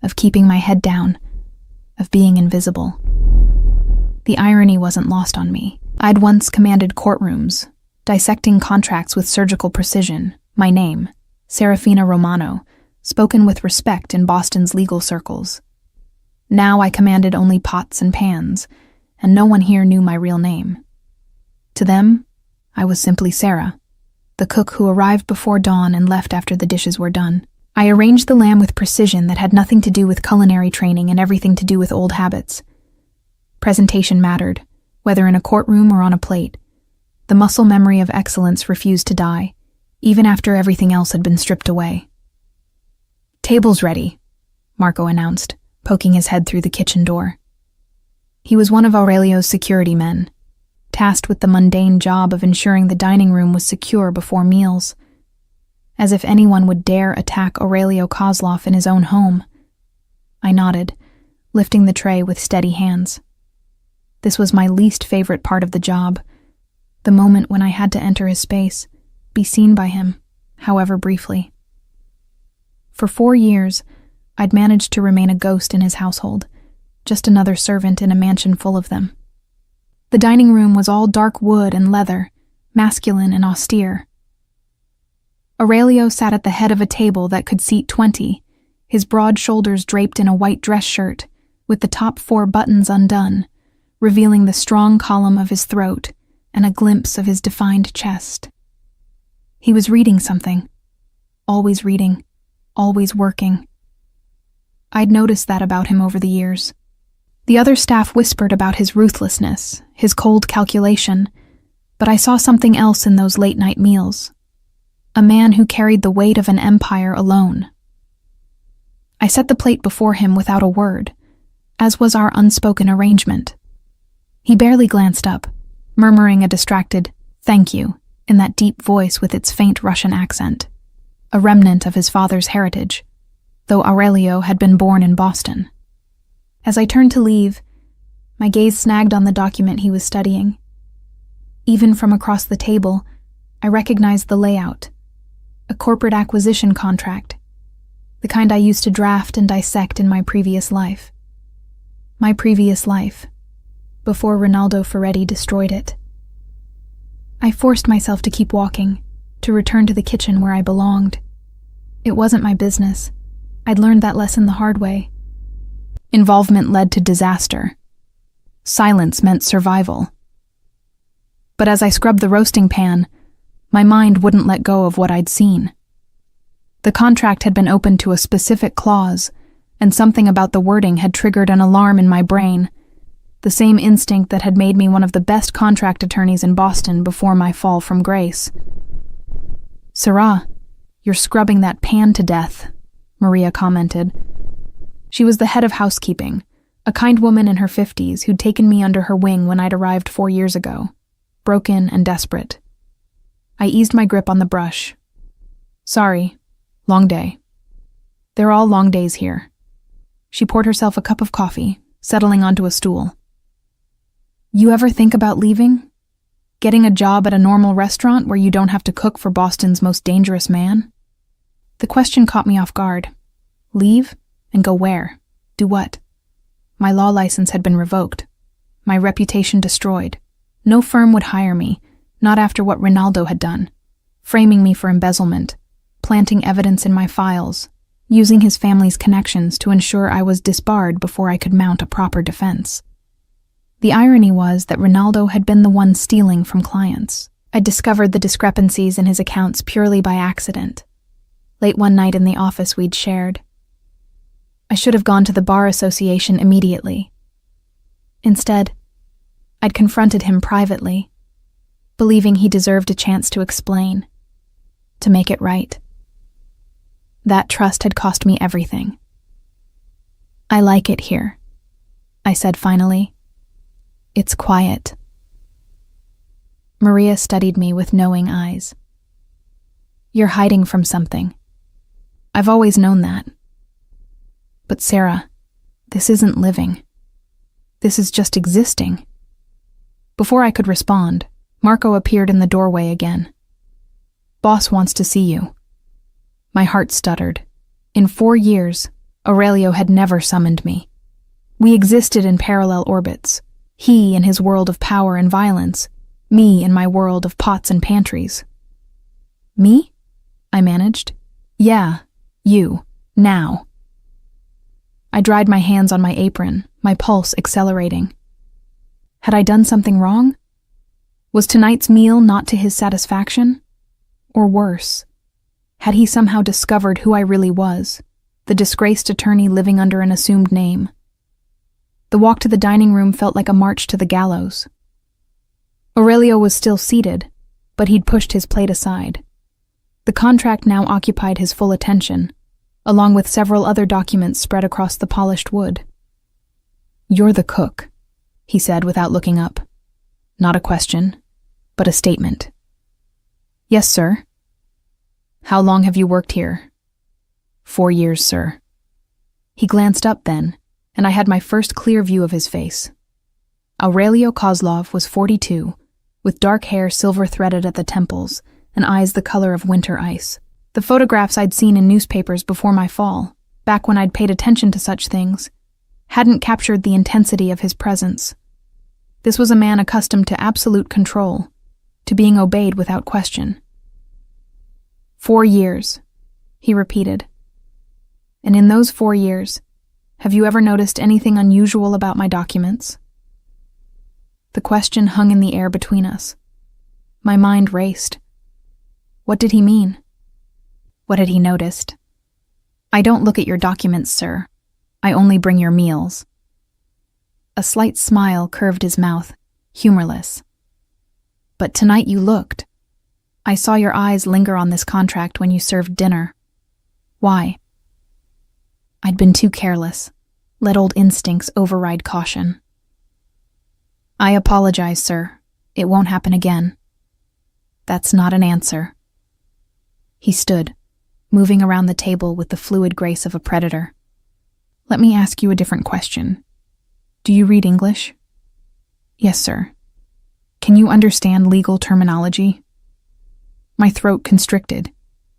of keeping my head down, of being invisible. The irony wasn't lost on me. I'd once commanded courtrooms, dissecting contracts with surgical precision. My name, Serafina Romano, spoken with respect in Boston's legal circles. Now I commanded only pots and pans, and no one here knew my real name. To them, I was simply Sarah, the cook who arrived before dawn and left after the dishes were done. I arranged the lamb with precision that had nothing to do with culinary training and everything to do with old habits. Presentation mattered, whether in a courtroom or on a plate. The muscle memory of excellence refused to die, even after everything else had been stripped away. "Table's ready," Marco announced, poking his head through the kitchen door. He was one of Aurelio's security men, tasked with the mundane job of ensuring the dining room was secure before meals. As if anyone would dare attack Aurelio Kozlov in his own home. I nodded, lifting the tray with steady hands. This was my least favorite part of the job, the moment when I had to enter his space, be seen by him, however briefly. For 4 years, I'd managed to remain a ghost in his household, just another servant in a mansion full of them. The dining room was all dark wood and leather, masculine and austere. Aurelio sat at the head of a table that could seat 20, his broad shoulders draped in a white dress shirt, with the top 4 buttons undone, revealing the strong column of his throat and a glimpse of his defined chest. He was reading something. Always reading. Always working. I'd noticed that about him over the years. The other staff whispered about his ruthlessness, his cold calculation, but I saw something else in those late-night meals. A man who carried the weight of an empire alone. I set the plate before him without a word, as was our unspoken arrangement. He barely glanced up, murmuring a distracted, "Thank you," in that deep voice with its faint Russian accent, a remnant of his father's heritage, though Aurelio had been born in Boston. As I turned to leave, my gaze snagged on the document he was studying. Even from across the table, I recognized the layout. A corporate acquisition contract, the kind I used to draft and dissect in my previous life. My previous life, before Rinaldo Ferretti destroyed it. I forced myself to keep walking, to return to the kitchen where I belonged. It wasn't my business. I'd learned that lesson the hard way. Involvement led to disaster. Silence meant survival. But as I scrubbed the roasting pan, my mind wouldn't let go of what I'd seen. The contract had been opened to a specific clause, and something about the wording had triggered an alarm in my brain, the same instinct that had made me one of the best contract attorneys in Boston before my fall from grace. "Sarah, you're scrubbing that pan to death," Maria commented. She was the head of housekeeping, a kind woman in her 50s who'd taken me under her wing when I'd arrived 4 years ago, broken and desperate. I eased my grip on the brush. "Sorry, long day." "They're all long days here." She poured herself a cup of coffee, settling onto a stool. "You ever think about leaving? Getting a job at a normal restaurant where you don't have to cook for Boston's most dangerous man?" The question caught me off guard. Leave? And go where? Do what? My law license had been revoked. My reputation destroyed. No firm would hire me, not after what Rinaldo had done, framing me for embezzlement, planting evidence in my files, using his family's connections to ensure I was disbarred before I could mount a proper defense. The irony was that Rinaldo had been the one stealing from clients. I discovered the discrepancies in his accounts purely by accident. Late one night in the office we'd shared. I should have gone to the Bar Association immediately. Instead, I'd confronted him privately, believing he deserved a chance to explain, to make it right. That trust had cost me everything. "I like it here," I said finally. "It's quiet." Maria studied me with knowing eyes. "You're hiding from something. I've always known that. But Sarah, this isn't living. This is just existing." Before I could respond, Marco appeared in the doorway again. "Boss wants to see you." My heart stuttered. In 4 years, Aurelio had never summoned me. We existed in parallel orbits. He in his world of power and violence, me in my world of pots and pantries. Me? I managed. Yeah, you. Now. I dried my hands on my apron, my pulse accelerating. Had I done something wrong? Was tonight's meal not to his satisfaction? Or worse, had he somehow discovered who I really was, the disgraced attorney living under an assumed name? The walk to the dining room felt like a march to the gallows. Aurelio was still seated, but he'd pushed his plate aside. The contract now occupied his full attention, along with several other documents spread across the polished wood. "You're the cook," he said without looking up. Not a question, but a statement. "Yes, sir." "How long have you worked here?" 4 years, sir." He glanced up then, and I had my first clear view of his face. Aurelio Kozlov was 42, with dark hair silver-threaded at the temples and eyes the color of winter ice. The photographs I'd seen in newspapers before my fall, back when I'd paid attention to such things, hadn't captured the intensity of his presence. This was a man accustomed to absolute control, to being obeyed without question. 4 years, he repeated. "And in those 4 years, have you ever noticed anything unusual about my documents?" The question hung in the air between us. My mind raced. What did he mean? What had he noticed? "I don't look at your documents, sir. I only bring your meals." A slight smile curved his mouth, humorless. "But tonight you looked. I saw your eyes linger on this contract when you served dinner. Why?" I'd been too careless, let old instincts override caution. "I apologize, sir. It won't happen again." "That's not an answer." He stood, moving around the table with the fluid grace of a predator. "Let me ask you a different question. Do you read English?" "Yes, sir." "Can you understand legal terminology?" My throat constricted.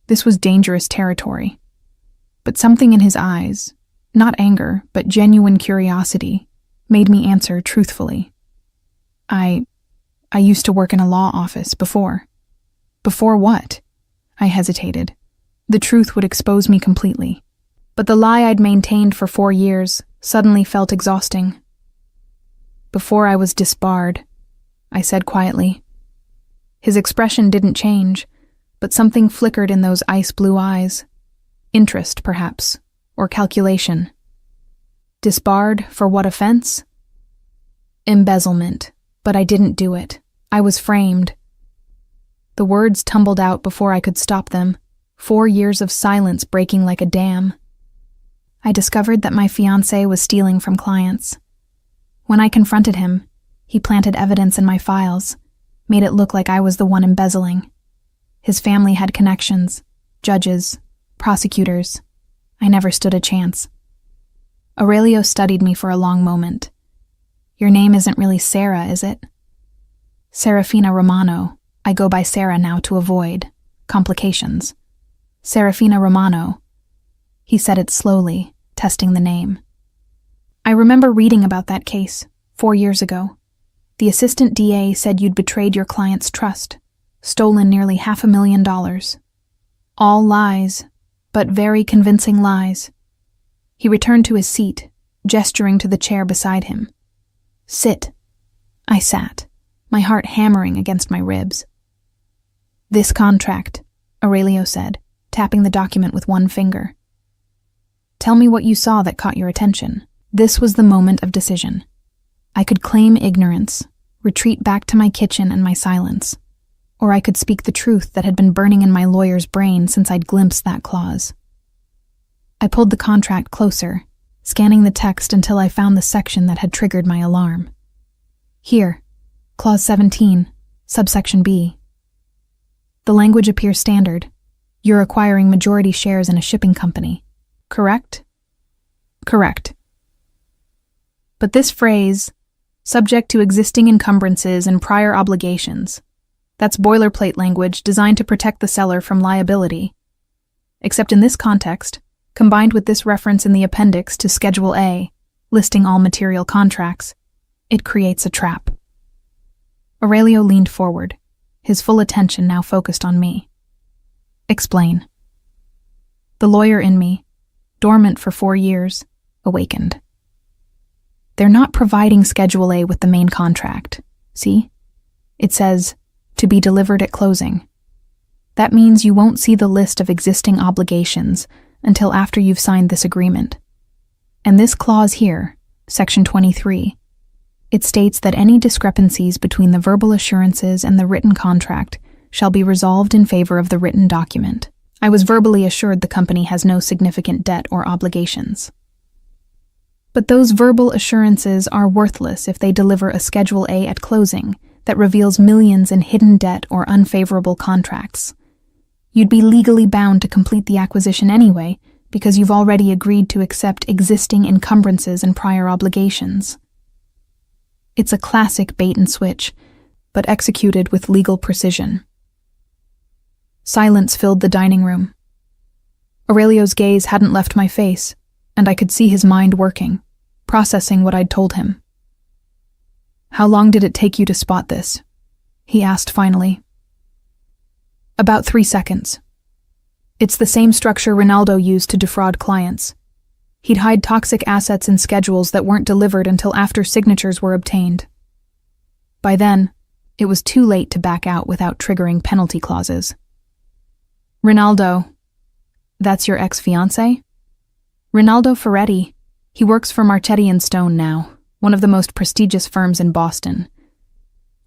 This was dangerous territory. But something in his eyes, not anger, but genuine curiosity, made me answer truthfully. I used to work in a law office before." "Before what?" I hesitated. The truth would expose me completely. But the lie I'd maintained for 4 years suddenly felt exhausting. "Before I was disbarred," I said quietly. His expression didn't change, but something flickered in those ice-blue eyes. Interest, perhaps, or calculation. "Disbarred for what offense?" "Embezzlement, but I didn't do it. I was framed." The words tumbled out before I could stop them, 4 years of silence breaking like a dam. I discovered that my fiancé was stealing from clients. When I confronted him, he planted evidence in my files, made it look like I was the one embezzling. His family had connections, judges, prosecutors. I never stood a chance. Aurelio studied me for a long moment. "Your name isn't really Sarah, is it?" "Serafina Romano. I go by Sarah now to avoid complications." "Serafina Romano." He said it slowly, testing the name. "I remember reading about that case, 4 years ago. The assistant DA said you'd betrayed your client's trust, stolen nearly $500,000. All lies, but very convincing lies." He returned to his seat, gesturing to the chair beside him. "Sit." I sat, my heart hammering against my ribs. "This contract," Aurelio said, tapping the document with one finger. "Tell me what you saw that caught your attention." This was the moment of decision. I could claim ignorance, retreat back to my kitchen and my silence, or I could speak the truth that had been burning in my lawyer's brain since I'd glimpsed that clause. I pulled the contract closer, scanning the text until I found the section that had triggered my alarm. "Here, Clause 17, subsection B. The language appears standard. You're acquiring majority shares in a shipping company, correct?" "Correct." But this phrase, "subject to existing encumbrances and prior obligations," that's boilerplate language designed to protect the seller from liability. Except in this context, Combined with this reference in the appendix to Schedule A, listing all material contracts, it creates a trap. Aurelio leaned forward, his full attention now focused on me. Explain. The lawyer in me, dormant for 4 years, awakened. They're not providing Schedule A with the main contract. See? It says, to be delivered at closing. That means you won't see the list of existing obligations until after you've signed this agreement. And this clause here, Section 23, it states that any discrepancies between the verbal assurances and the written contract shall be resolved in favor of the written document. I was verbally assured the company has no significant debt or obligations. But those verbal assurances are worthless if they deliver a Schedule A at closing that reveals millions in hidden debt or unfavorable contracts. You'd be legally bound to complete the acquisition anyway because you've already agreed to accept existing encumbrances and prior obligations. It's a classic bait and switch, but executed with legal precision. Silence filled the dining room. Aurelio's gaze hadn't left my face, and I could see his mind working, processing what I'd told him. How long did it take you to spot this? He asked finally. About 3 seconds. It's the same structure Ronaldo used to defraud clients. He'd hide toxic assets in schedules that weren't delivered until after signatures were obtained. By then, it was too late to back out without triggering penalty clauses. Ronaldo, that's your ex-fiancé? Ronaldo Ferretti. He works for Marchetti & Stone now, one of the most prestigious firms in Boston.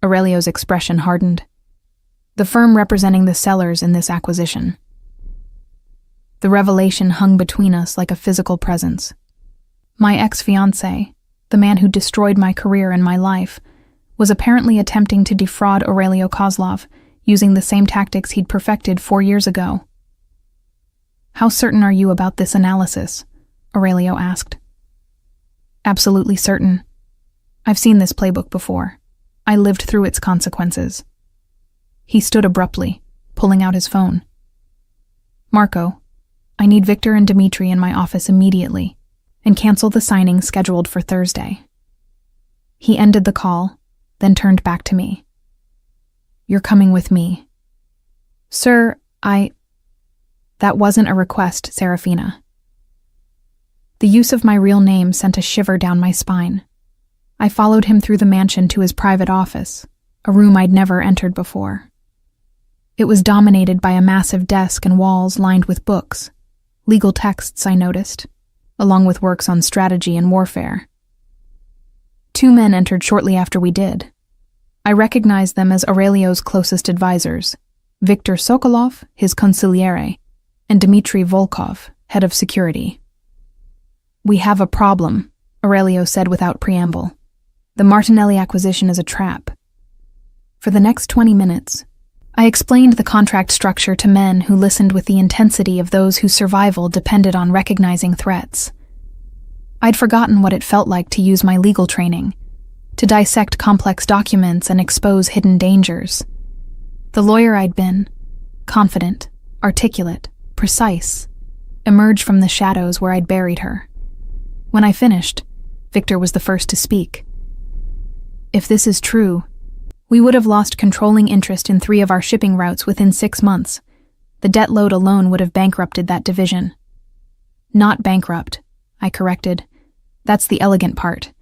Aurelio's expression hardened. The firm representing the sellers in this acquisition. The revelation hung between us like a physical presence. My ex-fiancé, the man who destroyed my career and my life, was apparently attempting to defraud Aurelio Kozlov using the same tactics he'd perfected 4 years ago. How certain are you about this analysis? Aurelio asked. Absolutely certain. I've seen this playbook before. I lived through its consequences. He stood abruptly, pulling out his phone. Marco, I need Victor and Dimitri in my office immediately, and cancel the signing scheduled for Thursday. He ended the call, then turned back to me. You're coming with me. Sir, That wasn't a request, Serafina. The use of my real name sent a shiver down my spine. I followed him through the mansion to his private office, a room I'd never entered before. It was dominated by a massive desk and walls lined with books, legal texts I noticed, along with works on strategy and warfare. 2 men entered shortly after we did. I recognized them as Aurelio's closest advisors, Victor Sokolov, his consigliere, and Dmitry Volkov, head of security. We have a problem, Aurelio said without preamble. The Martinelli acquisition is a trap. For the next 20 minutes, I explained the contract structure to men who listened with the intensity of those whose survival depended on recognizing threats. I'd forgotten what it felt like to use my legal training, to dissect complex documents and expose hidden dangers. The lawyer I'd been, confident, articulate, precise, emerged from the shadows where I'd buried her. When I finished, Victor was the first to speak. If this is true, we would have lost controlling interest in 3 of our shipping routes within 6 months. The debt load alone would have bankrupted that division. Not bankrupt, I corrected. That's the elegant part.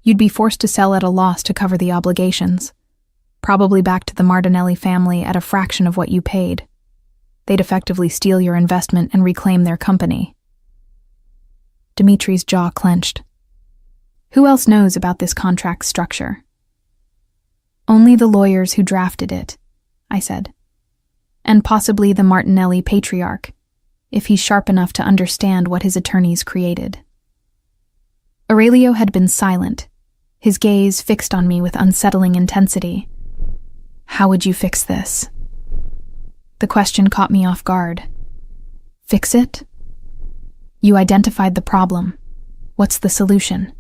You'd be forced to sell at a loss to cover the obligations. Probably back to the Martinelli family at a fraction of what you paid. They'd effectively steal your investment and reclaim their company. Dimitri's jaw clenched. Who else knows about this contract structure? Only the lawyers who drafted it, I said. And possibly the Martinelli patriarch, if he's sharp enough to understand what his attorneys created. Aurelio had been silent, his gaze fixed on me with unsettling intensity. How would you fix this? The question caught me off guard. Fix it? You identified the problem. What's the solution?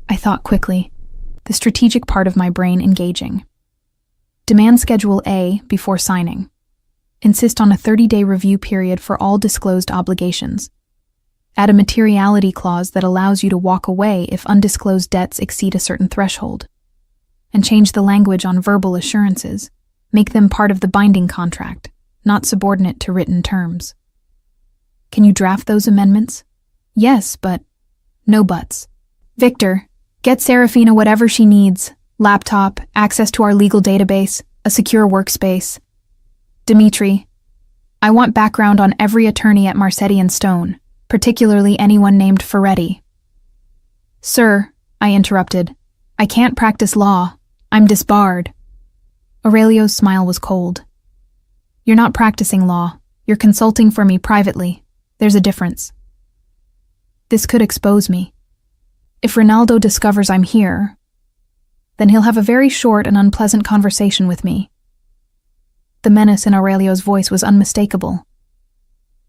I thought quickly, the strategic part of my brain engaging. Demand Schedule A before signing. Insist on a 30-day review period for all disclosed obligations. Add a materiality clause that allows you to walk away if undisclosed debts exceed a certain threshold. And change the language on verbal assurances. Make them part of the binding contract, not subordinate to written terms. Can you draft those amendments? Yes, but no buts. Victor, get Serafina whatever she needs. Laptop, access to our legal database, a secure workspace. Dimitri, I want background on every attorney at Marcetti and Stone, particularly anyone named Ferretti. Sir, I interrupted, I can't practice law. I'm disbarred. Aurelio's smile was cold. You're not practicing law. You're consulting for me privately. There's a difference. This could expose me. If Ronaldo discovers I'm here, then he'll have a very short and unpleasant conversation with me. The menace in Aurelio's voice was unmistakable.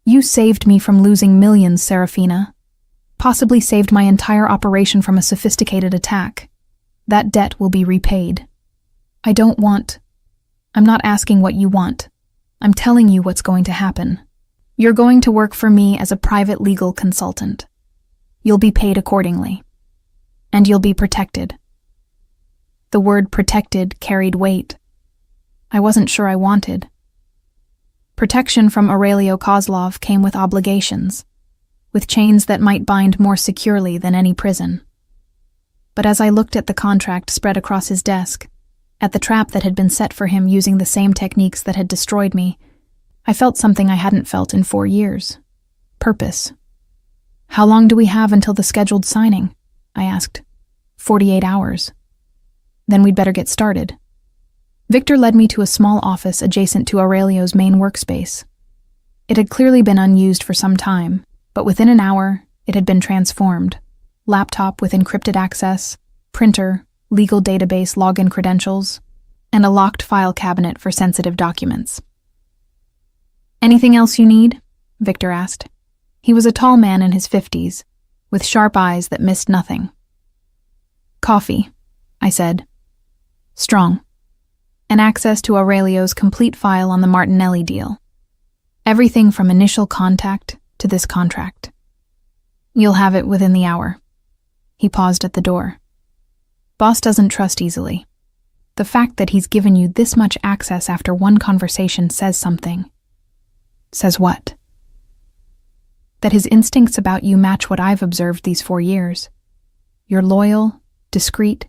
You saved me from losing millions, Serafina. Possibly saved my entire operation from a sophisticated attack. That debt will be repaid. I'm not asking what you want. I'm telling you what's going to happen. You're going to work for me as a private legal consultant. You'll be paid accordingly. And you'll be protected. The word protected carried weight. I wasn't sure I wanted. Protection from Aurelio Kozlov came with obligations, with chains that might bind more securely than any prison. But as I looked at the contract spread across his desk, at the trap that had been set for him using the same techniques that had destroyed me, I felt something I hadn't felt in 4 years. Purpose. How long do we have until the scheduled signing? I asked. 48 hours. Then we'd better get started. Victor led me to a small office adjacent to Aurelio's main workspace. It had clearly been unused for some time, but within an hour, it had been transformed. Laptop with encrypted access, printer, legal database login credentials, and a locked file cabinet for sensitive documents. Anything else you need? Victor asked. He was a tall man in his 50s, with sharp eyes that missed nothing. Coffee, I said. Strong. And access to Aurelio's complete file on the Martinelli deal. Everything from initial contact to this contract. You'll have it within the hour. He paused at the door. Boss doesn't trust easily. The fact that he's given you this much access after one conversation says something. Says what? That his instincts about you match what I've observed these 4 years. You're loyal, discreet,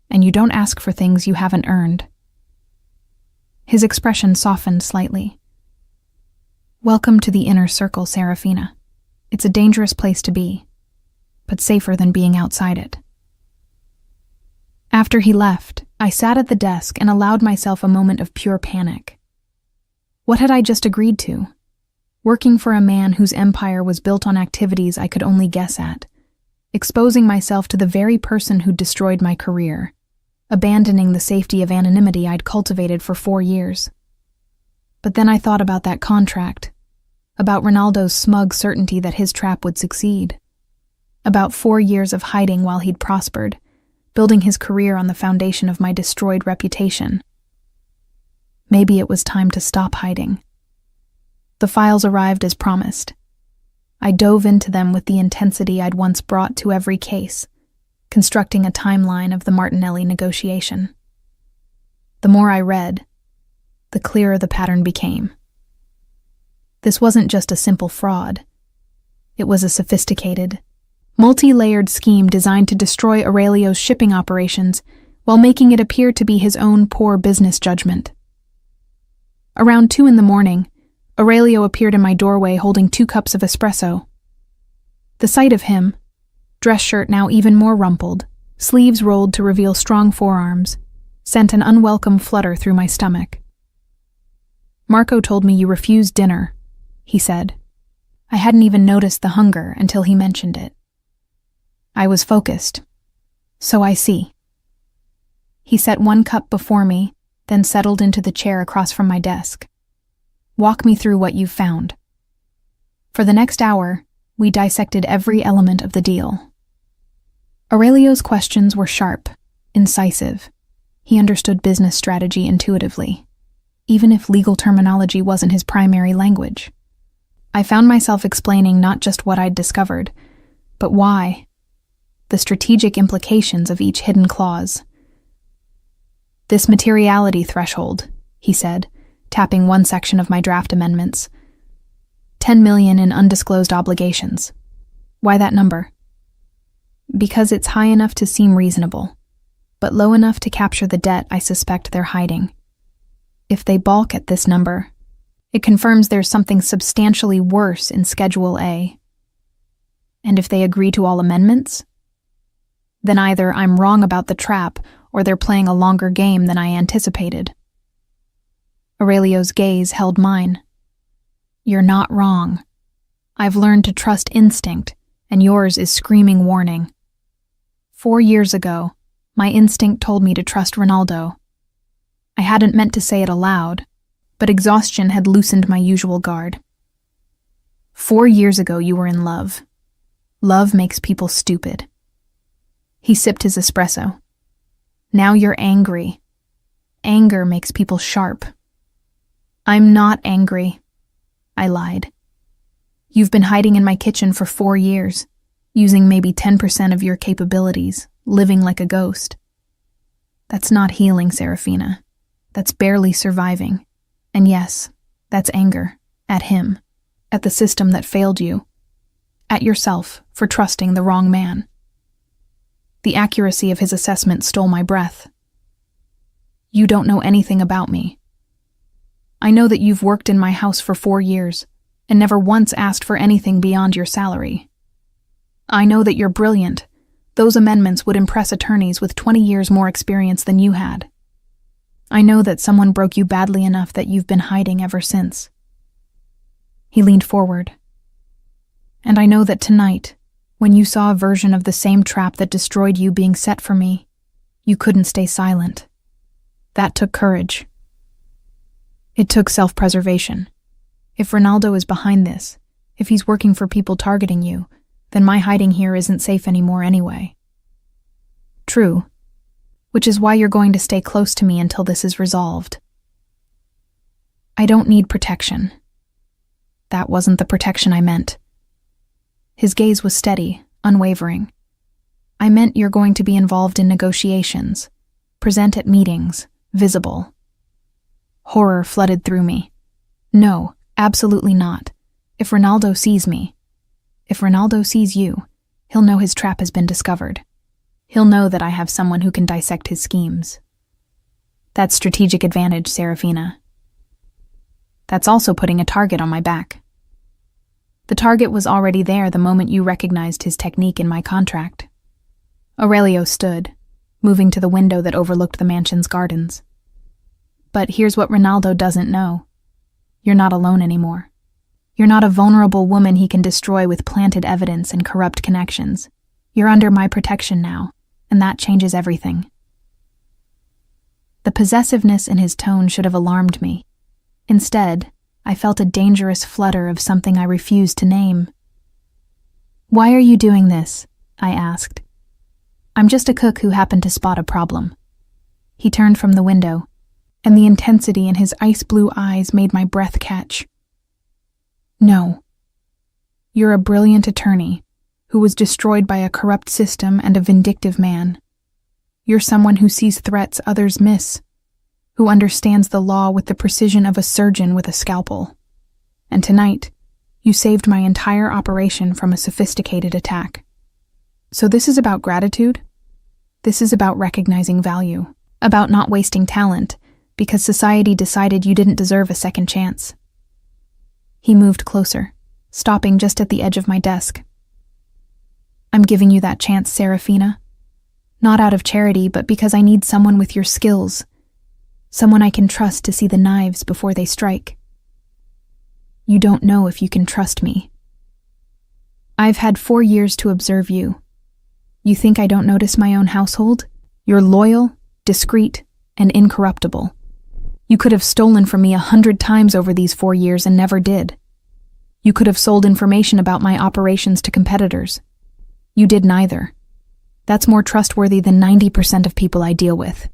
and you don't ask for things you haven't earned. His expression softened slightly. Welcome to the inner circle, Serafina. It's a dangerous place to be, but safer than being outside it. After he left, I sat at the desk and allowed myself a moment of pure panic. What had I just agreed to? Working for a man whose empire was built on activities I could only guess at, exposing myself to the very person who'd destroyed my career, abandoning the safety of anonymity I'd cultivated for 4 years. But then I thought about that contract, about Ronaldo's smug certainty that his trap would succeed, about 4 years of hiding while he'd prospered, building his career on the foundation of my destroyed reputation. Maybe it was time to stop hiding. The files arrived as promised. I dove into them with the intensity I'd once brought to every case, constructing a timeline of the Martinelli negotiation. The more I read, the clearer the pattern became. This wasn't just a simple fraud. It was a sophisticated, multi-layered scheme designed to destroy Aurelio's shipping operations while making it appear to be his own poor business judgment. Around 2 a.m, Aurelio appeared in my doorway holding 2 cups of espresso. The sight of him, dress shirt now even more rumpled, sleeves rolled to reveal strong forearms, sent an unwelcome flutter through my stomach. Marco told me you refused dinner, he said. I hadn't even noticed the hunger until he mentioned it. I was focused. So I see. He set 1 cup before me, then settled into the chair across from my desk. Walk me through what you've found. For the next hour, we dissected every element of the deal. Aurelio's questions were sharp, incisive. He understood business strategy intuitively, even if legal terminology wasn't his primary language. I found myself explaining not just what I'd discovered, but why. The strategic implications of each hidden clause. This materiality threshold, he said, tapping one section of my draft amendments. 10 million in undisclosed obligations. Why that number? Because it's high enough to seem reasonable, but low enough to capture the debt I suspect they're hiding. If they balk at this number, it confirms there's something substantially worse in Schedule A. And if they agree to all amendments, then either I'm wrong about the trap or they're playing a longer game than I anticipated. Aurelio's gaze held mine. You're not wrong. I've learned to trust instinct, and yours is screaming warning. 4 years ago, my instinct told me to trust Ronaldo. I hadn't meant to say it aloud, but exhaustion had loosened my usual guard. 4 years ago you were in love. Love makes people stupid. He sipped his espresso. Now you're angry. Anger makes people sharp. I'm not angry. I lied. You've been hiding in my kitchen for 4 years, using maybe 10% of your capabilities, living like a ghost. That's not healing, Serafina. That's barely surviving. And yes, that's anger. At him. At the system that failed you. At yourself for trusting the wrong man. The accuracy of his assessment stole my breath. You don't know anything about me. I know that you've worked in my house for 4 years and never once asked for anything beyond your salary. I know that you're brilliant. Those amendments would impress attorneys with 20 years more experience than you had. I know that someone broke you badly enough that you've been hiding ever since. He leaned forward. And I know that tonight, when you saw a version of the same trap that destroyed you being set for me, you couldn't stay silent. That took courage. It took self-preservation. If Ronaldo is behind this, if he's working for people targeting you, then my hiding here isn't safe anymore anyway. True. Which is why you're going to stay close to me until this is resolved. I don't need protection. That wasn't the protection I meant. His gaze was steady, unwavering. I meant you're going to be involved in negotiations, present at meetings, visible. Horror flooded through me. No, absolutely not. If Ronaldo sees me, if Ronaldo sees you, he'll know his trap has been discovered. He'll know that I have someone who can dissect his schemes. That's strategic advantage, Serafina. That's also putting a target on my back. The target was already there the moment you recognized his technique in my contract. Aurelio stood, moving to the window that overlooked the mansion's gardens. But here's what Ronaldo doesn't know. You're not alone anymore. You're not a vulnerable woman he can destroy with planted evidence and corrupt connections. You're under my protection now, and that changes everything. The possessiveness in his tone should have alarmed me. Instead, I felt a dangerous flutter of something I refused to name. Why are you doing this? I asked. I'm just a cook who happened to spot a problem. He turned from the window, and the intensity in his ice-blue eyes made my breath catch. No. You're a brilliant attorney who was destroyed by a corrupt system and a vindictive man. You're someone who sees threats others miss, who understands the law with the precision of a surgeon with a scalpel. And tonight, you saved my entire operation from a sophisticated attack. So this is about gratitude? This is about recognizing value, about not wasting talent, because society decided you didn't deserve a second chance. He moved closer, stopping just at the edge of my desk. I'm giving you that chance, Serafina. Not out of charity, but because I need someone with your skills. Someone I can trust to see the knives before they strike. You don't know if you can trust me. I've had 4 years to observe you. You think I don't notice my own household? You're loyal, discreet, and incorruptible. You could have stolen from me 100 times over these 4 years and never did. You could have sold information about my operations to competitors. You did neither. That's more trustworthy than 90% of people I deal with.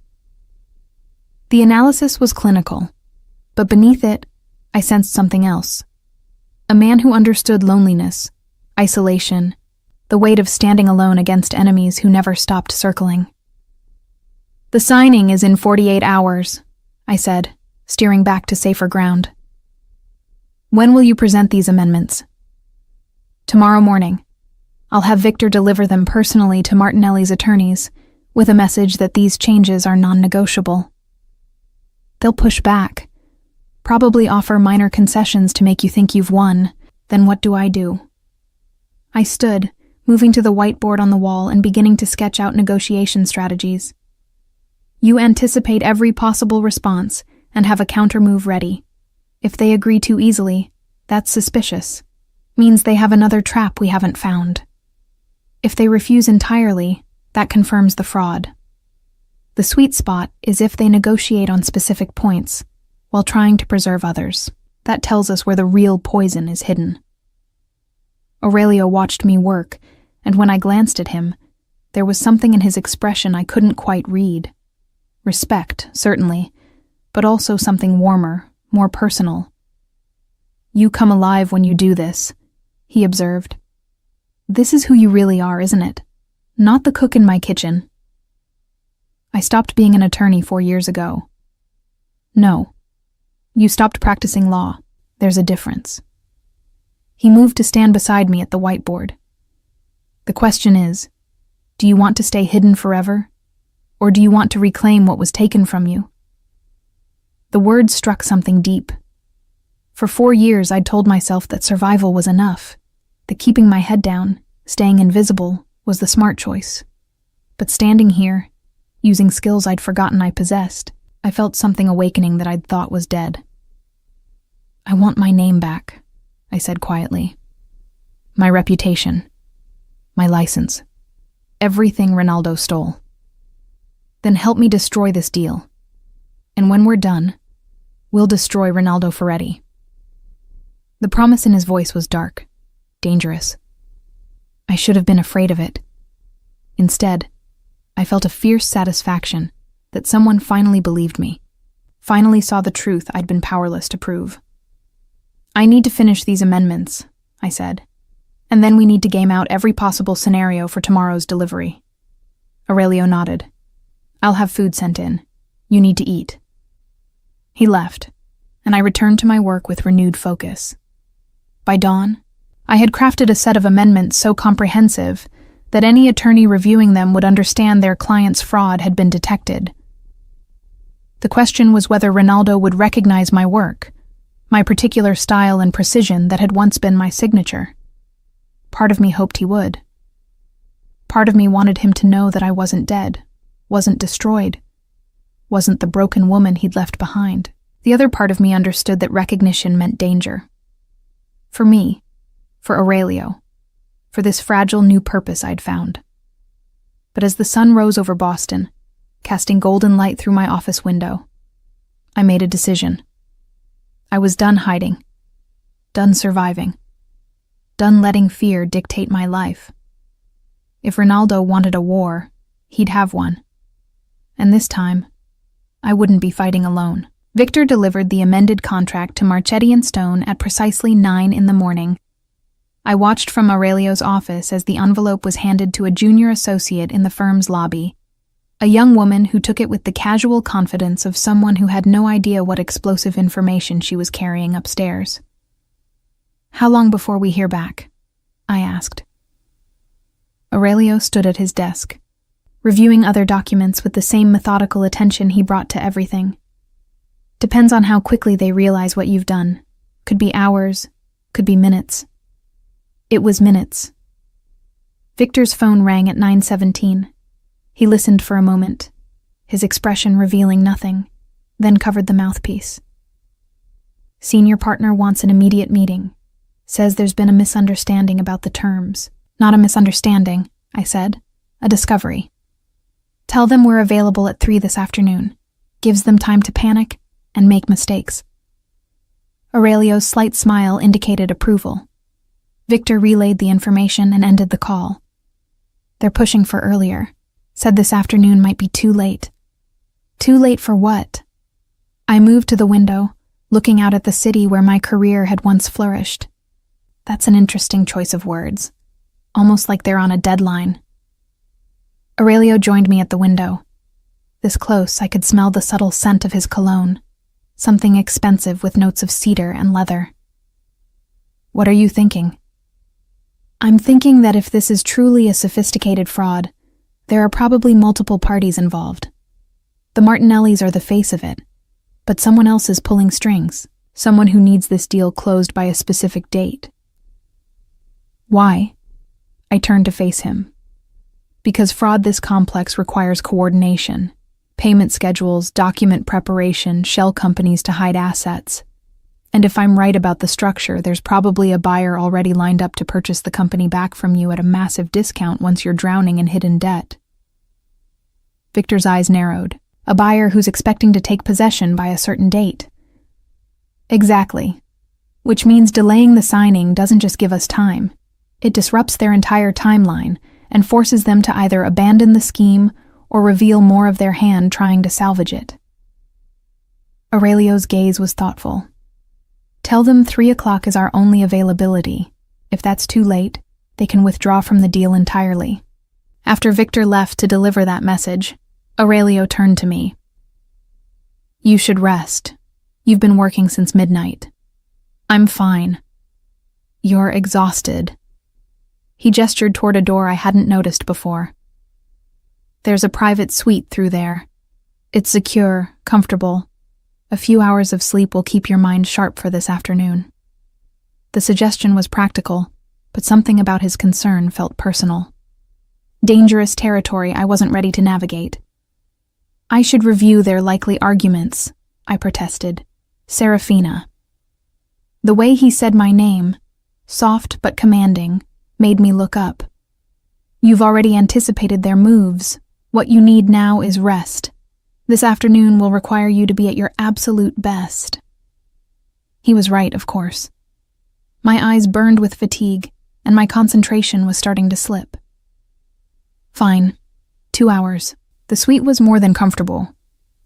The analysis was clinical, but beneath it, I sensed something else. A man who understood loneliness, isolation, the weight of standing alone against enemies who never stopped circling. "The signing is in 48 hours, I said, steering back to safer ground. "When will you present these amendments?" "Tomorrow morning. I'll have Victor deliver them personally to Martinelli's attorneys, with a message that these changes are non-negotiable. They'll push back, probably offer minor concessions to make you think you've won. Then what do I do?" I stood, moving to the whiteboard on the wall and beginning to sketch out negotiation strategies. "You anticipate every possible response and have a counter-move ready. If they agree too easily, that's suspicious. Means they have another trap we haven't found. If they refuse entirely, that confirms the fraud. The sweet spot is if they negotiate on specific points, while trying to preserve others. That tells us where the real poison is hidden." Aurelio watched me work, and when I glanced at him, there was something in his expression I couldn't quite read. Respect, certainly, but also something warmer, more personal. "You come alive when you do this," he observed. "This is who you really are, isn't it? Not the cook in my kitchen." "I stopped being an attorney 4 years ago." "No. You stopped practicing law. There's a difference." He moved to stand beside me at the whiteboard. "The question is, do you want to stay hidden forever? Or do you want to reclaim what was taken from you?" The words struck something deep. For 4 years I'd told myself that survival was enough, that keeping my head down, staying invisible, was the smart choice. But standing here, using skills I'd forgotten I possessed, I felt something awakening that I'd thought was dead. "I want my name back," I said quietly. "My reputation. My license. Everything Ronaldo stole. Then help me destroy this deal. And when we're done, we'll destroy Ronaldo Ferretti." The promise in his voice was dark, dangerous. I should have been afraid of it. Instead, I felt a fierce satisfaction that someone finally believed me, finally saw the truth I'd been powerless to prove. "I need to finish these amendments," I said, "and then we need to game out every possible scenario for tomorrow's delivery." Aurelio nodded. "I'll have food sent in. You need to eat." He left, and I returned to my work with renewed focus. By dawn, I had crafted a set of amendments so comprehensive that any attorney reviewing them would understand their client's fraud had been detected. The question was whether Ronaldo would recognize my work, my particular style and precision that had once been my signature. Part of me hoped he would. Part of me wanted him to know that I wasn't dead, wasn't destroyed, wasn't the broken woman he'd left behind. The other part of me understood that recognition meant danger. For me, for Aurelio, for this fragile new purpose I'd found. But as the sun rose over Boston, casting golden light through my office window, I made a decision. I was done hiding, done surviving, done letting fear dictate my life. If Ronaldo wanted a war, he'd have one. And this time, I wouldn't be fighting alone. Victor delivered the amended contract to Marchetti and Stone at precisely 9 a.m. I watched from Aurelio's office as the envelope was handed to a junior associate in the firm's lobby, a young woman who took it with the casual confidence of someone who had no idea what explosive information she was carrying upstairs. "How long before we hear back?" I asked. Aurelio stood at his desk, reviewing other documents with the same methodical attention he brought to everything. "Depends on how quickly they realize what you've done. Could be hours, could be minutes." It was minutes. Victor's phone rang at 9:17. He listened for a moment, his expression revealing nothing, then covered the mouthpiece. "Senior partner wants an immediate meeting. Says there's been a misunderstanding about the terms." "Not a misunderstanding," I said. "A discovery. Tell them we're available at 3 this afternoon. Gives them time to panic and make mistakes." Aurelio's slight smile indicated approval. Victor relayed the information and ended the call. "They're pushing for earlier. Said this afternoon might be too late." "Too late for what?" I moved to the window, looking out at the city where my career had once flourished. That's an interesting choice of words, almost like they're on a deadline. Aurelio joined me at the window. This close, I could smell the subtle scent of his cologne, something expensive with notes of cedar and leather. What are you thinking? I'm thinking that if this is truly a sophisticated fraud, there are probably multiple parties involved. The Martinellis are the face of it, but someone else is pulling strings, someone who needs this deal closed by a specific date. Why? I turned to face him. Because fraud this complex requires coordination, payment schedules, document preparation, shell companies to hide assets. And if I'm right about the structure, there's probably a buyer already lined up to purchase the company back from you at a massive discount once you're drowning in hidden debt. Victor's eyes narrowed. A buyer who's expecting to take possession by a certain date. Exactly. Which means delaying the signing doesn't just give us time. It disrupts their entire timeline and forces them to either abandon the scheme or reveal more of their hand trying to salvage it. Aurelio's gaze was thoughtful. Tell them 3 o'clock is our only availability. If that's too late, they can withdraw from the deal entirely. After Victor left to deliver that message, Aurelio turned to me. You should rest. You've been working since midnight. I'm fine. You're exhausted. He gestured toward a door I hadn't noticed before. There's a private suite through there. It's secure, comfortable. A few hours of sleep will keep your mind sharp for this afternoon. The suggestion was practical, but something about his concern felt personal. Dangerous territory I wasn't ready to navigate. I should review their likely arguments, I protested. Serafina. The way he said my name, soft but commanding, made me look up. You've already anticipated their moves. What you need now is rest. This afternoon will require you to be at your absolute best. He was right, of course. My eyes burned with fatigue, and my concentration was starting to slip. Fine. 2 hours. The suite was more than comfortable.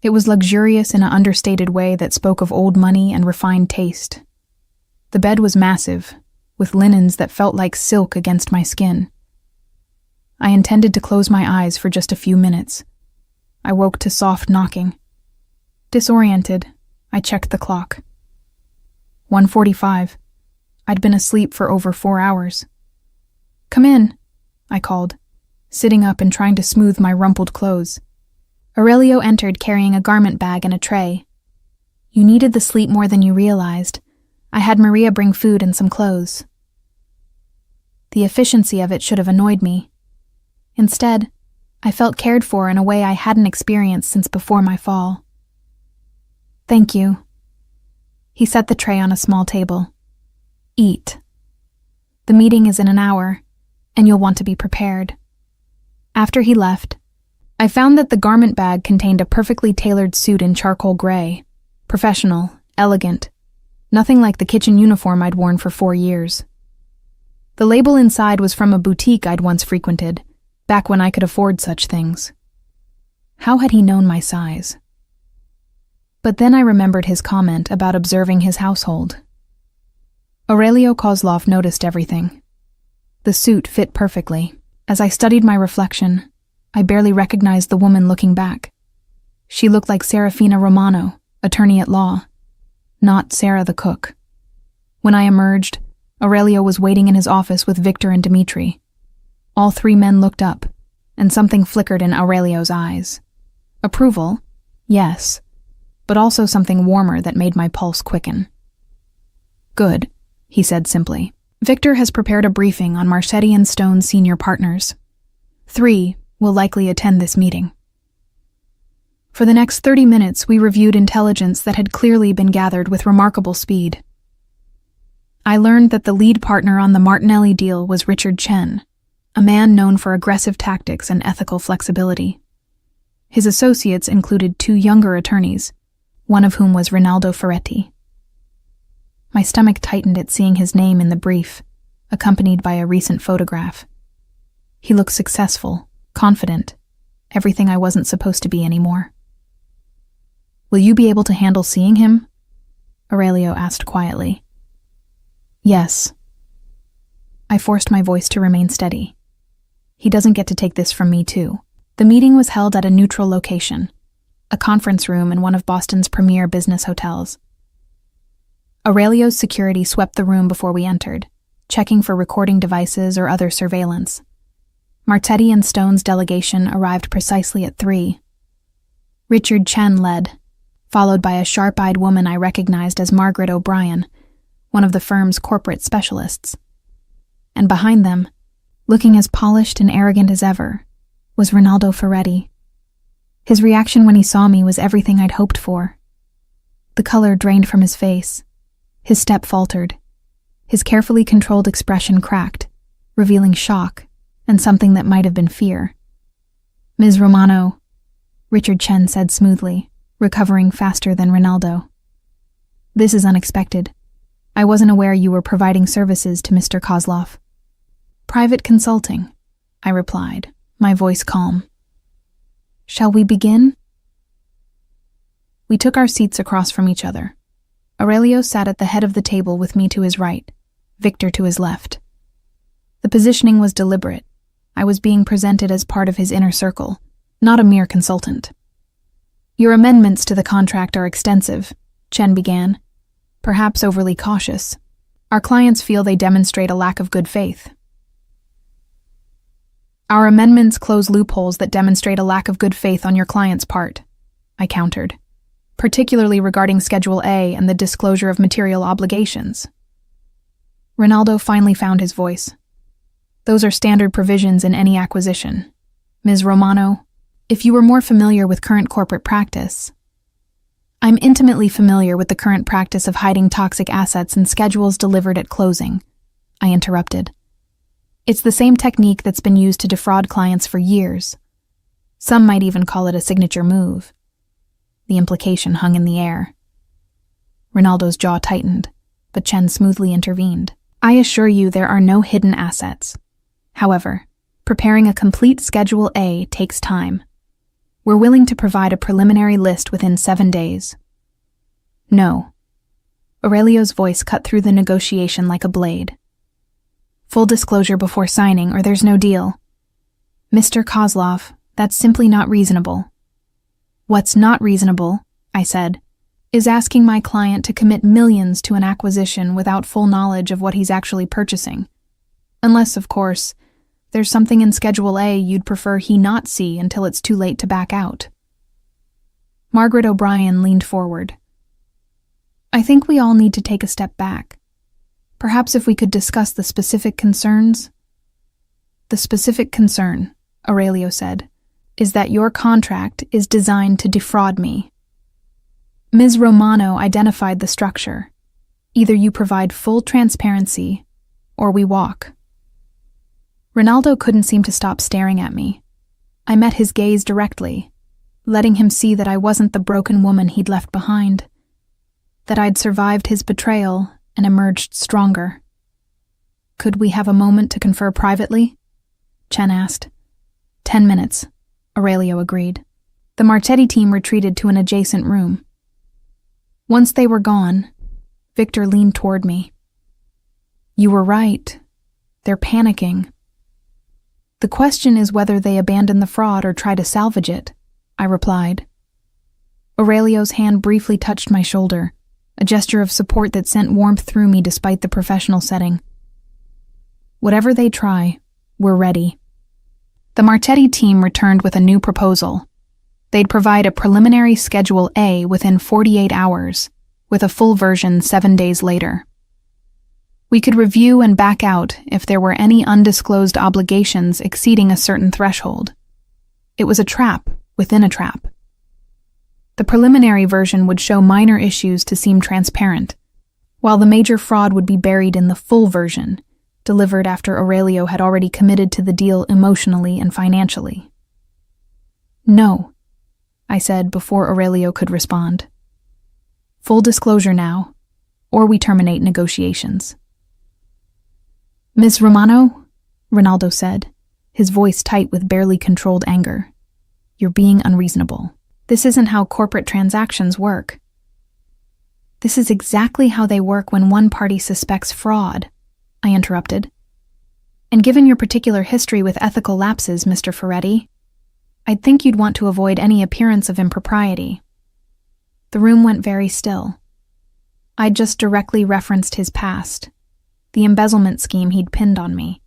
It was luxurious in an understated way that spoke of old money and refined taste. The bed was massive, with linens that felt like silk against my skin. I intended to close my eyes for just a few minutes. I woke to soft knocking. Disoriented, I checked the clock. 1:45. I'd been asleep for over 4 hours. Come in, I called, sitting up and trying to smooth my rumpled clothes. Aurelio entered carrying a garment bag and a tray. You needed the sleep more than you realized. I had Maria bring food and some clothes. The efficiency of it should have annoyed me. Instead, I felt cared for in a way I hadn't experienced since before my fall. Thank you. He set the tray on a small table. Eat. The meeting is in an hour, and you'll want to be prepared. After he left, I found that the garment bag contained a perfectly tailored suit in charcoal gray. Professional, elegant. Nothing like the kitchen uniform I'd worn for 4 years. The label inside was from a boutique I'd once frequented, back when I could afford such things. How had he known my size? But then I remembered his comment about observing his household. Aurelio Kozlov noticed everything. The suit fit perfectly. As I studied my reflection, I barely recognized the woman looking back. She looked like Serafina Romano, attorney at law, not Sarah the cook. When I emerged, Aurelio was waiting in his office with Victor and Dmitri. All 3 men looked up, and something flickered in Aurelio's eyes. Approval, yes, but also something warmer that made my pulse quicken. Good, he said simply. Victor has prepared a briefing on Marchetti and Stone's senior partners. 3 will likely attend this meeting. For the next 30 minutes, we reviewed intelligence that had clearly been gathered with remarkable speed. I learned that the lead partner on the Martinelli deal was Richard Chen, a man known for aggressive tactics and ethical flexibility. His associates included 2 younger attorneys, one of whom was Rinaldo Ferretti. My stomach tightened at seeing his name in the brief, accompanied by a recent photograph. He looked successful, confident, everything I wasn't supposed to be anymore. Will you be able to handle seeing him? Aurelio asked quietly. Yes. I forced my voice to remain steady. He doesn't get to take this from me, too. The meeting was held at a neutral location, a conference room in one of Boston's premier business hotels. Aurelio's security swept the room before we entered, checking for recording devices or other surveillance. Martetti and Stone's delegation arrived precisely at 3. Richard Chen led, followed by a sharp-eyed woman I recognized as Margaret O'Brien, one of the firm's corporate specialists. And behind them, looking as polished and arrogant as ever, was Rinaldo Ferretti. His reaction when he saw me was everything I'd hoped for. The color drained from his face. His step faltered. His carefully controlled expression cracked, revealing shock and something that might have been fear. "Ms. Romano," Richard Chen said smoothly, recovering faster than Rinaldo. "This is unexpected. I wasn't aware you were providing services to Mr. Kozlov." "Private consulting," I replied, my voice calm. "Shall we begin?" We took our seats across from each other. Aurelio sat at the head of the table with me to his right, Victor to his left. The positioning was deliberate. I was being presented as part of his inner circle, not a mere consultant. "Your amendments to the contract are extensive," Chen began, perhaps overly cautious. "Our clients feel they demonstrate a lack of good faith." "Our amendments close loopholes that demonstrate a lack of good faith on your client's part," I countered, "particularly regarding Schedule A and the disclosure of material obligations." Rinaldo finally found his voice. "Those are standard provisions in any acquisition. Ms. Romano, if you were more familiar with current corporate practice..." "I'm intimately familiar with the current practice of hiding toxic assets in schedules delivered at closing," I interrupted. "It's the same technique that's been used to defraud clients for years. Some might even call it a signature move." The implication hung in the air. Rinaldo's jaw tightened, but Chen smoothly intervened. "I assure you there are no hidden assets. However, preparing a complete Schedule A takes time. We're willing to provide a preliminary list within 7 days." "No." Aurelio's voice cut through the negotiation like a blade. "Full disclosure before signing, or there's no deal." "Mr. Kozlov, that's simply not reasonable." "What's not reasonable," I said, "is asking my client to commit millions to an acquisition without full knowledge of what he's actually purchasing. Unless, of course, there's something in Schedule A you'd prefer he not see until it's too late to back out." Margaret O'Brien leaned forward. "I think we all need to take a step back. Perhaps if we could discuss the specific concerns." "The specific concern," Aurelio said, "is that your contract is designed to defraud me. Ms. Romano identified the structure. Either you provide full transparency, or we walk." Rinaldo couldn't seem to stop staring at me. I met his gaze directly, letting him see that I wasn't the broken woman he'd left behind, that I'd survived his betrayal and emerged stronger. "Could we have a moment to confer privately?" Chen asked. 10 minutes, Aurelio agreed. The Martetti team retreated to an adjacent room. Once they were gone, Victor leaned toward me. "You were right. They're panicking. The question is whether they abandon the fraud or try to salvage it," I replied. Aurelio's hand briefly touched my shoulder, a gesture of support that sent warmth through me despite the professional setting. "Whatever they try, we're ready." The Martetti team returned with a new proposal. They'd provide a preliminary Schedule A within 48 hours, with a full version 7 days later. We could review and back out if there were any undisclosed obligations exceeding a certain threshold. It was a trap within a trap. The preliminary version would show minor issues to seem transparent, while the major fraud would be buried in the full version, delivered after Aurelio had already committed to the deal emotionally and financially. "No," I said before Aurelio could respond. "Full disclosure now, or we terminate negotiations." "Ms. Romano," Rinaldo said, his voice tight with barely controlled anger, "you're being unreasonable. This isn't how corporate transactions work." "This is exactly how they work when one party suspects fraud," I interrupted. And given your particular history with ethical lapses, Mr. Ferretti, I'd think you'd want to avoid any appearance of impropriety. The room went very still. I'd just directly referenced his past, the embezzlement scheme he'd pinned on me,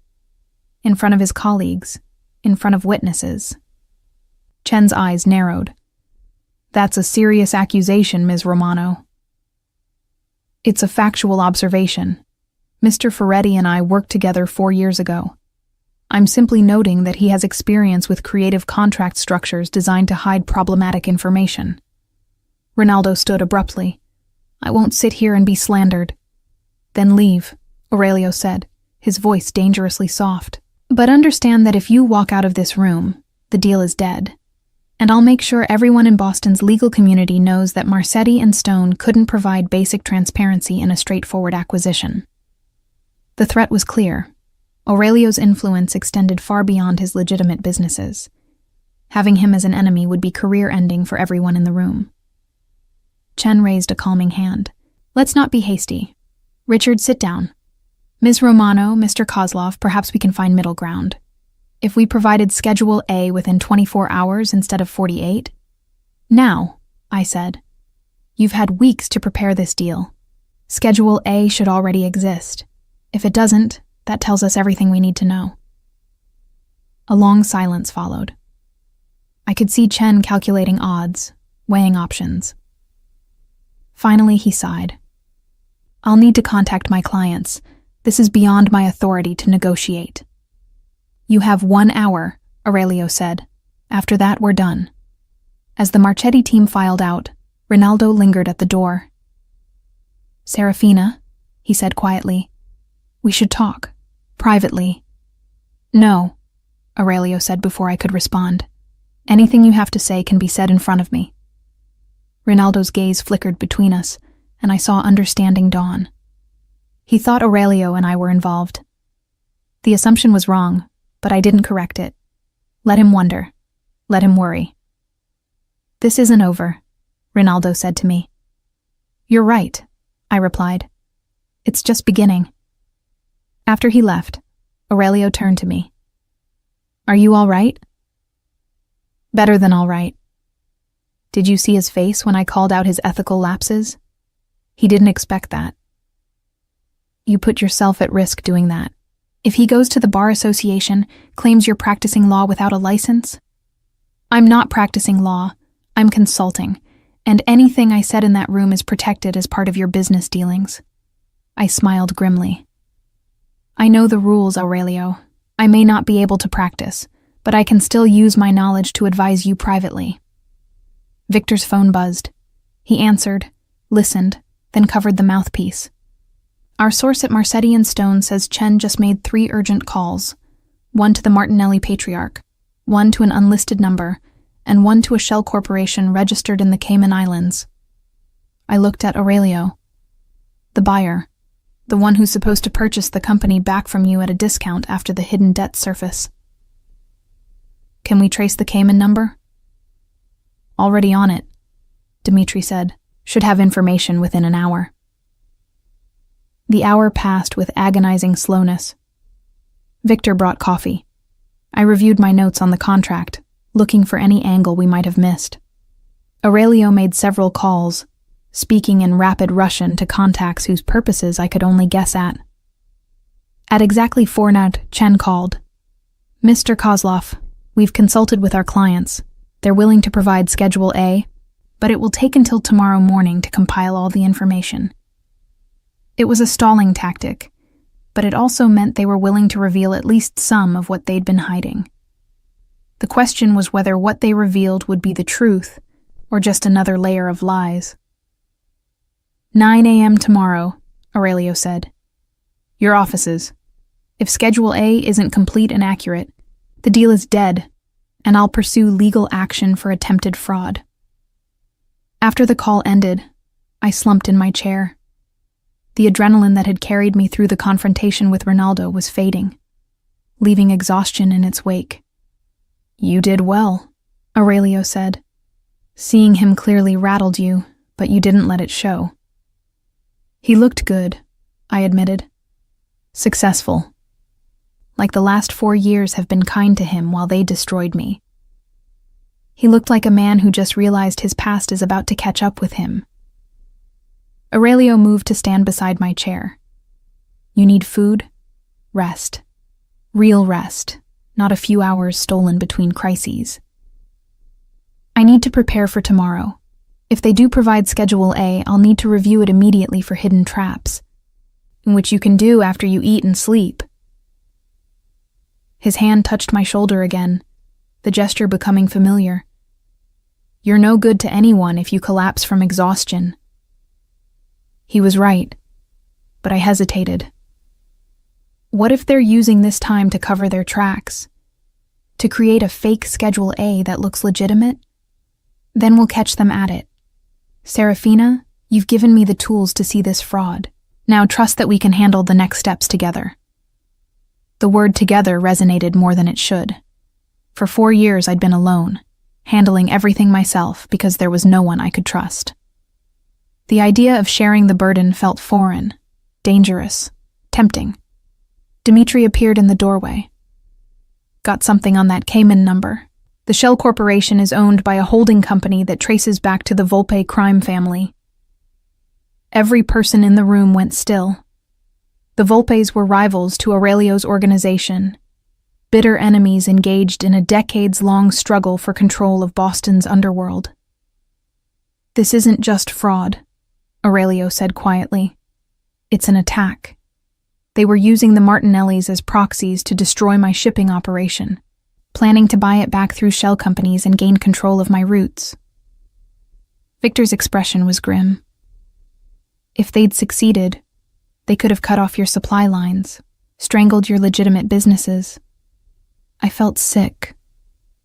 in front of his colleagues, in front of witnesses. Chen's eyes narrowed. That's a serious accusation, Ms. Romano. It's a factual observation. Mr. Ferretti and I worked together 4 years ago. I'm simply noting that he has experience with creative contract structures designed to hide problematic information. Ronaldo stood abruptly. I won't sit here and be slandered. Then leave, Aurelio said, his voice dangerously soft. But understand that if you walk out of this room, the deal is dead. And I'll make sure everyone in Boston's legal community knows that Marcetti and Stone couldn't provide basic transparency in a straightforward acquisition. The threat was clear. Aurelio's influence extended far beyond his legitimate businesses. Having him as an enemy would be career-ending for everyone in the room. Chen raised a calming hand. Let's not be hasty. Richard, sit down. Ms. Romano, Mr. Kozlov, perhaps we can find middle ground. If we provided Schedule A within 24 hours instead of 48? Now, I said. You've had weeks to prepare this deal. Schedule A should already exist. If it doesn't, that tells us everything we need to know. A long silence followed. I could see Chen calculating odds, weighing options. Finally, he sighed. I'll need to contact my clients. This is beyond my authority to negotiate. You have 1 hour, Aurelio said. After that, we're done. As the Marchetti team filed out, Ronaldo lingered at the door. Serafina, he said quietly, we should talk. Privately. No, Aurelio said before I could respond. Anything you have to say can be said in front of me. Ronaldo's gaze flickered between us, and I saw understanding dawn. He thought Aurelio and I were involved. The assumption was wrong, but I didn't correct it. Let him wonder. Let him worry. This isn't over, Ronaldo said to me. You're right, I replied. It's just beginning. After he left, Aurelio turned to me. Are you all right? Better than all right. Did you see his face when I called out his ethical lapses? He didn't expect that. You put yourself at risk doing that. If he goes to the Bar Association, claims you're practicing law without a license? I'm not practicing law. I'm consulting, and anything I said in that room is protected as part of your business dealings. I smiled grimly. I know the rules, Aurelio. I may not be able to practice, but I can still use my knowledge to advise you privately. Victor's phone buzzed. He answered, listened, then covered the mouthpiece. Our source at Marcetti and Stone says Chen just made 3 urgent calls, one to the Martinelli Patriarch, one to an unlisted number, and one to a shell corporation registered in the Cayman Islands. I looked at Aurelio. The buyer, the one who's supposed to purchase the company back from you at a discount after the hidden debt surface. Can we trace the Cayman number? Already on it, Dmitri said. Should have information within an hour. The hour passed with agonizing slowness. Victor brought coffee. I reviewed my notes on the contract, looking for any angle we might have missed. Aurelio made several calls, speaking in rapid Russian to contacts whose purposes I could only guess at. At exactly 4 noon, Chen called. Mr. Kozlov, we've consulted with our clients. They're willing to provide Schedule A, but it will take until tomorrow morning to compile all the information. It was a stalling tactic, but it also meant they were willing to reveal at least some of what they'd been hiding. The question was whether what they revealed would be the truth, or just another layer of lies. 9 a.m. tomorrow, Aurelio said. Your offices. If Schedule A isn't complete and accurate, the deal is dead, and I'll pursue legal action for attempted fraud. After the call ended, I slumped in my chair. The adrenaline that had carried me through the confrontation with Ronaldo was fading, leaving exhaustion in its wake. You did well, Aurelio said. Seeing him clearly rattled you, but you didn't let it show. He looked good, I admitted. Successful. like the last 4 years have been kind to him while they destroyed me. He looked like a man who just realized his past is about to catch up with him. Aurelio moved to stand beside my chair. You need food? Rest. Real rest, not a few hours stolen between crises. I need to prepare for tomorrow. If they do provide Schedule A, I'll need to review it immediately for hidden traps, which you can do after you eat and sleep. His hand touched my shoulder again, the gesture becoming familiar. You're no good to anyone if you collapse from exhaustion. He was right, but I hesitated. What if they're using this time to cover their tracks? To create a fake Schedule A that looks legitimate? Then we'll catch them at it. Serafina, you've given me the tools to see this fraud. Now trust that we can handle the next steps together. The word together resonated more than it should. For 4 years I'd been alone, handling everything myself because there was no one I could trust. The idea of sharing the burden felt foreign, dangerous, tempting. Dimitri appeared in the doorway. Got something on that Cayman number. The Shell Corporation is owned by a holding company that traces back to the Volpe crime family. Every person in the room went still. The Volpes were rivals to Aurelio's organization, bitter enemies engaged in a decades-long struggle for control of Boston's underworld. This isn't just fraud, Aurelio said quietly. It's an attack. They were using the Martinellis as proxies to destroy my shipping operation, planning to buy it back through shell companies and gain control of my routes. Victor's expression was grim. If they'd succeeded, they could have cut off your supply lines, strangled your legitimate businesses. I felt sick.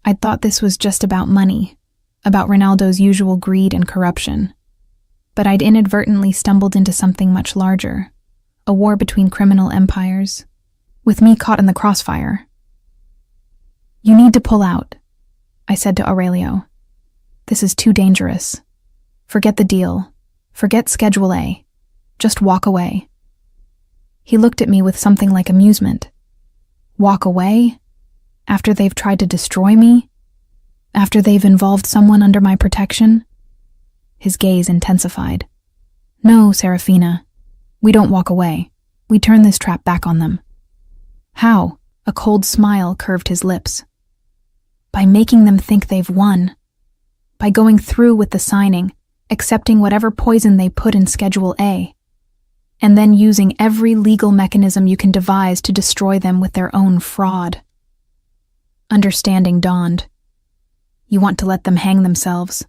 I'd thought this was just about money, about Ronaldo's usual greed and corruption. But I'd inadvertently stumbled into something much larger, a war between criminal empires, with me caught in the crossfire. You need to pull out, I said to Aurelio. This is too dangerous. Forget the deal. Forget Schedule A. Just walk away. He looked at me with something like amusement. Walk away? After they've tried to destroy me? After they've involved someone under my protection? His gaze intensified. No, Serafina. We don't walk away. We turn this trap back on them. How? A cold smile curved his lips. By making them think they've won. By going through with the signing, accepting whatever poison they put in Schedule A, and then using every legal mechanism you can devise to destroy them with their own fraud. Understanding dawned. You want to let them hang themselves.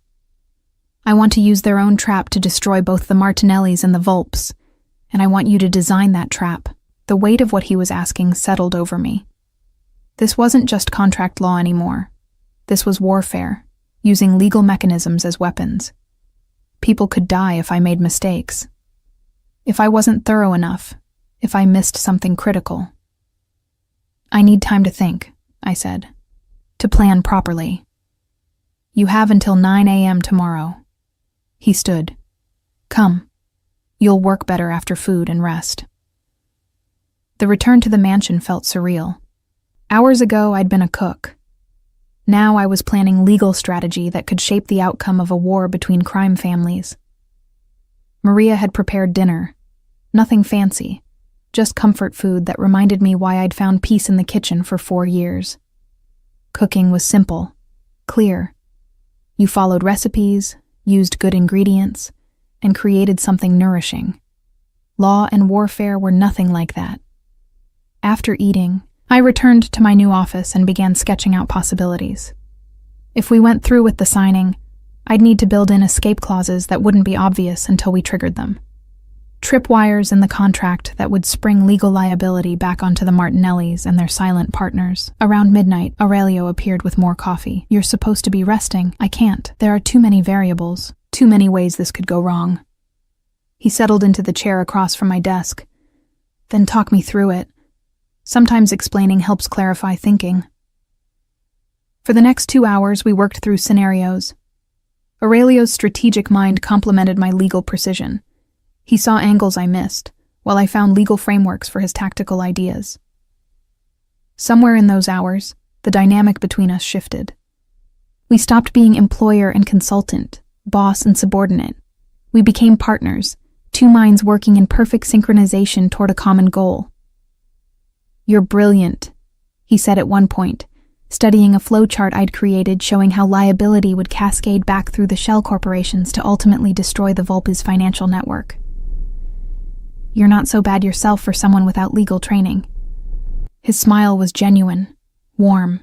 I want to use their own trap to destroy both the Martinellis and the Volpes, and I want you to design that trap. The weight of what he was asking settled over me. This wasn't just contract law anymore. This was warfare, using legal mechanisms as weapons. People could die if I made mistakes. If I wasn't thorough enough, if I missed something critical. I need time to think, I said, to plan properly. You have until 9 a.m. tomorrow. He stood. Come. You'll work better after food and rest. The return to the mansion felt surreal. Hours ago, I'd been a cook. Now I was planning legal strategy that could shape the outcome of a war between crime families. Maria had prepared dinner. Nothing fancy, just comfort food that reminded me why I'd found peace in the kitchen for 4 years. Cooking was simple, clear. You followed recipes, used good ingredients, and created something nourishing. Law and warfare were nothing like that. After eating, I returned to my new office and began sketching out possibilities. If we went through with the signing, I'd need to build in escape clauses that wouldn't be obvious until we triggered them. Tripwires in the contract that would spring legal liability back onto the Martinellis and their silent partners. Around midnight, Aurelio appeared with more coffee. You're supposed to be resting. I can't. There are too many variables. Too many ways this could go wrong. He settled into the chair across from my desk. Then talk me through it. Sometimes explaining helps clarify thinking. For the next 2 hours, we worked through scenarios. Aurelio's strategic mind complemented my legal precision. He saw angles I missed, while I found legal frameworks for his tactical ideas. Somewhere in those hours, the dynamic between us shifted. We stopped being employer and consultant, boss and subordinate. We became partners, two minds working in perfect synchronization toward a common goal. "You're brilliant," he said at one point, studying a flowchart I'd created showing how liability would cascade back through the shell corporations to ultimately destroy the Volpe's financial network. "You're not so bad yourself for someone without legal training." His smile was genuine, warm.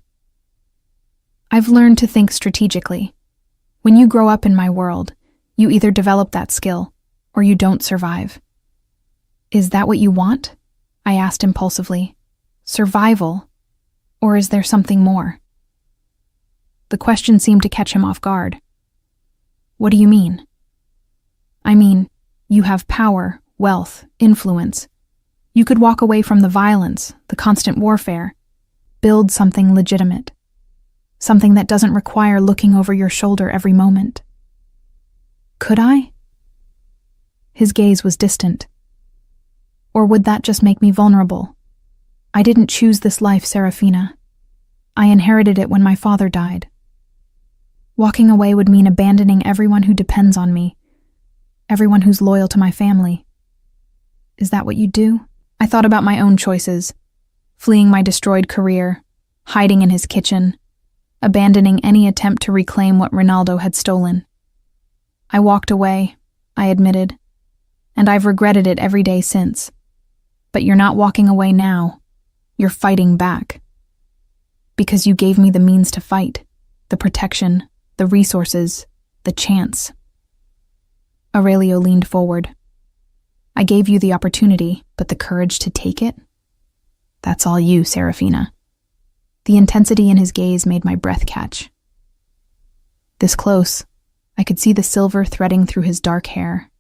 "I've learned to think strategically. When you grow up in my world, you either develop that skill or you don't survive." "Is that what you want?" I asked impulsively. "Survival? Or is there something more?" The question seemed to catch him off guard. "What do you mean?" "I mean, you have power, wealth, influence. You could walk away from the violence, the constant warfare, build something legitimate. Something that doesn't require looking over your shoulder every moment." "Could I?" His gaze was distant. "Or would that just make me vulnerable? I didn't choose this life, Serafina. I inherited it when my father died. Walking away would mean abandoning everyone who depends on me, everyone who's loyal to my family. Is that what you'd do?" I thought about my own choices, fleeing my destroyed career, hiding in his kitchen, abandoning any attempt to reclaim what Ronaldo had stolen. "I walked away," I admitted, "and I've regretted it every day since. But you're not walking away now. You're fighting back. Because you gave me the means to fight, the protection, the resources, the chance." Aurelio leaned forward. "I gave you the opportunity, but the courage to take it? That's all you, Serafina." The intensity in his gaze made my breath catch. This close, I could see the silver threading through his dark hair,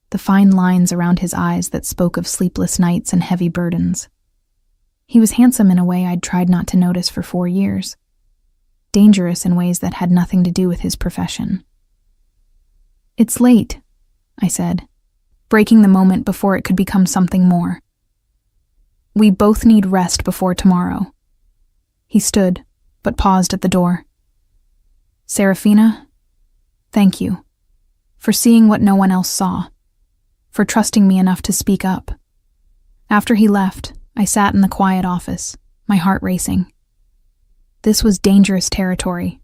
the fine lines around his eyes that spoke of sleepless nights and heavy burdens. He was handsome in a way I'd tried not to notice for 4 years, dangerous in ways that had nothing to do with his profession. "It's late," I said, breaking the moment before it could become something more. "We both need rest before tomorrow." He stood, but paused at the door. "Serafina, thank you. For seeing what no one else saw. For trusting me enough to speak up." After he left, I sat in the quiet office, my heart racing. This was dangerous territory.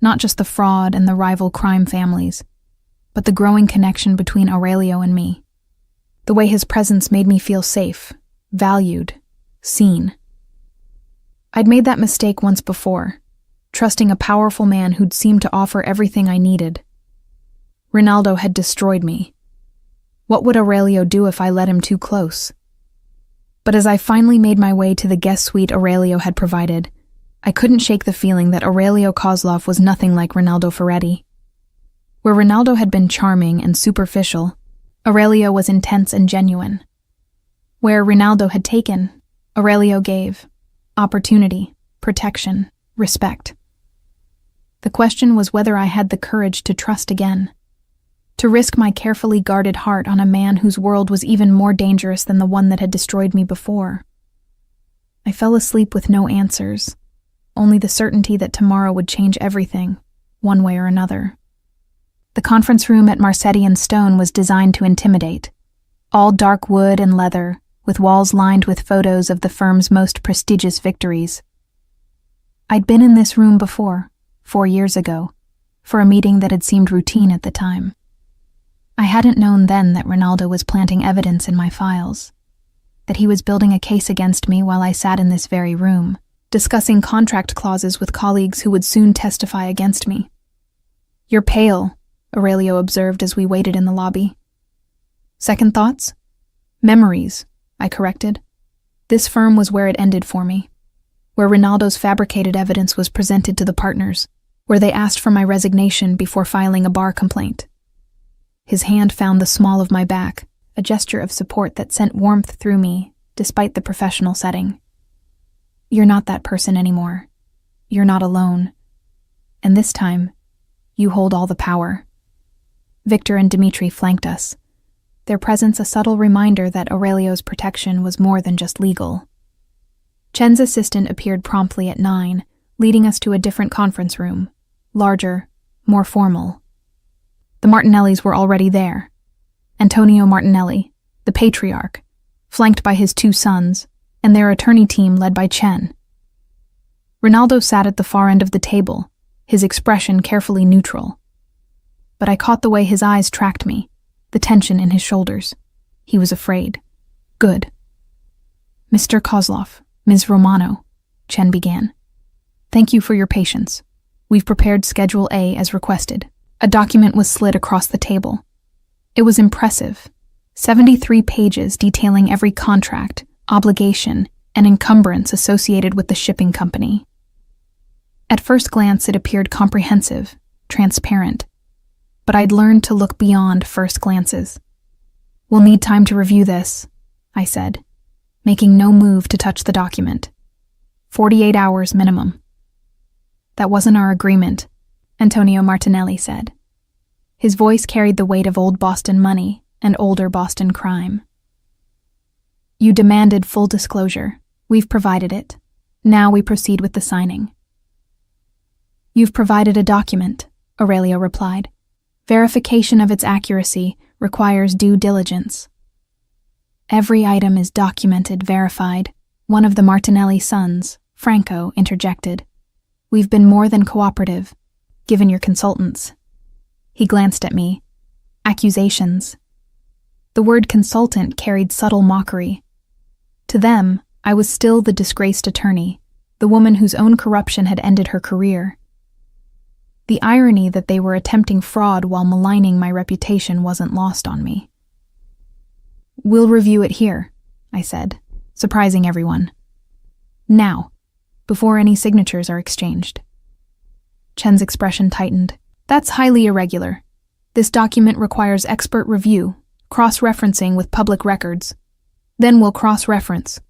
Not just the fraud and the rival crime families, but the growing connection between Aurelio and me. The way his presence made me feel safe, valued, seen. I'd made that mistake once before, trusting a powerful man who'd seemed to offer everything I needed. Ronaldo had destroyed me. What would Aurelio do if I let him too close? But as I finally made my way to the guest suite Aurelio had provided, I couldn't shake the feeling that Aurelio Kozlov was nothing like Ronaldo Ferretti. Where Ronaldo had been charming and superficial, Aurelio was intense and genuine. Where Ronaldo had taken, Aurelio gave. Opportunity, protection, respect. The question was whether I had the courage to trust again, to risk my carefully guarded heart on a man whose world was even more dangerous than the one that had destroyed me before. I fell asleep with no answers, only the certainty that tomorrow would change everything, one way or another. The conference room at Marsetti and Stone was designed to intimidate. All dark wood and leather, with walls lined with photos of the firm's most prestigious victories. I'd been in this room before, 4 years ago, for a meeting that had seemed routine at the time. I hadn't known then that Ronaldo was planting evidence in my files, that he was building a case against me while I sat in this very room, discussing contract clauses with colleagues who would soon testify against me. "You're pale," Aurelio observed as we waited in the lobby. "Second thoughts?" "Memories," I corrected. This firm was where it ended for me, where Ronaldo's fabricated evidence was presented to the partners, where they asked for my resignation before filing a bar complaint. His hand found the small of my back, a gesture of support that sent warmth through me, despite the professional setting. "You're not that person anymore. You're not alone. And this time, you hold all the power." Victor and Dmitri flanked us, their presence a subtle reminder that Aurelio's protection was more than just legal. Chen's assistant appeared promptly at 9, leading us to a different conference room, larger, more formal. The Martinellis were already there. Antonio Martinelli, the patriarch, flanked by his 2 sons, and their attorney team led by Chen. Ronaldo sat at the far end of the table, his expression carefully neutral. But I caught the way his eyes tracked me, the tension in his shoulders. He was afraid. Good. Mr. Kozlov, Ms. Romano, Chen began. Thank you for your patience. We've prepared Schedule A as requested. A document was slid across the table. It was impressive. 73 pages detailing every contract, obligation, and encumbrance associated with the shipping company. At first glance, it appeared comprehensive, transparent, but I'd learned to look beyond first glances. We'll need time to review this, I said, making no move to touch the document. 48 hours minimum. That wasn't our agreement, Antonio Martinelli said. His voice carried the weight of old Boston money and older Boston crime. You demanded full disclosure. We've provided it. Now we proceed with the signing. You've provided a document, Aurelio replied. Verification of its accuracy requires due diligence. Every item is documented, verified. One of the Martinelli sons, Franco, interjected. We've been more than cooperative, given your consultants. He glanced at me. Accusations. The word consultant carried subtle mockery. To them, I was still the disgraced attorney, the woman whose own corruption had ended her career. The irony that they were attempting fraud while maligning my reputation wasn't lost on me. We'll review it here, I said, surprising everyone. Now, before any signatures are exchanged. Chen's expression tightened. That's highly irregular. This document requires expert review, cross-referencing with public records. Then we'll cross-reference.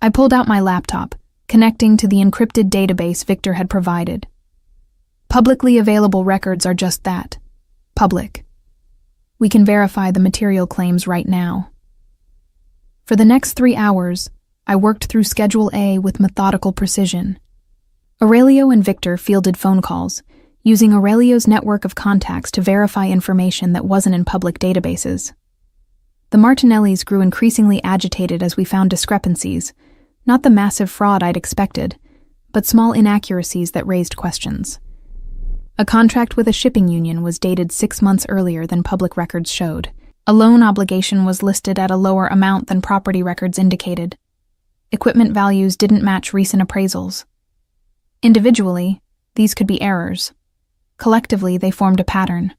I pulled out my laptop, connecting to the encrypted database Victor had provided. Publicly available records are just that, public. We can verify the material claims right now. For the next 3 hours, I worked through Schedule A with methodical precision. Aurelio and Victor fielded phone calls, using Aurelio's network of contacts to verify information that wasn't in public databases. The Martinellis grew increasingly agitated as we found discrepancies, not the massive fraud I'd expected, but small inaccuracies that raised questions. A contract with a shipping union was dated 6 months earlier than public records showed. A loan obligation was listed at a lower amount than property records indicated. Equipment values didn't match recent appraisals. Individually, these could be errors. Collectively, they formed a pattern.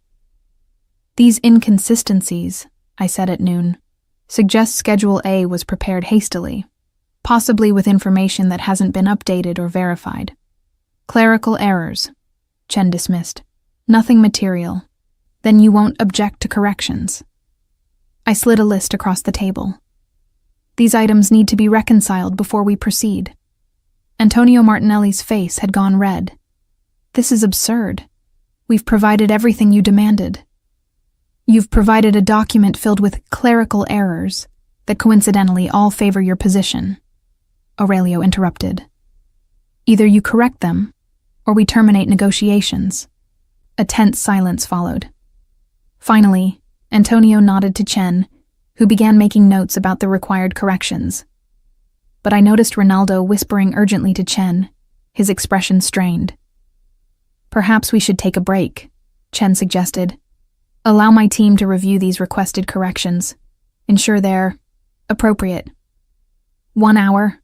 These inconsistencies, I said at noon, suggest Schedule A was prepared hastily, possibly with information that hasn't been updated or verified. Clerical errors, Chen dismissed. Nothing material. Then you won't object to corrections. I slid a list across the table. These items need to be reconciled before we proceed. Antonio Martinelli's face had gone red. This is absurd. We've provided everything you demanded. You've provided a document filled with clerical errors that coincidentally all favor your position. Aurelio interrupted. Either you correct them, or we terminate negotiations. A tense silence followed. Finally, Antonio nodded to Chen, who began making notes about the required corrections. But I noticed Ronaldo whispering urgently to Chen, his expression strained. Perhaps we should take a break, Chen suggested. Allow my team to review these requested corrections. Ensure they're appropriate. 1 hour,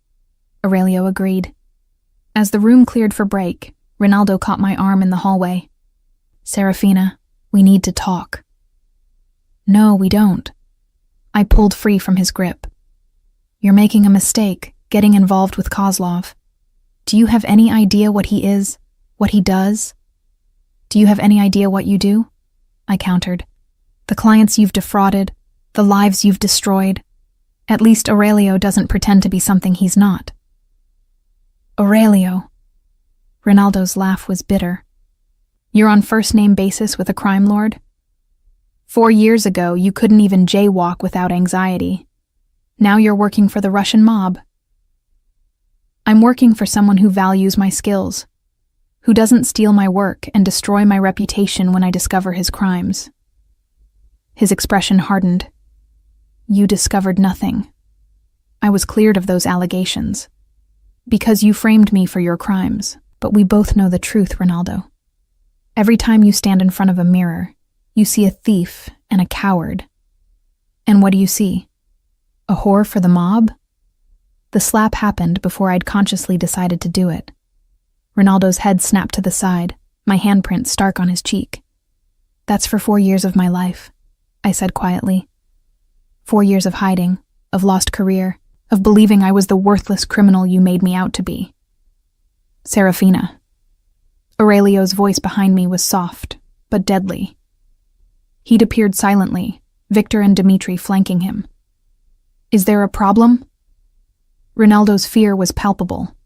Aurelio agreed. As the room cleared for break, Ronaldo caught my arm in the hallway. Serafina, we need to talk. No, we don't. I pulled free from his grip. You're making a mistake, getting involved with Kozlov. Do you have any idea what he is, what he does? Do you have any idea what you do? I countered. The clients you've defrauded, the lives you've destroyed. At least Aurelio doesn't pretend to be something he's not. Aurelio. Ronaldo's laugh was bitter. You're on first-name basis with a crime lord? 4 years ago, you couldn't even jaywalk without anxiety. Now you're working for the Russian mob. I'm working for someone who values my skills, who doesn't steal my work and destroy my reputation when I discover his crimes. His expression hardened. You discovered nothing. I was cleared of those allegations. Because you framed me for your crimes, but we both know the truth, Ronaldo. Every time you stand in front of a mirror, you see a thief and a coward. And what do you see? A whore for the mob? The slap happened before I'd consciously decided to do it. Ronaldo's head snapped to the side, my handprint stark on his cheek. That's for 4 years of my life, I said quietly. 4 years of hiding, of lost career, of believing I was the worthless criminal you made me out to be. Serafina. Aurelio's voice behind me was soft, but deadly. He'd appeared silently, Victor and Dimitri flanking him. Is there a problem? Ronaldo's fear was palpable.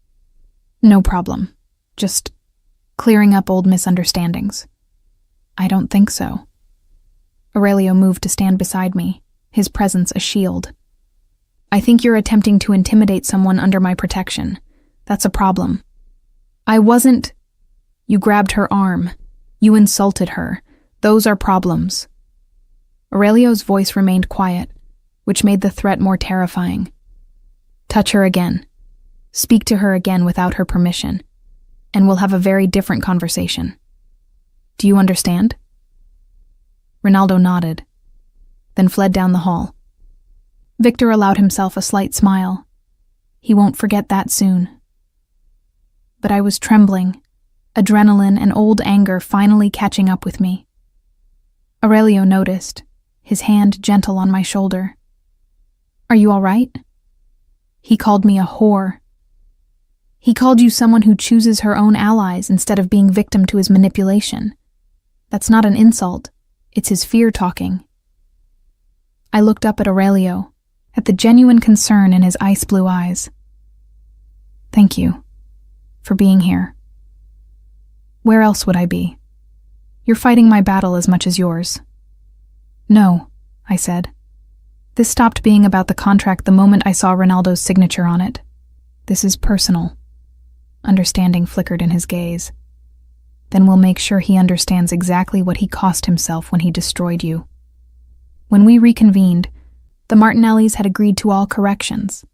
No problem. Just clearing up old misunderstandings. I don't think so. Aurelio moved to stand beside me, his presence a shield. I think you're attempting to intimidate someone under my protection. That's a problem. I wasn't. You grabbed her arm. You insulted her. Those are problems. Aurelio's voice remained quiet, which made the threat more terrifying. Touch her again. Speak to her again without her permission, and we'll have a very different conversation. Do you understand? Ronaldo nodded, then fled down the hall. Victor allowed himself a slight smile. He won't forget that soon. But I was trembling, adrenaline and old anger finally catching up with me. Aurelio noticed, his hand gentle on my shoulder. Are you all right? He called me a whore. He called you someone who chooses her own allies instead of being victim to his manipulation. That's not an insult. It's his fear talking. I looked up at Aurelio, at the genuine concern in his ice blue eyes. Thank you for being here. Where else would I be? You're fighting my battle as much as yours. No, I said. This stopped being about the contract the moment I saw Ronaldo's signature on it. This is personal. Understanding flickered in his gaze. Then we'll make sure he understands exactly what he cost himself when he destroyed you. When we reconvened, the Martinellis had agreed to all corrections.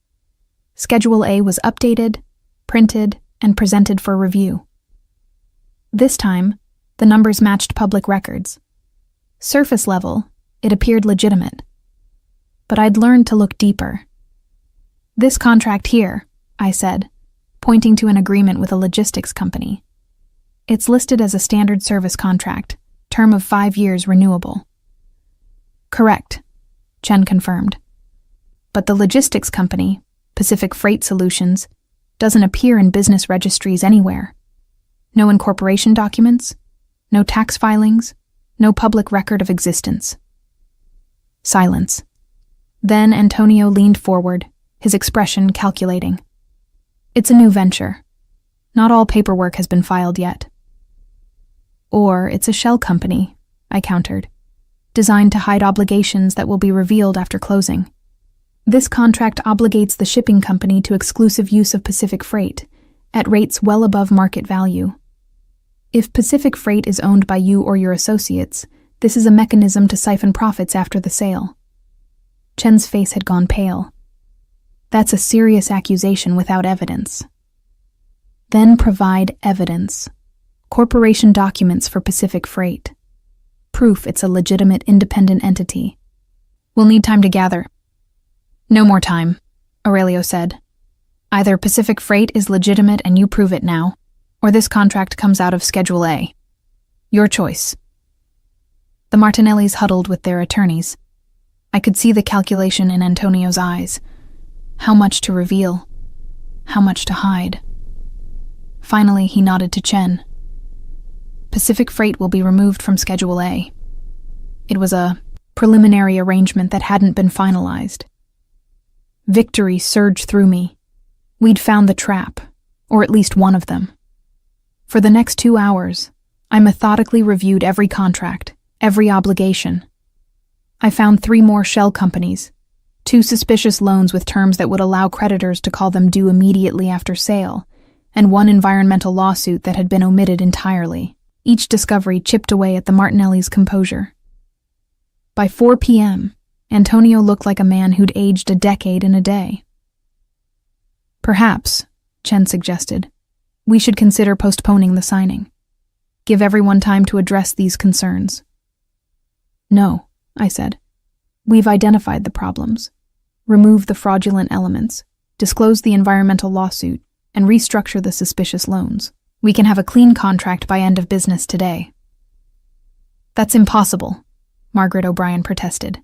Schedule A was updated, printed, and presented for review. This time, the numbers matched public records. Surface level, it appeared legitimate. But I'd learned to look deeper. This contract here, I said, pointing to an agreement with a logistics company. It's listed as a standard service contract, term of 5 years renewable. Correct, Chen confirmed. But the logistics company, Pacific Freight Solutions, doesn't appear in business registries anywhere. No incorporation documents, no tax filings, no public record of existence. Silence. Then Antonio leaned forward, his expression calculating. It's a new venture. Not all paperwork has been filed yet. Or it's a shell company, I countered, designed to hide obligations that will be revealed after closing. This contract obligates the shipping company to exclusive use of Pacific Freight, at rates well above market value. If Pacific Freight is owned by you or your associates, this is a mechanism to siphon profits after the sale. Chen's face had gone pale. That's a serious accusation without evidence. Then provide evidence. Corporation documents for Pacific Freight. Proof it's a legitimate independent entity. We'll need time to gather. No more time, Aurelio said. Either Pacific Freight is legitimate and you prove it now, or this contract comes out of Schedule A. Your choice. The Martinellis huddled with their attorneys. I could see the calculation in Antonio's eyes. How much to reveal? How much to hide? Finally, he nodded to Chen. Pacific Freight will be removed from Schedule A. It was a preliminary arrangement that hadn't been finalized. Victory surged through me. We'd found the trap, or at least one of them. For the next 2 hours, I methodically reviewed every contract, every obligation. I found 3 more shell companies, 2 suspicious loans with terms that would allow creditors to call them due immediately after sale, and 1 environmental lawsuit that had been omitted entirely. Each discovery chipped away at the Martinellis' composure. By 4 p.m., Antonio looked like a man who'd aged a decade in a day. Perhaps, Chen suggested, we should consider postponing the signing. Give everyone time to address these concerns. No, I said. We've identified the problems. Remove the fraudulent elements, disclose the environmental lawsuit, and restructure the suspicious loans. We can have a clean contract by end of business today. That's impossible, Margaret O'Brien protested.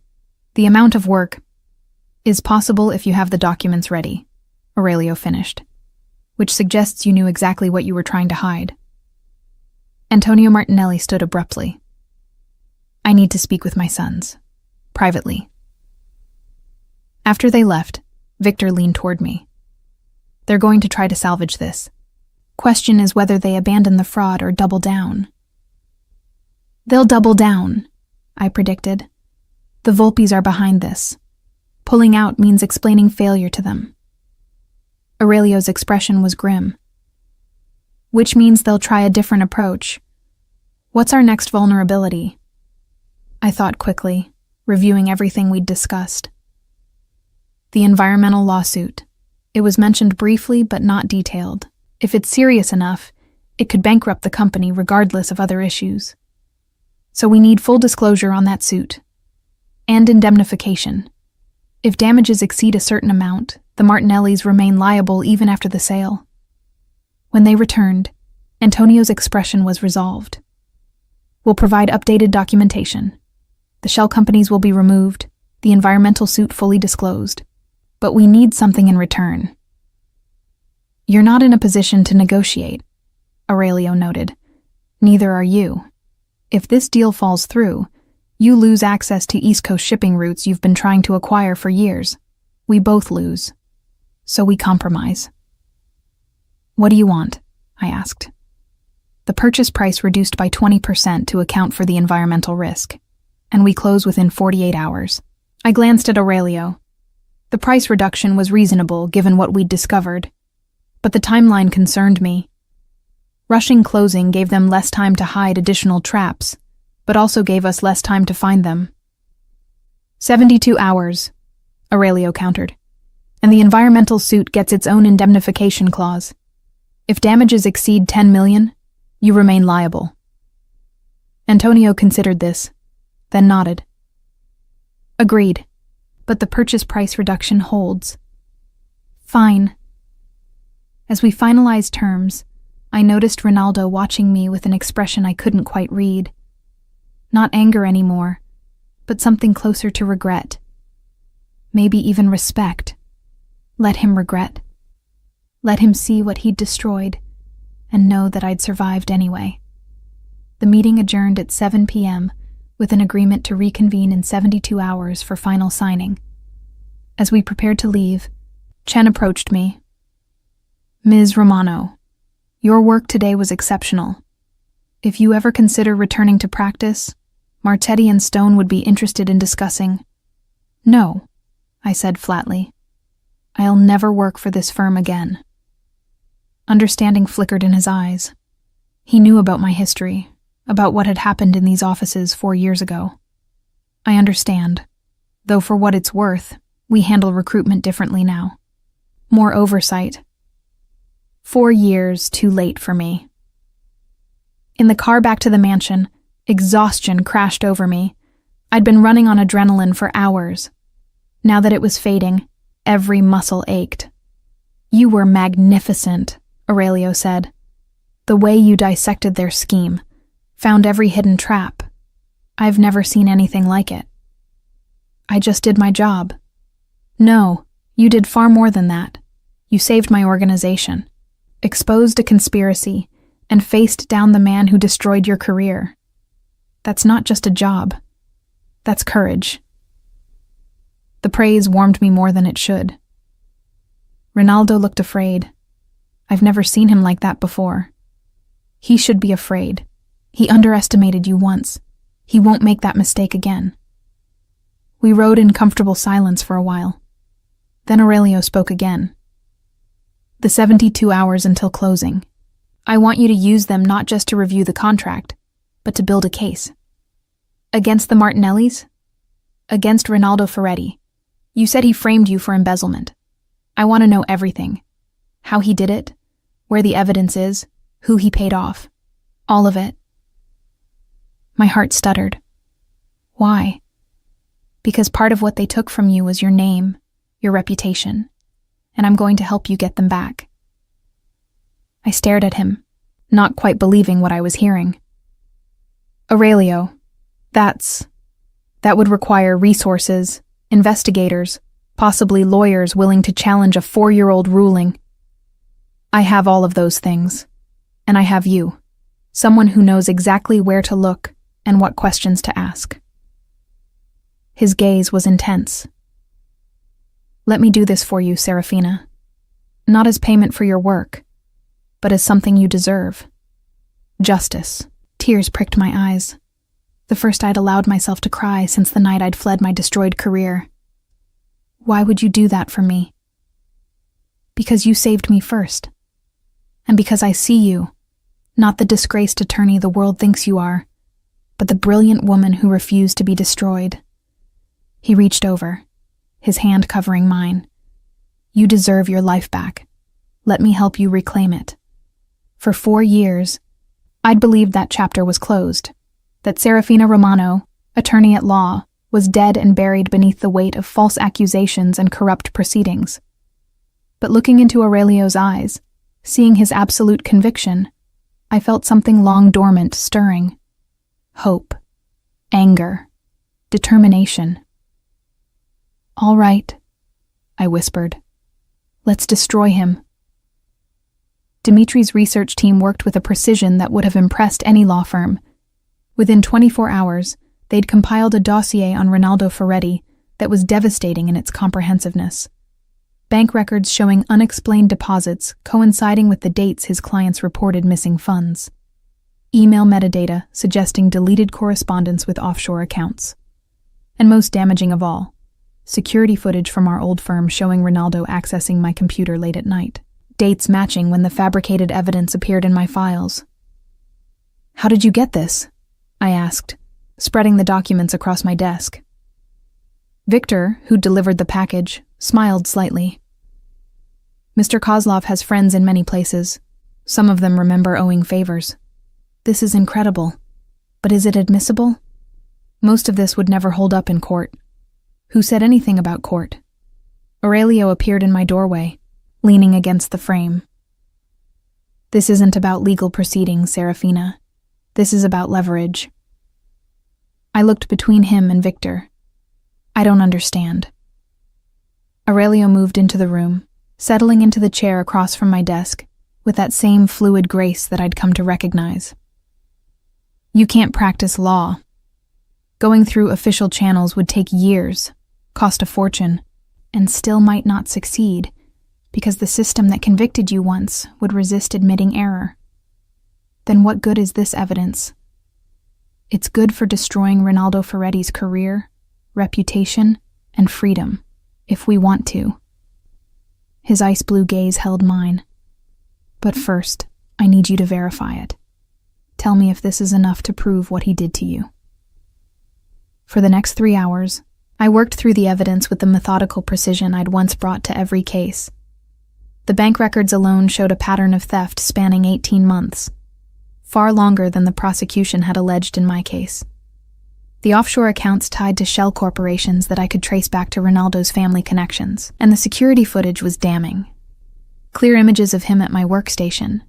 The amount of work is possible if you have the documents ready, Aurelio finished, which suggests you knew exactly what you were trying to hide. Antonio Martinelli stood abruptly. I need to speak with my sons, privately. After they left, Victor leaned toward me. They're going to try to salvage this. Question is whether they abandon the fraud or double down. They'll double down, I predicted. The Volpes are behind this. Pulling out means explaining failure to them. Aurelio's expression was grim. Which means they'll try a different approach. What's our next vulnerability? I thought quickly, reviewing everything we'd discussed. The environmental lawsuit. It was mentioned briefly but not detailed. If it's serious enough, it could bankrupt the company regardless of other issues. So we need full disclosure on that suit. And indemnification. If damages exceed a certain amount, the Martinellis remain liable even after the sale. When they returned, Antonio's expression was resolved. We'll provide updated documentation. The shell companies will be removed, the environmental suit fully disclosed. But we need something in return. You're not in a position to negotiate, Aurelio noted. Neither are you. If this deal falls through, you lose access to East Coast shipping routes you've been trying to acquire for years. We both lose. So we compromise. What do you want? I asked. The purchase price reduced by 20% to account for the environmental risk, and we close within 48 hours. I glanced at Aurelio. The price reduction was reasonable given what we'd discovered, but the timeline concerned me. Rushing closing gave them less time to hide additional traps, but also gave us less time to find them. 72 hours, Aurelio countered, and the environmental suit gets its own indemnification clause. If damages exceed 10 million, you remain liable. Antonio considered this, then nodded. Agreed, but the purchase price reduction holds. Fine. As we finalized terms, I noticed Ronaldo watching me with an expression I couldn't quite read. Not anger anymore, but something closer to regret. Maybe even respect. Let him regret. Let him see what he'd destroyed, and know that I'd survived anyway. The meeting adjourned at 7 p.m., with an agreement to reconvene in 72 hours for final signing. As we prepared to leave, Chen approached me. Ms. Romano, your work today was exceptional. If you ever consider returning to practice, Martetti and Stone would be interested in discussing. No, I said flatly. I'll never work for this firm again. Understanding flickered in his eyes. He knew about my history, about what had happened in these offices 4 years ago. I understand, though for what it's worth, we handle recruitment differently now. More oversight. 4 years too late for me. In the car back to the mansion, exhaustion crashed over me. I'd been running on adrenaline for hours. Now that it was fading, every muscle ached. You were magnificent, Aurelio said. The way you dissected their scheme, found every hidden trap. I've never seen anything like it. I just did my job. No, you did far more than that. You saved my organization, exposed a conspiracy, and faced down the man who destroyed your career. That's not just a job. That's courage. The praise warmed me more than it should. Ronaldo looked afraid. I've never seen him like that before. He should be afraid. He underestimated you once. He won't make that mistake again. We rode in comfortable silence for a while. Then Aurelio spoke again. The 72 hours until closing. I want you to use them not just to review the contract, but to build a case. Against the Martinellis? Against Rinaldo Ferretti. You said he framed you for embezzlement. I want to know everything. How he did it, where the evidence is, who he paid off. All of it. My heart stuttered. Why? Because part of what they took from you was your name, your reputation, and I'm going to help you get them back. I stared at him, not quite believing what I was hearing. Aurelio, that would require resources, investigators, possibly lawyers willing to challenge a 4-year-old ruling. I have all of those things, and I have you, someone who knows exactly where to look and what questions to ask. His gaze was intense. Let me do this for you, Serafina. Not as payment for your work, but as something you deserve. Justice. Tears pricked my eyes. The first I'd allowed myself to cry since the night I'd fled my destroyed career. Why would you do that for me? Because you saved me first. And because I see you, not the disgraced attorney the world thinks you are, but the brilliant woman who refused to be destroyed. He reached over, his hand covering mine. You deserve your life back. Let me help you reclaim it. For 4 years, I'd believed that chapter was closed, that Serafina Romano, attorney at law, was dead and buried beneath the weight of false accusations and corrupt proceedings. But looking into Aurelio's eyes, seeing his absolute conviction, I felt something long dormant stirring. Hope, anger, determination. All right, I whispered. Let's destroy him. Dimitri's research team worked with a precision that would have impressed any law firm. Within 24 hours, they'd compiled a dossier on Rinaldo Ferretti that was devastating in its comprehensiveness. Bank records showing unexplained deposits coinciding with the dates his clients reported missing funds. Email metadata suggesting deleted correspondence with offshore accounts. And most damaging of all, security footage from our old firm showing Rinaldo accessing my computer late at night. Dates matching when the fabricated evidence appeared in my files. How did you get this? I asked, spreading the documents across my desk. Victor, who delivered the package, smiled slightly. Mr. Kozlov has friends in many places. Some of them remember owing favors. This is incredible. But is it admissible? Most of this would never hold up in court. Who said anything about court? Aurelio appeared in my doorway, leaning against the frame. This isn't about legal proceedings, Serafina. This is about leverage. I looked between him and Victor. I don't understand. Aurelio moved into the room, settling into the chair across from my desk, with that same fluid grace that I'd come to recognize. You can't practice law. Going through official channels would take years, cost a fortune, and still might not succeed, because the system that convicted you once would resist admitting error. Then what good is this evidence? It's good for destroying Rinaldo Ferretti's career, reputation, and freedom, if we want to. His ice blue gaze held mine. But first, I need you to verify it. Tell me if this is enough to prove what he did to you. For the next 3 hours, I worked through the evidence with the methodical precision I'd once brought to every case. The bank records alone showed a pattern of theft spanning 18 months, far longer than the prosecution had alleged in my case. The offshore accounts tied to shell corporations that I could trace back to Rinaldo's family connections, and the security footage was damning. Clear images of him at my workstation,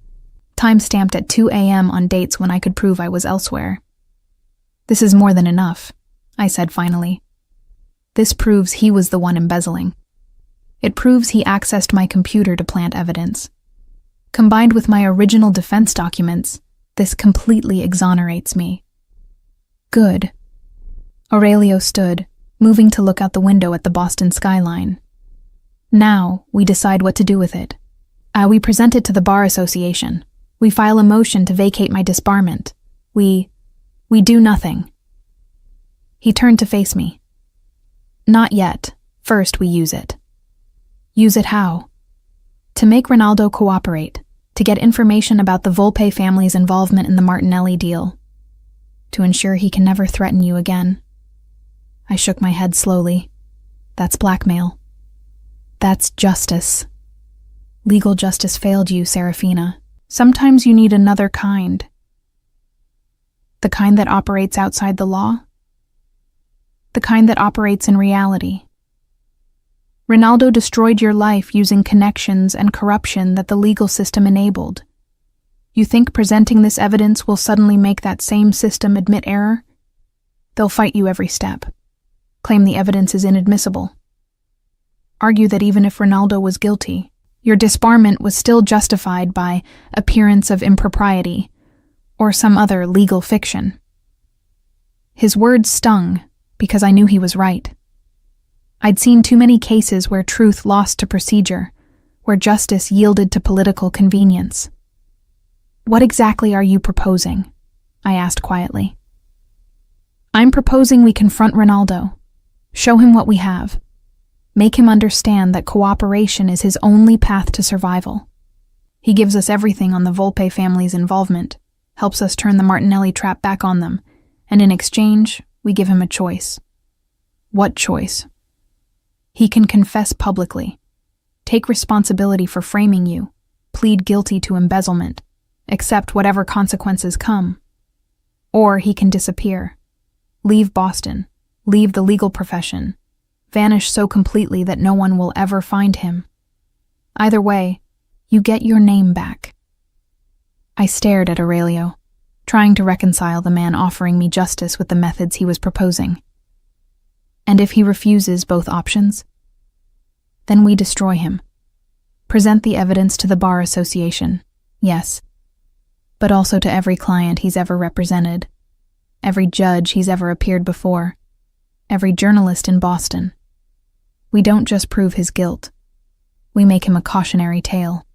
time-stamped at 2 a.m. on dates when I could prove I was elsewhere. This is more than enough, I said finally. This proves he was the one embezzling. It proves he accessed my computer to plant evidence. Combined with my original defense documents, this completely exonerates me. Good. Aurelio stood, moving to look out the window at the Boston skyline. Now, we decide what to do with it. We present it to the Bar Association. We file a motion to vacate my disbarment. We do nothing. He turned to face me. Not yet. First, we use it. Use it how? To make Ronaldo cooperate, to get information about the Volpe family's involvement in the Martinelli deal, to ensure he can never threaten you again. I shook my head slowly. That's blackmail. That's justice. Legal justice failed you, Serafina. Sometimes you need another kind. The kind that operates outside the law? The kind that operates in reality. Ronaldo destroyed your life using connections and corruption that the legal system enabled. You think presenting this evidence will suddenly make that same system admit error? They'll fight you every step. Claim the evidence is inadmissible. Argue that even if Ronaldo was guilty, your disbarment was still justified by appearance of impropriety or some other legal fiction. His words stung because I knew he was right. I'd seen too many cases where truth lost to procedure, where justice yielded to political convenience. What exactly are you proposing? I asked quietly. I'm proposing we confront Ronaldo, show him what we have, make him understand that cooperation is his only path to survival. He gives us everything on the Volpe family's involvement, helps us turn the Martinelli trap back on them, and in exchange, we give him a choice. What choice? He can confess publicly, take responsibility for framing you, plead guilty to embezzlement, accept whatever consequences come. Or he can disappear, leave Boston, leave the legal profession, vanish so completely that no one will ever find him. Either way, you get your name back. I stared at Aurelio, trying to reconcile the man offering me justice with the methods he was proposing. And if he refuses both options? Then we destroy him. Present the evidence to the Bar Association, yes, but also to every client he's ever represented, every judge he's ever appeared before, every journalist in Boston. We don't just prove his guilt. We make him a cautionary tale.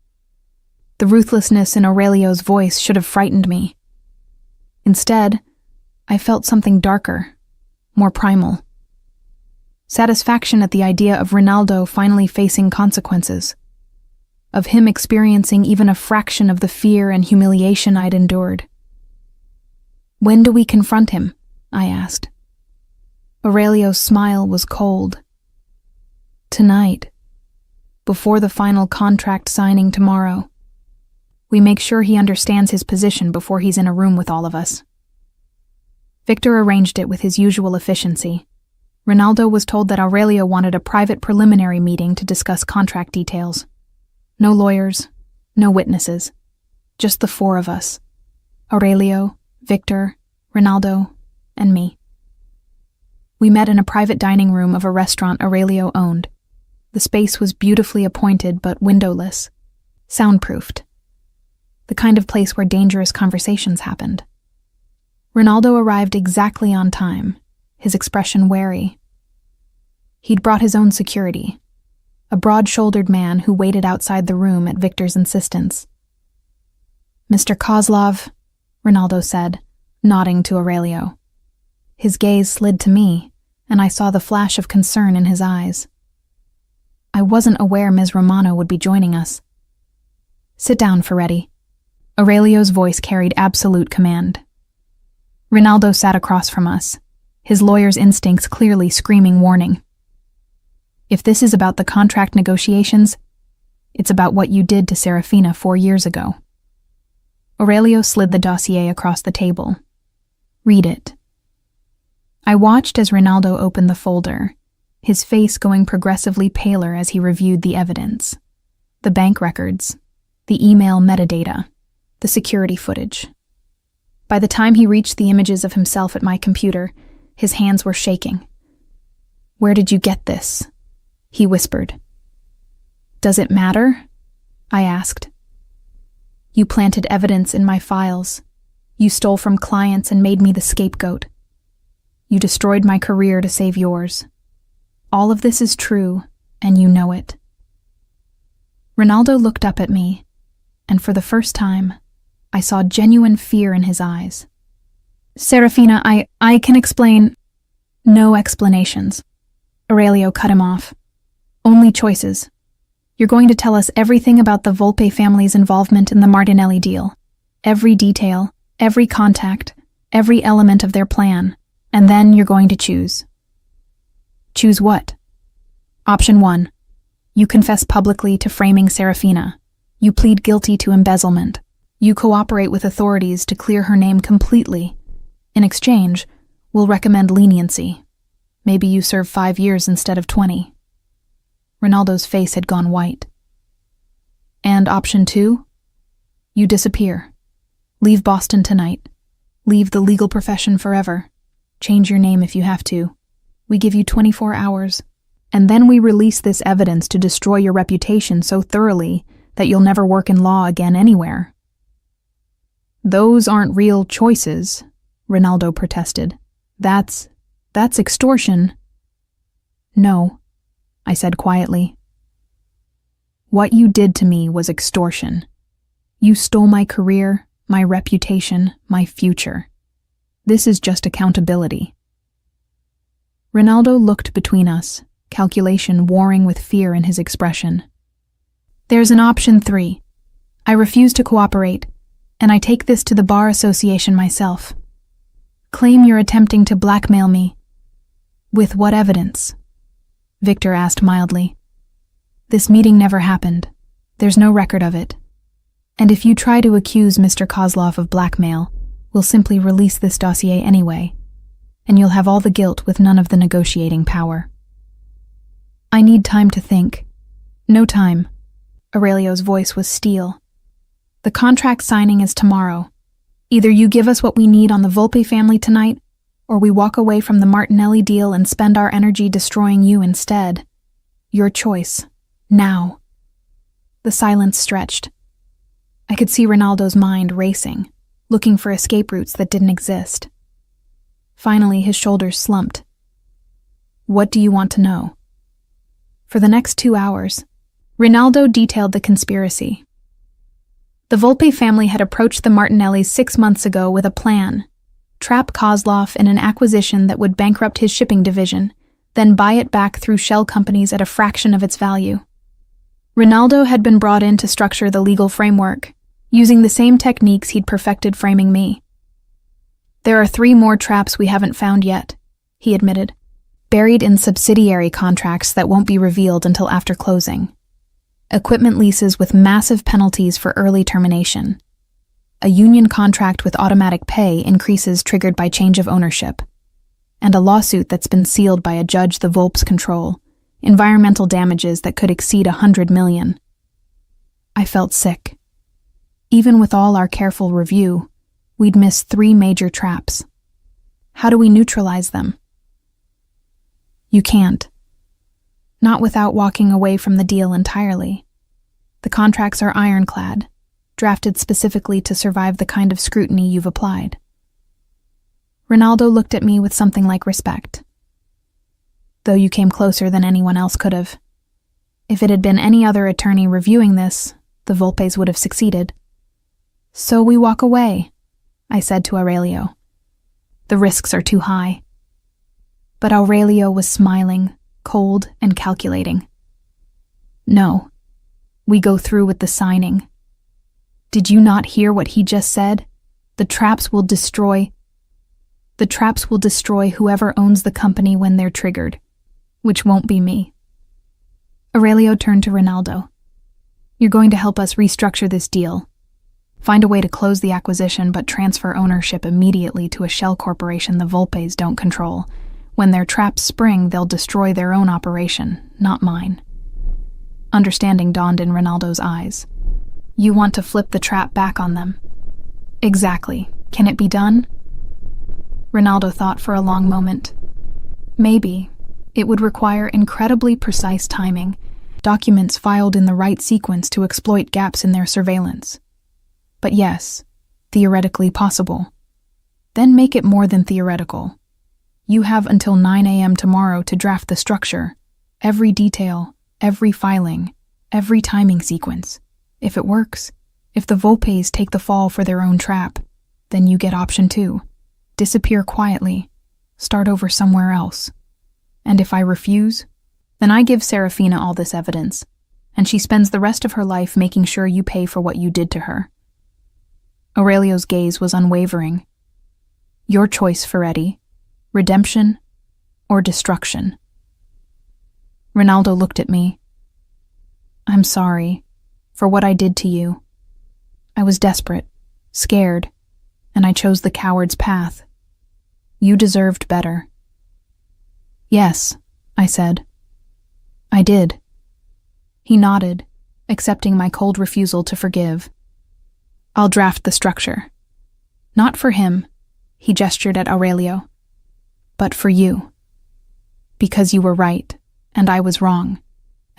The ruthlessness in Aurelio's voice should have frightened me. Instead, I felt something darker, more primal. Satisfaction at the idea of Ronaldo finally facing consequences, of him experiencing even a fraction of the fear and humiliation I'd endured. When do we confront him? I asked. Aurelio's smile was cold. Tonight, before the final contract signing tomorrow. We make sure he understands his position before he's in a room with all of us. Victor arranged it with his usual efficiency. Ronaldo was told that Aurelio wanted a private preliminary meeting to discuss contract details. No lawyers, no witnesses, just the four of us. Aurelio, Victor, Ronaldo, and me. We met in a private dining room of a restaurant Aurelio owned. The space was beautifully appointed but windowless, soundproofed. The kind of place where dangerous conversations happened. Ronaldo arrived exactly on time, his expression wary. He'd brought his own security, a broad-shouldered man who waited outside the room at Victor's insistence. Mr. Kozlov, Ronaldo said, nodding to Aurelio. His gaze slid to me, and I saw the flash of concern in his eyes. I wasn't aware Ms. Romano would be joining us. Sit down, Ferretti. Aurelio's voice carried absolute command. Ronaldo sat across from us, his lawyer's instincts clearly screaming warning. If this is about the contract negotiations, it's about what you did to Serafina 4 years ago. Aurelio slid the dossier across the table. Read it. I watched as Ronaldo opened the folder, his face going progressively paler as he reviewed the evidence. The bank records, the email metadata, the security footage. By the time he reached the images of himself at my computer, his hands were shaking. Where did you get this? He whispered. Does it matter? I asked. You planted evidence in my files. You stole from clients and made me the scapegoat. You destroyed my career to save yours. All of this is true, and you know it. Ronaldo looked up at me, and for the first time, I saw genuine fear in his eyes. Serafina, I can explain. No explanations. Aurelio cut him off. Only choices. You're going to tell us everything about the Volpe family's involvement in the Martinelli deal. Every detail, every contact, every element of their plan. And then you're going to choose. Choose what? Option 1. You confess publicly to framing Serafina. You plead guilty to embezzlement. You cooperate with authorities to clear her name completely. In exchange, we'll recommend leniency. Maybe you serve 5 years instead of 20. Ronaldo's face had gone white. And option 2? You disappear. Leave Boston tonight. Leave the legal profession forever. Change your name if you have to. We give you 24 hours. And then we release this evidence to destroy your reputation so thoroughly that you'll never work in law again anywhere. Those aren't real choices, Ronaldo protested. That's extortion. No, I said quietly. What you did to me was extortion. You stole my career, my reputation, my future. This is just accountability. Ronaldo looked between us, calculation warring with fear in his expression. There's an option 3. I refuse to cooperate, and I take this to the Bar Association myself. Claim you're attempting to blackmail me. With what evidence? Victor asked mildly. This meeting never happened. There's no record of it. And if you try to accuse Mr. Kozlov of blackmail, we'll simply release this dossier anyway, and you'll have all the guilt with none of the negotiating power. I need time to think. No time. Aurelio's voice was steel. The contract signing is tomorrow. Either you give us what we need on the Volpe family tonight, or we walk away from the Martinelli deal and spend our energy destroying you instead. Your choice. Now. The silence stretched. I could see Ronaldo's mind racing, looking for escape routes that didn't exist. Finally, his shoulders slumped. What do you want to know? For the next 2 hours, Ronaldo detailed the conspiracy. The Volpe family had approached the Martinellis 6 months ago with a plan: trap Kozlov in an acquisition that would bankrupt his shipping division, then buy it back through shell companies at a fraction of its value. Ronaldo had been brought in to structure the legal framework, using the same techniques he'd perfected framing me. There are 3 more traps we haven't found yet, he admitted, buried in subsidiary contracts that won't be revealed until after closing. Equipment leases with massive penalties for early termination. A union contract with automatic pay increases triggered by change of ownership. And a lawsuit that's been sealed by a judge the Volpes control. Environmental damages that could exceed 100 million. I felt sick. Even with all our careful review, we'd missed 3 major traps. How do we neutralize them? You can't. Not without walking away from the deal entirely. The contracts are ironclad, drafted specifically to survive the kind of scrutiny you've applied. Ronaldo looked at me with something like respect. Though you came closer than anyone else could have. If it had been any other attorney reviewing this, the Volpes would have succeeded. So we walk away, I said to Aurelio. The risks are too high. But Aurelio was smiling, cold and calculating. No, we go through with the signing. Did you not hear what he just said? The traps will destroy whoever owns the company when they're triggered, which won't be me. Aurelio turned to Ronaldo. You're going to help us restructure this deal. Find a way to close the acquisition but transfer ownership immediately to a shell corporation the Volpes don't control. When their traps spring, they'll destroy their own operation, not mine. Understanding dawned in Ronaldo's eyes. You want to flip the trap back on them. Exactly. Can it be done? Ronaldo thought for a long moment. Maybe. It would require incredibly precise timing, documents filed in the right sequence to exploit gaps in their surveillance. But yes, theoretically possible. Then make it more than theoretical. You have until 9 a.m. tomorrow to draft the structure, every detail, every filing, every timing sequence. If it works, if the Volpes take the fall for their own trap, then you get option 2. Disappear quietly. Start over somewhere else. And if I refuse, then I give Serafina all this evidence, and she spends the rest of her life making sure you pay for what you did to her. Aurelio's gaze was unwavering. Your choice, Ferretti. Redemption or destruction. Ronaldo looked at me. I'm sorry for what I did to you. I was desperate, scared, and I chose the coward's path. You deserved better. Yes, I said. I did. He nodded, accepting my cold refusal to forgive. I'll draft the structure. Not for him, he gestured at Aurelio, but for you. Because you were right, and I was wrong,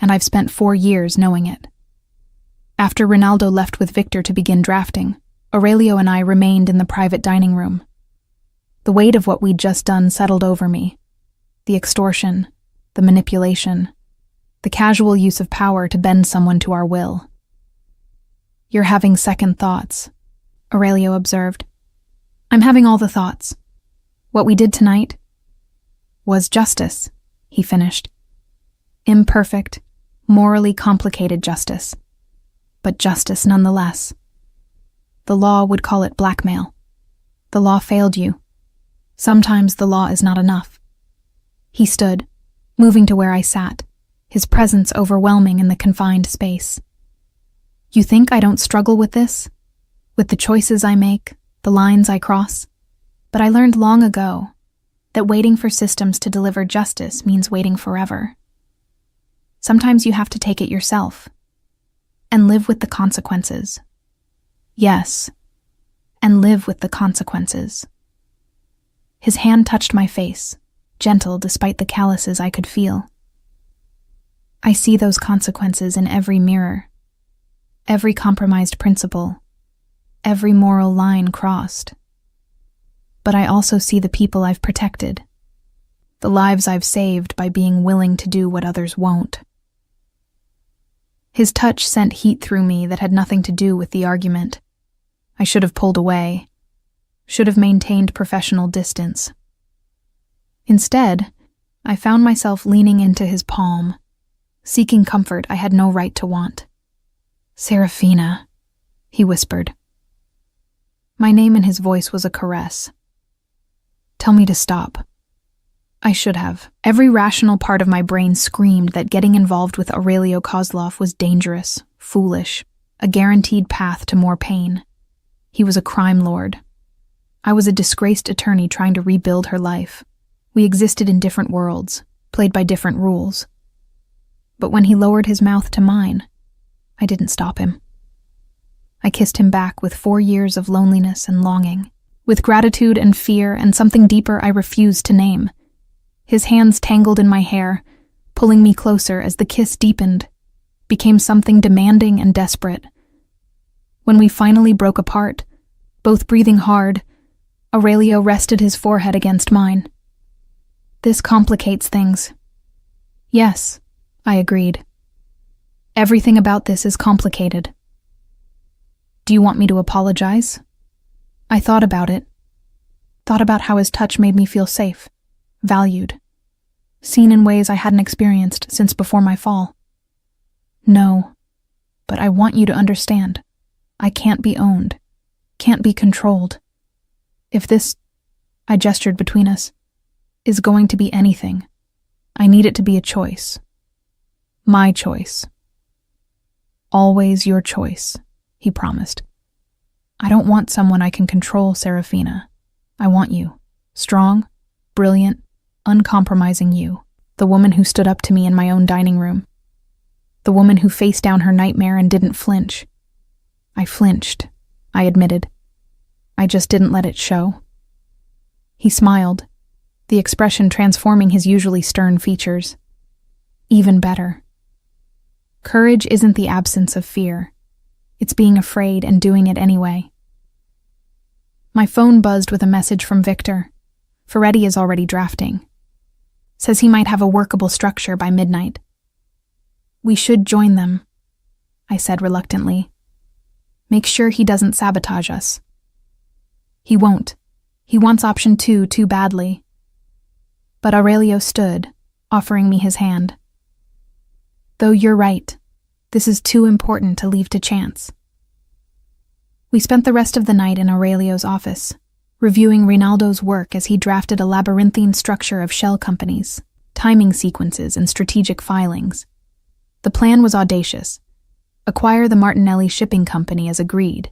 and I've spent 4 years knowing it. After Ronaldo left with Victor to begin drafting, Aurelio and I remained in the private dining room. The weight of what we'd just done settled over me. The extortion, the manipulation, the casual use of power to bend someone to our will. You're having second thoughts, Aurelio observed. I'm having all the thoughts. What we did tonight was justice, he finished. Imperfect, morally complicated justice, but justice nonetheless. The law would call it blackmail. The law failed you. Sometimes the law is not enough. He stood, moving to where I sat, his presence overwhelming in the confined space. You think I don't struggle with this? With the choices I make, the lines I cross? But I learned long ago that waiting for systems to deliver justice means waiting forever. Sometimes you have to take it yourself and live with the consequences. Yes, and live with the consequences. His hand touched my face, gentle despite the calluses I could feel. I see those consequences in every mirror, every compromised principle, every moral line crossed. But I also see the people I've protected, the lives I've saved by being willing to do what others won't. His touch sent heat through me that had nothing to do with the argument. I should have pulled away, should have maintained professional distance. Instead, I found myself leaning into his palm, seeking comfort I had no right to want. Serafina, he whispered. My name in his voice was a caress. Tell me to stop. I should have. Every rational part of my brain screamed that getting involved with Aurelio Kozlov was dangerous, foolish, a guaranteed path to more pain. He was a crime lord. I was a disgraced attorney trying to rebuild her life. We existed in different worlds, played by different rules. But when he lowered his mouth to mine, I didn't stop him. I kissed him back with 4 years of loneliness and longing, with gratitude and fear and something deeper I refused to name. His hands tangled in my hair, pulling me closer as the kiss deepened, became something demanding and desperate. When we finally broke apart, both breathing hard, Aurelio rested his forehead against mine. This complicates things. Yes, I agreed. Everything about this is complicated. Do you want me to apologize? I thought about it. Thought about how his touch made me feel safe, valued, seen in ways I hadn't experienced since before my fall. No, but I want you to understand. I can't be owned, can't be controlled. If this, I gestured between us, is going to be anything, I need it to be a choice. My choice. Always your choice, he promised. I don't want someone I can control, Serafina. I want you. Strong, brilliant, uncompromising you. The woman who stood up to me in my own dining room. The woman who faced down her nightmare and didn't flinch. I flinched, I admitted. I just didn't let it show. He smiled, the expression transforming his usually stern features. Even better. Courage isn't the absence of fear. It's being afraid and doing it anyway. My phone buzzed with a message from Victor. Ferretti is already drafting. Says he might have a workable structure by midnight. We should join them, I said reluctantly. Make sure he doesn't sabotage us. He won't. He wants option 2 too badly. But Aurelio stood, offering me his hand. Though you're right, this is too important to leave to chance. We spent the rest of the night in Aurelio's office, reviewing Rinaldo's work as he drafted a labyrinthine structure of shell companies, timing sequences, and strategic filings. The plan was audacious: acquire the Martinelli Shipping Company as agreed,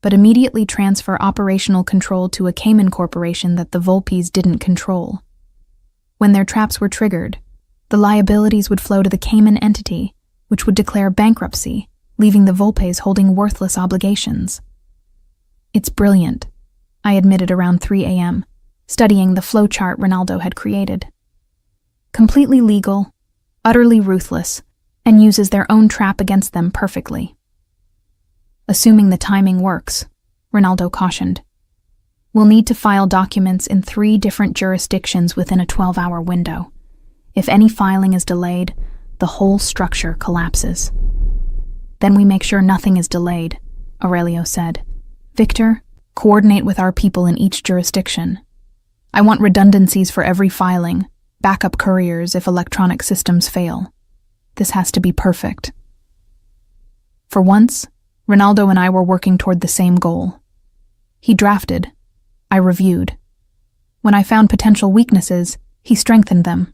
but immediately transfer operational control to a Cayman corporation that the Volpes didn't control. When their traps were triggered, the liabilities would flow to the Cayman entity, which would declare bankruptcy, leaving the Volpes holding worthless obligations. It's brilliant, I admitted around 3 a.m., studying the flowchart Rinaldo had created. Completely legal, utterly ruthless, and uses their own trap against them perfectly. Assuming the timing works, Rinaldo cautioned, we'll need to file documents in 3 different jurisdictions within a 12-hour window. If any filing is delayed, the whole structure collapses. Then we make sure nothing is delayed, Aurelio said. Victor, coordinate with our people in each jurisdiction. I want redundancies for every filing, backup couriers if electronic systems fail. This has to be perfect. For once, Rinaldo and I were working toward the same goal. He drafted. I reviewed. When I found potential weaknesses, he strengthened them.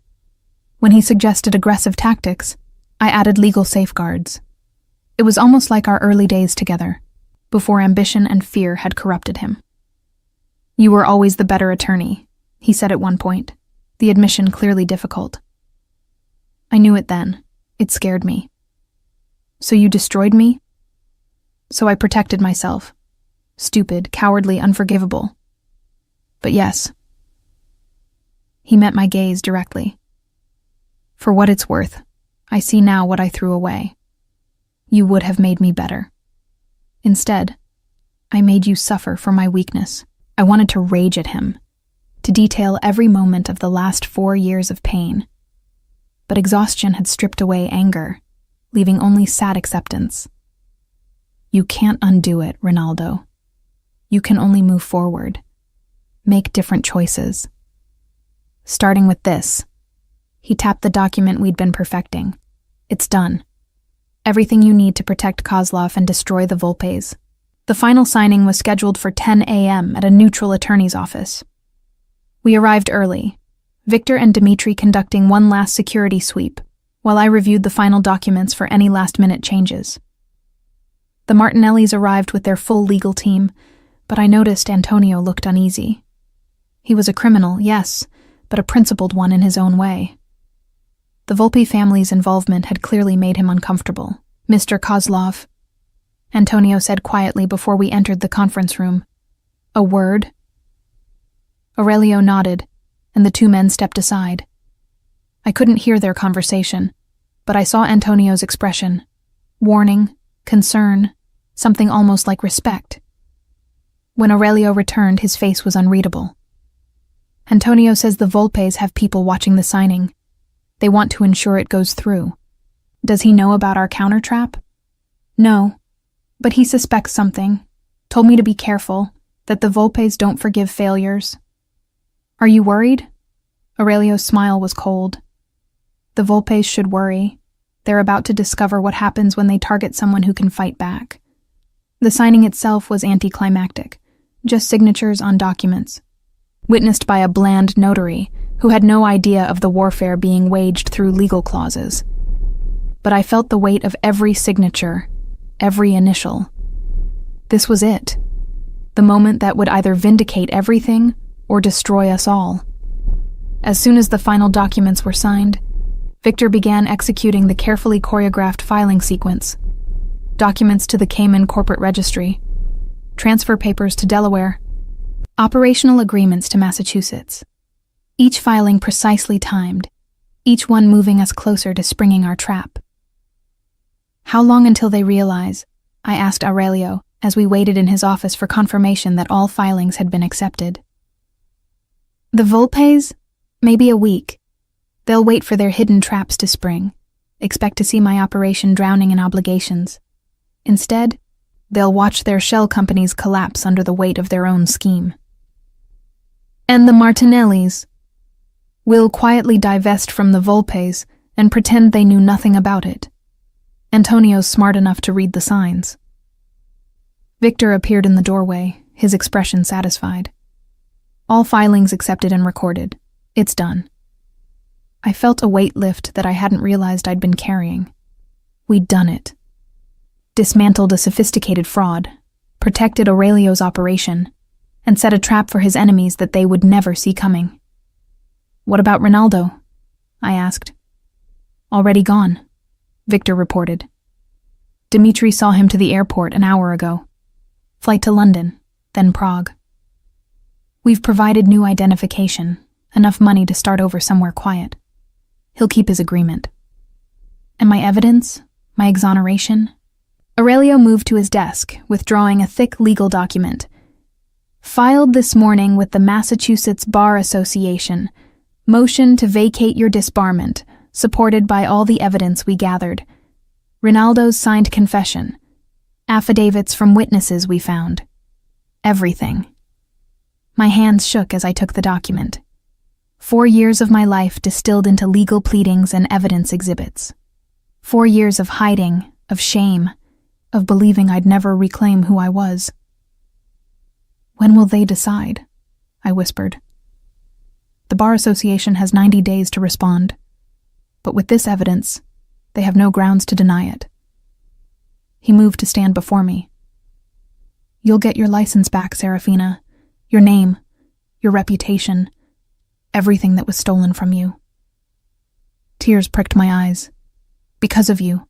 When he suggested aggressive tactics, I added legal safeguards. It was almost like our early days together, before ambition and fear had corrupted him. You were always the better attorney, he said at one point, the admission clearly difficult. I knew it then. It scared me. So you destroyed me? So I protected myself. Stupid, cowardly, unforgivable. But yes. He met my gaze directly. For what it's worth, I see now what I threw away. You would have made me better. Instead, I made you suffer for my weakness. I wanted to rage at him, to detail every moment of the last 4 years of pain. But exhaustion had stripped away anger, leaving only sad acceptance. You can't undo it, Rinaldo. You can only move forward, make different choices. Starting with this. He tapped the document we'd been perfecting. It's done. Everything you need to protect Kozlov and destroy the Volpes. The final signing was scheduled for 10 a.m. at a neutral attorney's office. We arrived early, Victor and Dmitri conducting one last security sweep, while I reviewed the final documents for any last-minute changes. The Martinellis arrived with their full legal team, but I noticed Antonio looked uneasy. He was a criminal, yes, but a principled one in his own way. The Volpe family's involvement had clearly made him uncomfortable. Mr. Kozlov, Antonio said quietly before we entered the conference room. A word? Aurelio nodded, and the 2 men stepped aside. I couldn't hear their conversation, but I saw Antonio's expression. Warning, concern, something almost like respect. When Aurelio returned, his face was unreadable. Antonio says the Volpes have people watching the signing. They want to ensure it goes through. Does he know about our counter-trap? No, but he suspects something. Told me to be careful, that the Volpes don't forgive failures. Are you worried? Aurelio's smile was cold. The Volpes should worry. They're about to discover what happens when they target someone who can fight back. The signing itself was anticlimactic, just signatures on documents, witnessed by a bland notary who had no idea of the warfare being waged through legal clauses. But I felt the weight of every signature, every initial. This was it, the moment that would either vindicate everything or destroy us all. As soon as the final documents were signed, Victor began executing the carefully choreographed filing sequence. Documents to the Cayman Corporate Registry, transfer papers to Delaware, operational agreements to Massachusetts. Each filing precisely timed, each one moving us closer to springing our trap. How long until they realize? I asked Aurelio as we waited in his office for confirmation that all filings had been accepted. The Volpes? Maybe a week. They'll wait for their hidden traps to spring, expect to see my operation drowning in obligations. Instead, they'll watch their shell companies collapse under the weight of their own scheme. And the Martinellis? We'll quietly divest from the Volpes and pretend they knew nothing about it. Antonio's smart enough to read the signs. Victor appeared in the doorway, his expression satisfied. All filings accepted and recorded. It's done. I felt a weight lift that I hadn't realized I'd been carrying. We'd done it. Dismantled a sophisticated fraud, protected Aurelio's operation, and set a trap for his enemies that they would never see coming. What about Ronaldo? I asked. Already gone, Victor reported. Dimitri saw him to the airport an hour ago. Flight to London, then Prague. We've provided new identification, enough money to start over somewhere quiet. He'll keep his agreement. And my evidence? My exoneration? Aurelio moved to his desk, withdrawing a thick legal document. Filed this morning with the Massachusetts Bar Association. Motion to vacate your disbarment, supported by all the evidence we gathered. Ronaldo's signed confession. Affidavits from witnesses we found. Everything. My hands shook as I took the document. 4 years of my life distilled into legal pleadings and evidence exhibits. 4 years of hiding, of shame, of believing I'd never reclaim who I was. When will they decide? I whispered. The Bar Association has 90 days to respond, but with this evidence, they have no grounds to deny it. He moved to stand before me. You'll get your license back, Serafina, your name, your reputation, everything that was stolen from you. Tears pricked my eyes. Because of you.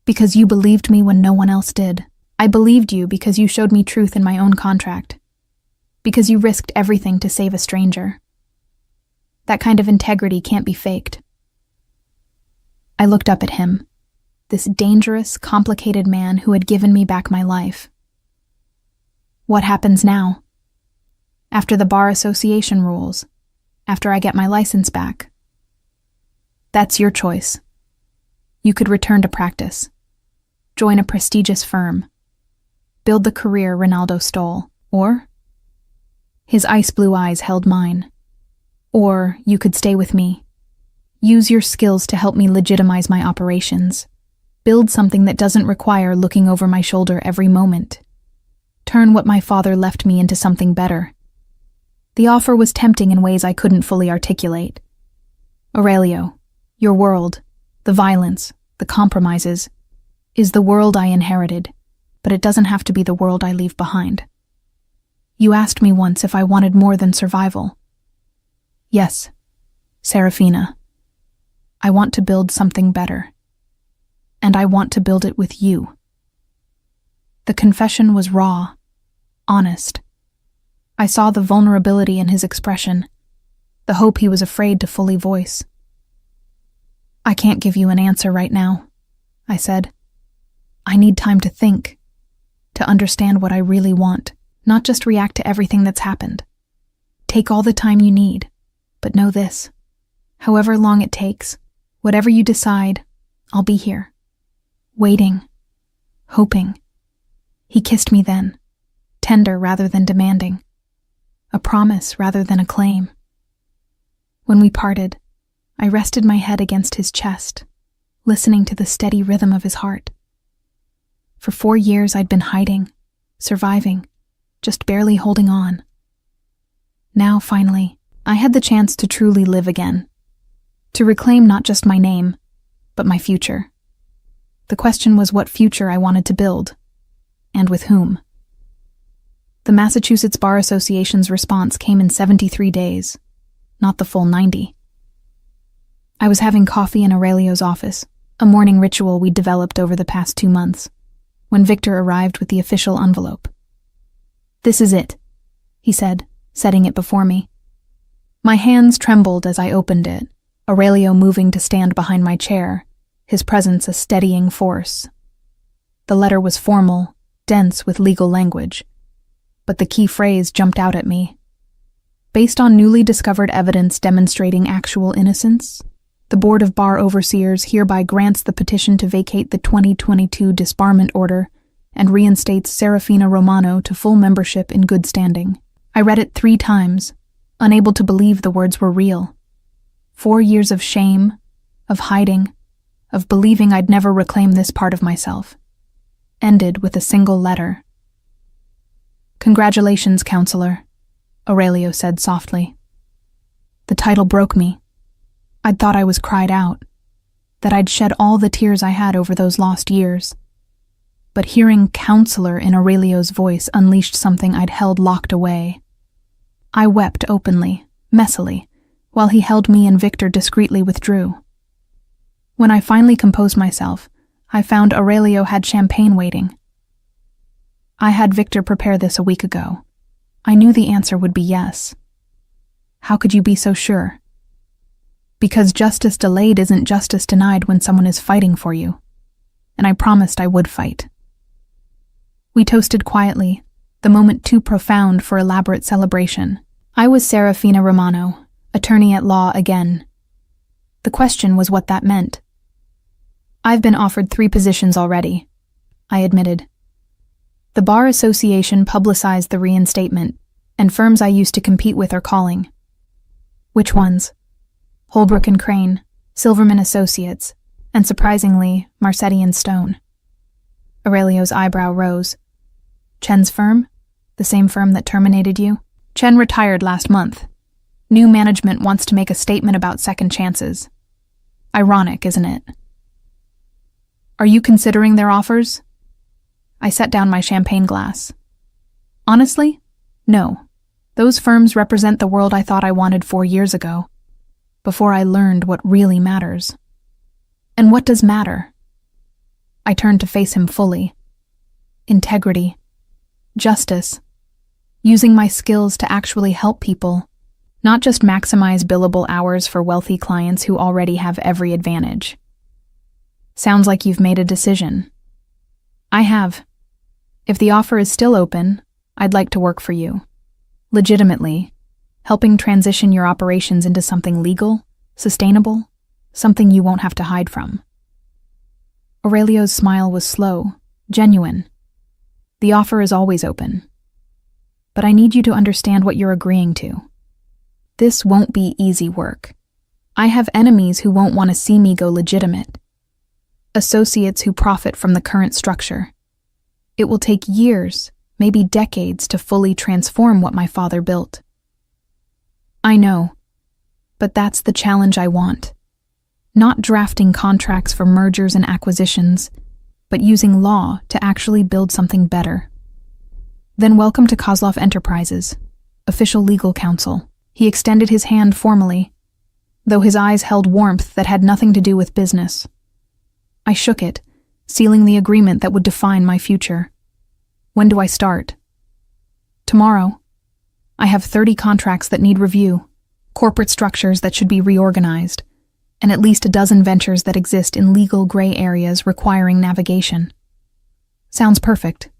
Because you believed me when no one else did. I believed you because you showed me truth in my own contract. Because you risked everything to save a stranger. That kind of integrity can't be faked. I looked up at him, this dangerous, complicated man who had given me back my life. What happens now? After the Bar Association rules, after I get my license back. That's your choice. You could return to practice, join a prestigious firm, build the career Ronaldo stole, or... His ice blue eyes held mine. Or you could stay with me. Use your skills to help me legitimize my operations. Build something that doesn't require looking over my shoulder every moment. Turn what my father left me into something better. The offer was tempting in ways I couldn't fully articulate. Aurelio, your world, the violence, the compromises, is the world I inherited, but it doesn't have to be the world I leave behind. You asked me once if I wanted more than survival. Yes, Serafina. I want to build something better. And I want to build it with you. The confession was raw, honest. I saw the vulnerability in his expression, the hope he was afraid to fully voice. I can't give you an answer right now, I said. I need time to think, to understand what I really want, not just react to everything that's happened. Take all the time you need, but know this. However long it takes, whatever you decide, I'll be here. Waiting. Hoping. He kissed me then, tender rather than demanding. A promise rather than a claim. When we parted, I rested my head against his chest, listening to the steady rhythm of his heart. For 4 years I'd been hiding, surviving, just barely holding on. Now, finally, I had the chance to truly live again. To reclaim not just my name, but my future. The question was what future I wanted to build, and with whom. The Massachusetts Bar Association's response came in 73 days, not the full 90. I was having coffee in Aurelio's office, a morning ritual we'd developed over the past 2 months, when Victor arrived with the official envelope. This is it, he said, setting it before me. My hands trembled as I opened it, Aurelio moving to stand behind my chair, his presence a steadying force. The letter was formal, dense with legal language, but the key phrase jumped out at me. Based on newly discovered evidence demonstrating actual innocence, the Board of Bar Overseers hereby grants the petition to vacate the 2022 disbarment order and reinstates Serafina Romano to full membership in good standing. I read it 3 times, unable to believe the words were real. 4 years of shame, of hiding, of believing I'd never reclaim this part of myself, ended with a single letter. "Congratulations, counselor," Aurelio said softly. The title broke me. I'd thought I was cried out, that I'd shed all the tears I had over those lost years. But hearing counselor in Aurelio's voice unleashed something I'd held locked away. I wept openly, messily, while he held me and Victor discreetly withdrew. When I finally composed myself, I found Aurelio had champagne waiting. I had Victor prepare this a week ago. I knew the answer would be yes. How could you be so sure? Because justice delayed isn't justice denied when someone is fighting for you. And I promised I would fight. We toasted quietly, the moment too profound for elaborate celebration. I was Serafina Romano, attorney at law again. The question was what that meant. "I've been offered 3 positions already," I admitted. The Bar Association publicized the reinstatement, and firms I used to compete with are calling. "Which ones?" "Holbrook and Crane, Silverman Associates, and surprisingly, Marcetti and Stone." Aurelio's eyebrow rose. "Chen's firm? The same firm that terminated you?" "Chen retired last month. New management wants to make a statement about second chances. Ironic, isn't it?" "Are you considering their offers?" I set down my champagne glass. "Honestly, no. Those firms represent the world I thought I wanted 4 years ago, before I learned what really matters." "And what does matter?" I turned to face him fully. Integrity. Justice. Using my skills to actually help people, not just maximize billable hours for wealthy clients who already have every advantage. "Sounds like you've made a decision." "I have. If the offer is still open, I'd like to work for you. Legitimately, helping transition your operations into something legal, sustainable, something you won't have to hide from." Aurelio's smile was slow, genuine. "The offer is always open. But I need you to understand what you're agreeing to. This won't be easy work. I have enemies who won't want to see me go legitimate. Associates who profit from the current structure. It will take years, maybe decades, to fully transform what my father built. I know, but that's the challenge I want. Not drafting contracts for mergers and acquisitions, but using law to actually build something better. Then welcome to Kozlov Enterprises, official legal counsel." He extended his hand formally, though his eyes held warmth that had nothing to do with business. I shook it, sealing the agreement that would define my future. "When do I start?" "Tomorrow. I have 30 contracts that need review, corporate structures that should be reorganized, and at least a dozen ventures that exist in legal gray areas requiring navigation." "Sounds perfect.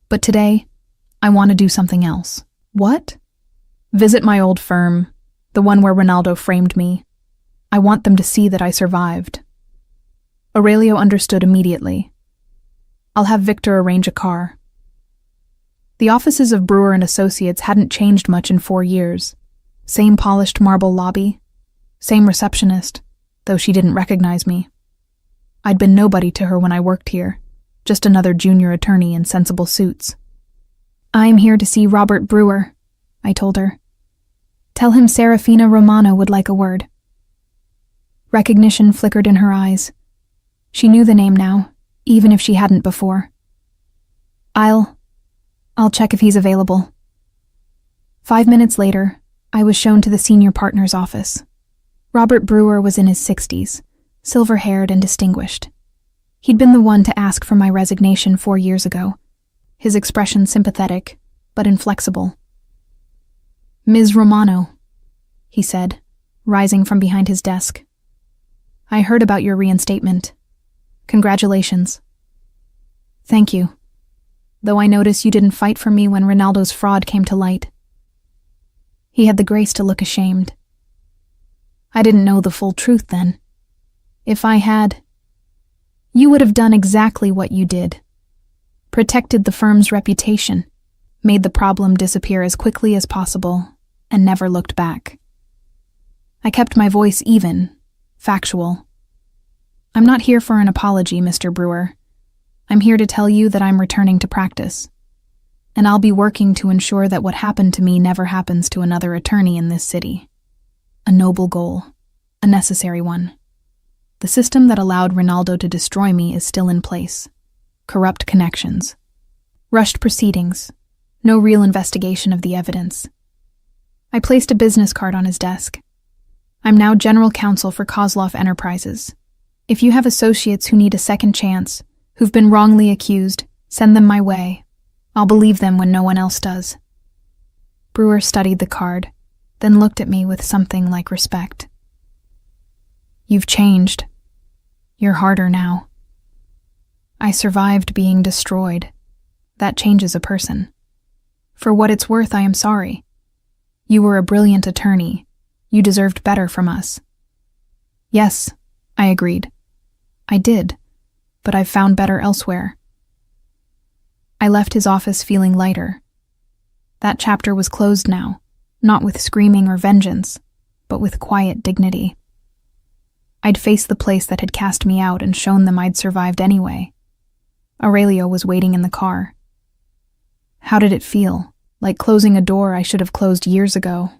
But today, I want to do something else." "What?" "Visit my old firm, the one where Ronaldo framed me. I want them to see that I survived." Aurelio understood immediately. "I'll have Victor arrange a car." The offices of Brewer and Associates hadn't changed much in 4 years. Same polished marble lobby, same receptionist, though she didn't recognize me. I'd been nobody to her when I worked here, just another junior attorney in sensible suits. "I'm here to see Robert Brewer," I told her. "Tell him Serafina Romano would like a word." Recognition flickered in her eyes. She knew the name now, even if she hadn't before. I'll check if he's available." 5 minutes later, I was shown to the senior partner's office. Robert Brewer was in his 60s, silver-haired and distinguished. He'd been the one to ask for my resignation 4 years ago, his expression sympathetic, but inflexible. "Ms. Romano," he said, rising from behind his desk. "I heard about your reinstatement. Congratulations." "Thank you. Though I notice you didn't fight for me when Ronaldo's fraud came to light." He had the grace to look ashamed. "I didn't know the full truth then. If I had, you would have done exactly what you did. Protected the firm's reputation, made the problem disappear as quickly as possible, and never looked back." I kept my voice even, factual. I'm not here for an apology, Mr. Brewer. I'm here to tell you that I'm returning to practice. And I'll be working to ensure that what happened to me never happens to another attorney in this city. A noble goal. A necessary one. The system that allowed Ronaldo to destroy me is still in place. Corrupt connections. Rushed proceedings. No real investigation of the evidence. I placed a business card on his desk. I'm now general counsel for Kozlov Enterprises. If you have associates who need a second chance, who've been wrongly accused, send them my way. I'll believe them when no one else does. Brewer studied the card, then looked at me with something like respect. You've changed. You're harder now. I survived being destroyed. That changes a person. For what it's worth, I am sorry. You were a brilliant attorney. You deserved better from us. Yes, I agreed. I did, but I've found better elsewhere. I left his office feeling lighter. That chapter was closed now, not with screaming or vengeance, but with quiet dignity. I'd faced the place that had cast me out and shown them I'd survived anyway. Aurelio was waiting in the car. How did it feel? Like closing a door I should have closed years ago.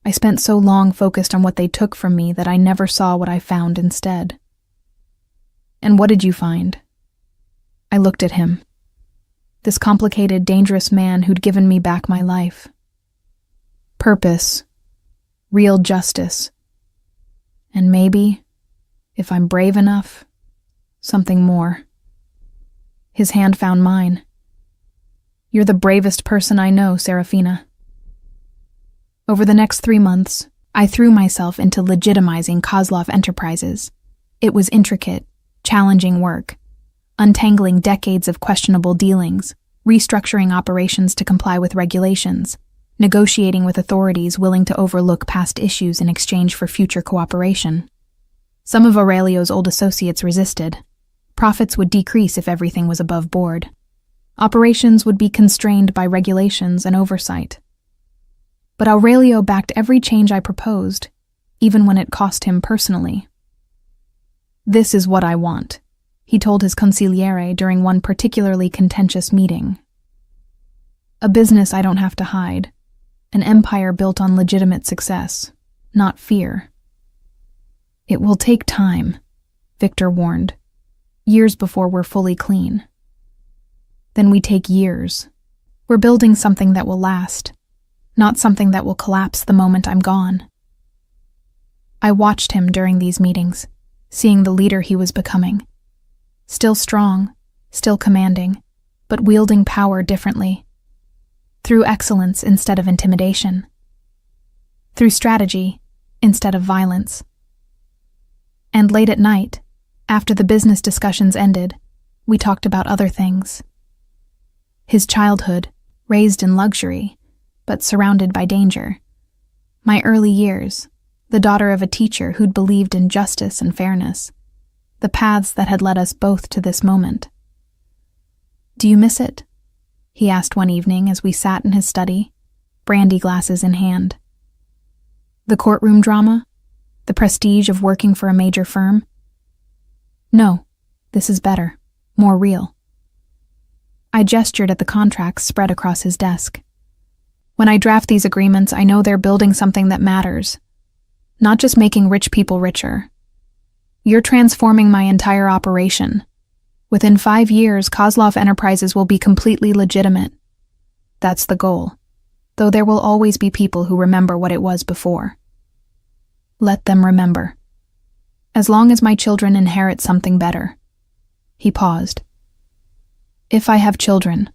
I spent so long focused on what they took from me that I never saw what I found instead. And what did you find? I looked at him. This complicated, dangerous man who'd given me back my life. Purpose. Real justice. And maybe, if I'm brave enough, something more. His hand found mine. You're the bravest person I know, Serafina. Over the next 3 months, I threw myself into legitimizing Kozlov Enterprises. It was intricate, challenging work, untangling decades of questionable dealings, restructuring operations to comply with regulations, negotiating with authorities willing to overlook past issues in exchange for future cooperation. Some of Aurelio's old associates resisted. Profits would decrease if everything was above board. Operations would be constrained by regulations and oversight. But Aurelio backed every change I proposed, even when it cost him personally. This is what I want, he told his consigliere during one particularly contentious meeting. A business I don't have to hide. An empire built on legitimate success, not fear. It will take time, Victor warned. Years before we're fully clean. Then we take years. We're building something that will last, not something that will collapse the moment I'm gone. I watched him during these meetings, seeing the leader he was becoming. Still strong, still commanding, but wielding power differently. Through excellence instead of intimidation. Through strategy instead of violence. And late at night, after the business discussions ended, we talked about other things. His childhood, raised in luxury, but surrounded by danger. My early years, the daughter of a teacher who'd believed in justice and fairness. The paths that had led us both to this moment. Do you miss it? He asked one evening as we sat in his study, brandy glasses in hand. The courtroom drama? The prestige of working for a major firm? No, this is better, more real. I gestured at the contracts spread across his desk. When I draft these agreements, I know they're building something that matters, not just making rich people richer. You're transforming my entire operation. Within 5 years, Kozlov Enterprises will be completely legitimate. That's the goal, though there will always be people who remember what it was before. Let them remember. As long as my children inherit something better. He paused. If I have children.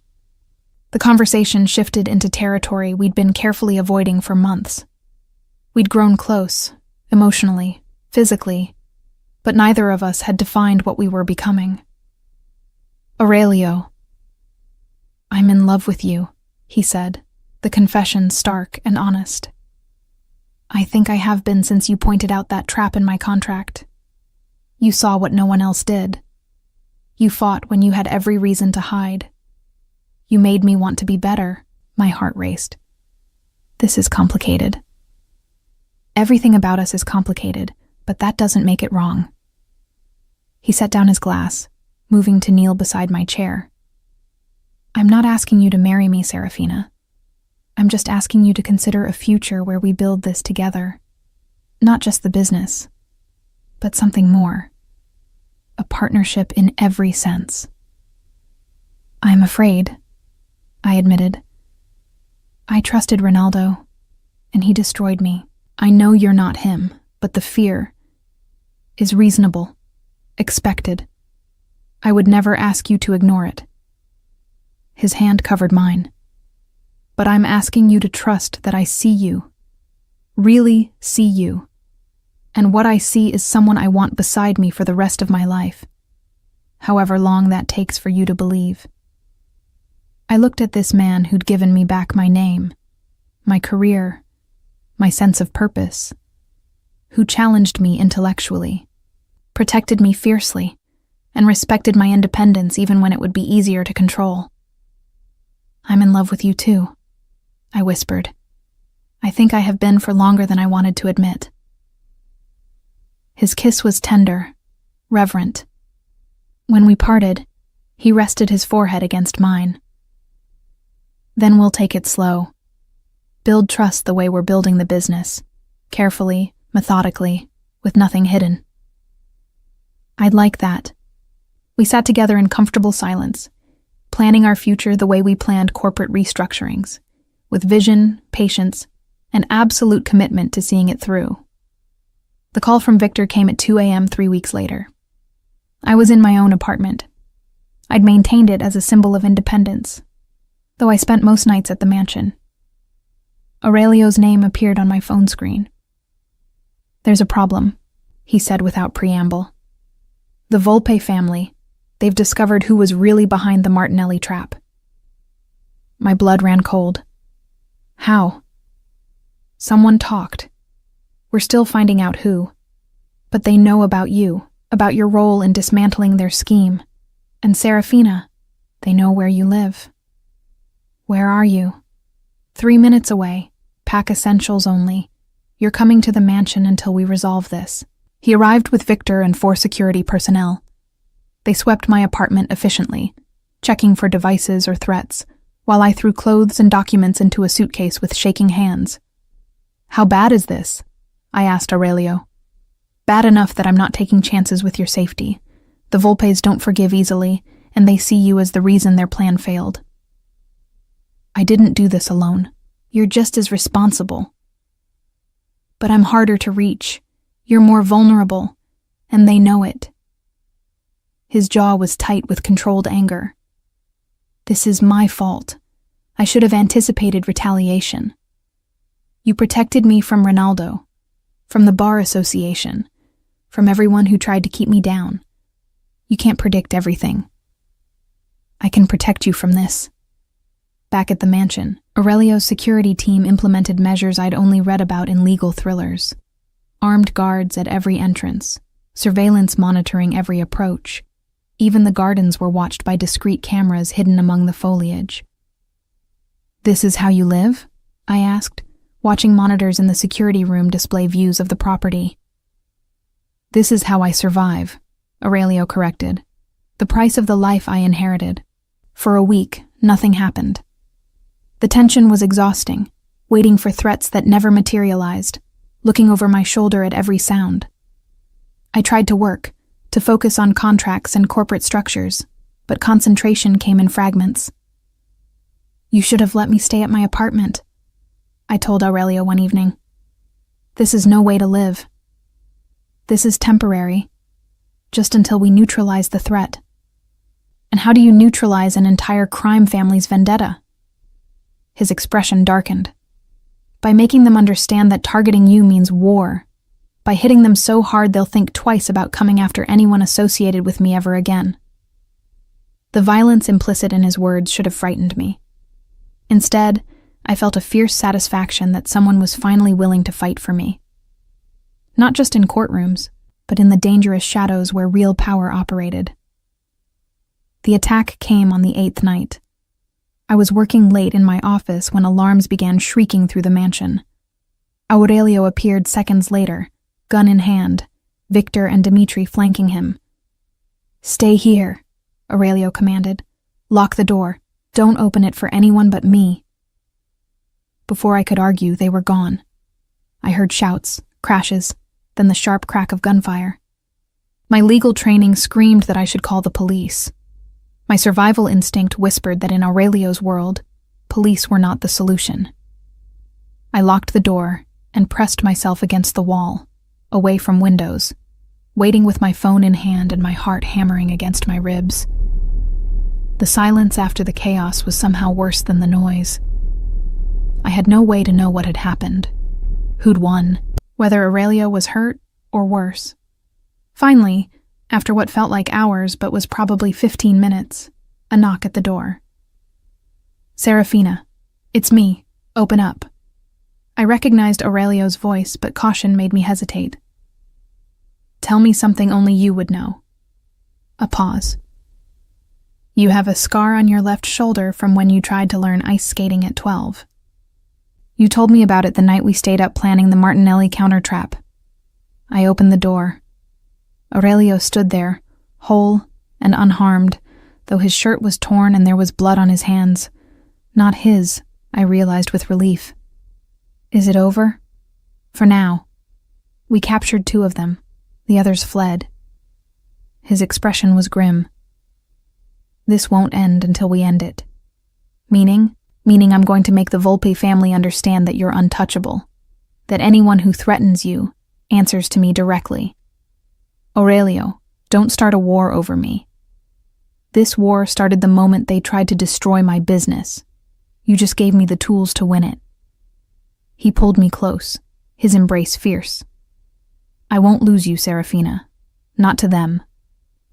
The conversation shifted into territory we'd been carefully avoiding for months. We'd grown close, emotionally, physically, but neither of us had defined what we were becoming. Aurelio. I'm in love with you, he said, the confession stark and honest. I think I have been since you pointed out that trap in my contract. You saw what no one else did. You fought when you had every reason to hide. You made me want to be better. My heart raced. This is complicated. Everything about us is complicated, but that doesn't make it wrong. He set down his glass, moving to kneel beside my chair. I'm not asking you to marry me, Serafina. I'm just asking you to consider a future where we build this together. Not just the business, but something more. A partnership in every sense. I'm afraid, I admitted. I trusted Ronaldo, and he destroyed me. I know you're not him, but the fear is reasonable, expected. I would never ask you to ignore it. His hand covered mine. But I'm asking you to trust that I see you. Really see you. And what I see is someone I want beside me for the rest of my life. However long that takes for you to believe. I looked at this man who'd given me back my name, my career, my sense of purpose, who challenged me intellectually, protected me fiercely, and respected my independence even when it would be easier to control. I'm in love with you too, I whispered. I think I have been for longer than I wanted to admit. His kiss was tender, reverent. When we parted, he rested his forehead against mine. Then we'll take it slow. Build trust the way we're building the business, carefully, methodically, with nothing hidden. I'd like that. We sat together in comfortable silence, planning our future the way we planned corporate restructurings, with vision, patience, and absolute commitment to seeing it through. The call from Victor came at 2 a.m. 3 weeks later. I was in my own apartment. I'd maintained it as a symbol of independence, though I spent most nights at the mansion. Aurelio's name appeared on my phone screen. There's a problem, he said without preamble. The Volpe family, they've discovered who was really behind the Martinelli trap. My blood ran cold. How? Someone talked. We're still finding out who. But they know about you, about your role in dismantling their scheme. And Serafina, they know where you live. Where are you? 3 minutes away. Pack essentials only. You're coming to the mansion until we resolve this. He arrived with Victor and 4 security personnel. They swept my apartment efficiently, checking for devices or threats, while I threw clothes and documents into a suitcase with shaking hands. How bad is this? I asked Aurelio. Bad enough that I'm not taking chances with your safety. The Volpes don't forgive easily, and they see you as the reason their plan failed. I didn't do this alone. You're just as responsible. But I'm harder to reach. You're more vulnerable, and they know it. His jaw was tight with controlled anger. This is my fault. I should have anticipated retaliation. You protected me from Ronaldo, from the bar association, from everyone who tried to keep me down. You can't predict everything. I can protect you from this. Back at the mansion, Aurelio's security team implemented measures I'd only read about in legal thrillers. Armed guards at every entrance, surveillance monitoring every approach. Even the gardens were watched by discreet cameras hidden among the foliage. This is how you live? I asked, watching monitors in the security room display views of the property. This is how I survive, Aurelio corrected. The price of the life I inherited. For a week, nothing happened. The tension was exhausting, waiting for threats that never materialized, looking over my shoulder at every sound. I tried to work, to focus on contracts and corporate structures, but concentration came in fragments. You should have let me stay at my apartment, I told Aurelio one evening. This is no way to live. This is temporary, just until we neutralize the threat. And how do you neutralize an entire crime family's vendetta? His expression darkened. By making them understand that targeting you means war. By hitting them so hard they'll think twice about coming after anyone associated with me ever again. The violence implicit in his words should have frightened me. Instead, I felt a fierce satisfaction that someone was finally willing to fight for me. Not just in courtrooms, but in the dangerous shadows where real power operated. The attack came on the 8th night. I was working late in my office when alarms began shrieking through the mansion. Aurelio appeared seconds later, gun in hand, Victor and Dimitri flanking him. "Stay here," Aurelio commanded. "Lock the door. Don't open it for anyone but me." Before I could argue, they were gone. I heard shouts, crashes, then the sharp crack of gunfire. My legal training screamed that I should call the police. My survival instinct whispered that in Aurelio's world, police were not the solution. I locked the door and pressed myself against the wall, away from windows, waiting with my phone in hand and my heart hammering against my ribs. The silence after the chaos was somehow worse than the noise. I had no way to know what had happened, who'd won, whether Aurelio was hurt or worse. Finally, after what felt like hours but was probably 15 minutes, a knock at the door. "Serafina, it's me. Open up." I recognized Aurelio's voice, but caution made me hesitate. "Tell me something only you would know." A pause. "You have a scar on your left shoulder from when you tried to learn ice skating at 12. You told me about it the night we stayed up planning the Martinelli countertrap." I opened the door. Aurelio stood there, whole and unharmed, though his shirt was torn and there was blood on his hands. Not his, I realized with relief. "Is it over?" "For now. We captured 2 of them. The others fled." His expression was grim. "This won't end until we end it." "Meaning?" "Meaning I'm going to make the Volpe family understand that you're untouchable, that anyone who threatens you answers to me directly. Aurelio, don't start a war over me. This war started the moment they tried to destroy my business. You just gave me the tools to win it." He pulled me close, his embrace fierce. "I won't lose you, Serafina. Not to them.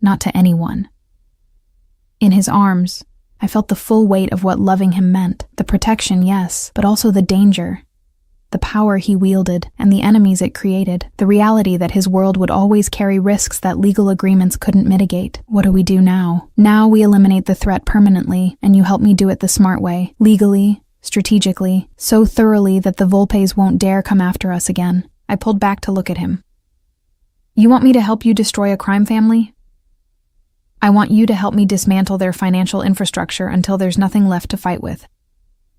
Not to anyone." In his arms, I felt the full weight of what loving him meant. The protection, yes, but also the danger. The power he wielded and the enemies it created. The reality that his world would always carry risks that legal agreements couldn't mitigate. What do we do now? Now we eliminate the threat permanently, and you help me do it the smart way. Legally, strategically, so thoroughly that the Volpes won't dare come after us again. I pulled back to look at him. "You want me to help you destroy a crime family?" "I want you to help me dismantle their financial infrastructure until there's nothing left to fight with.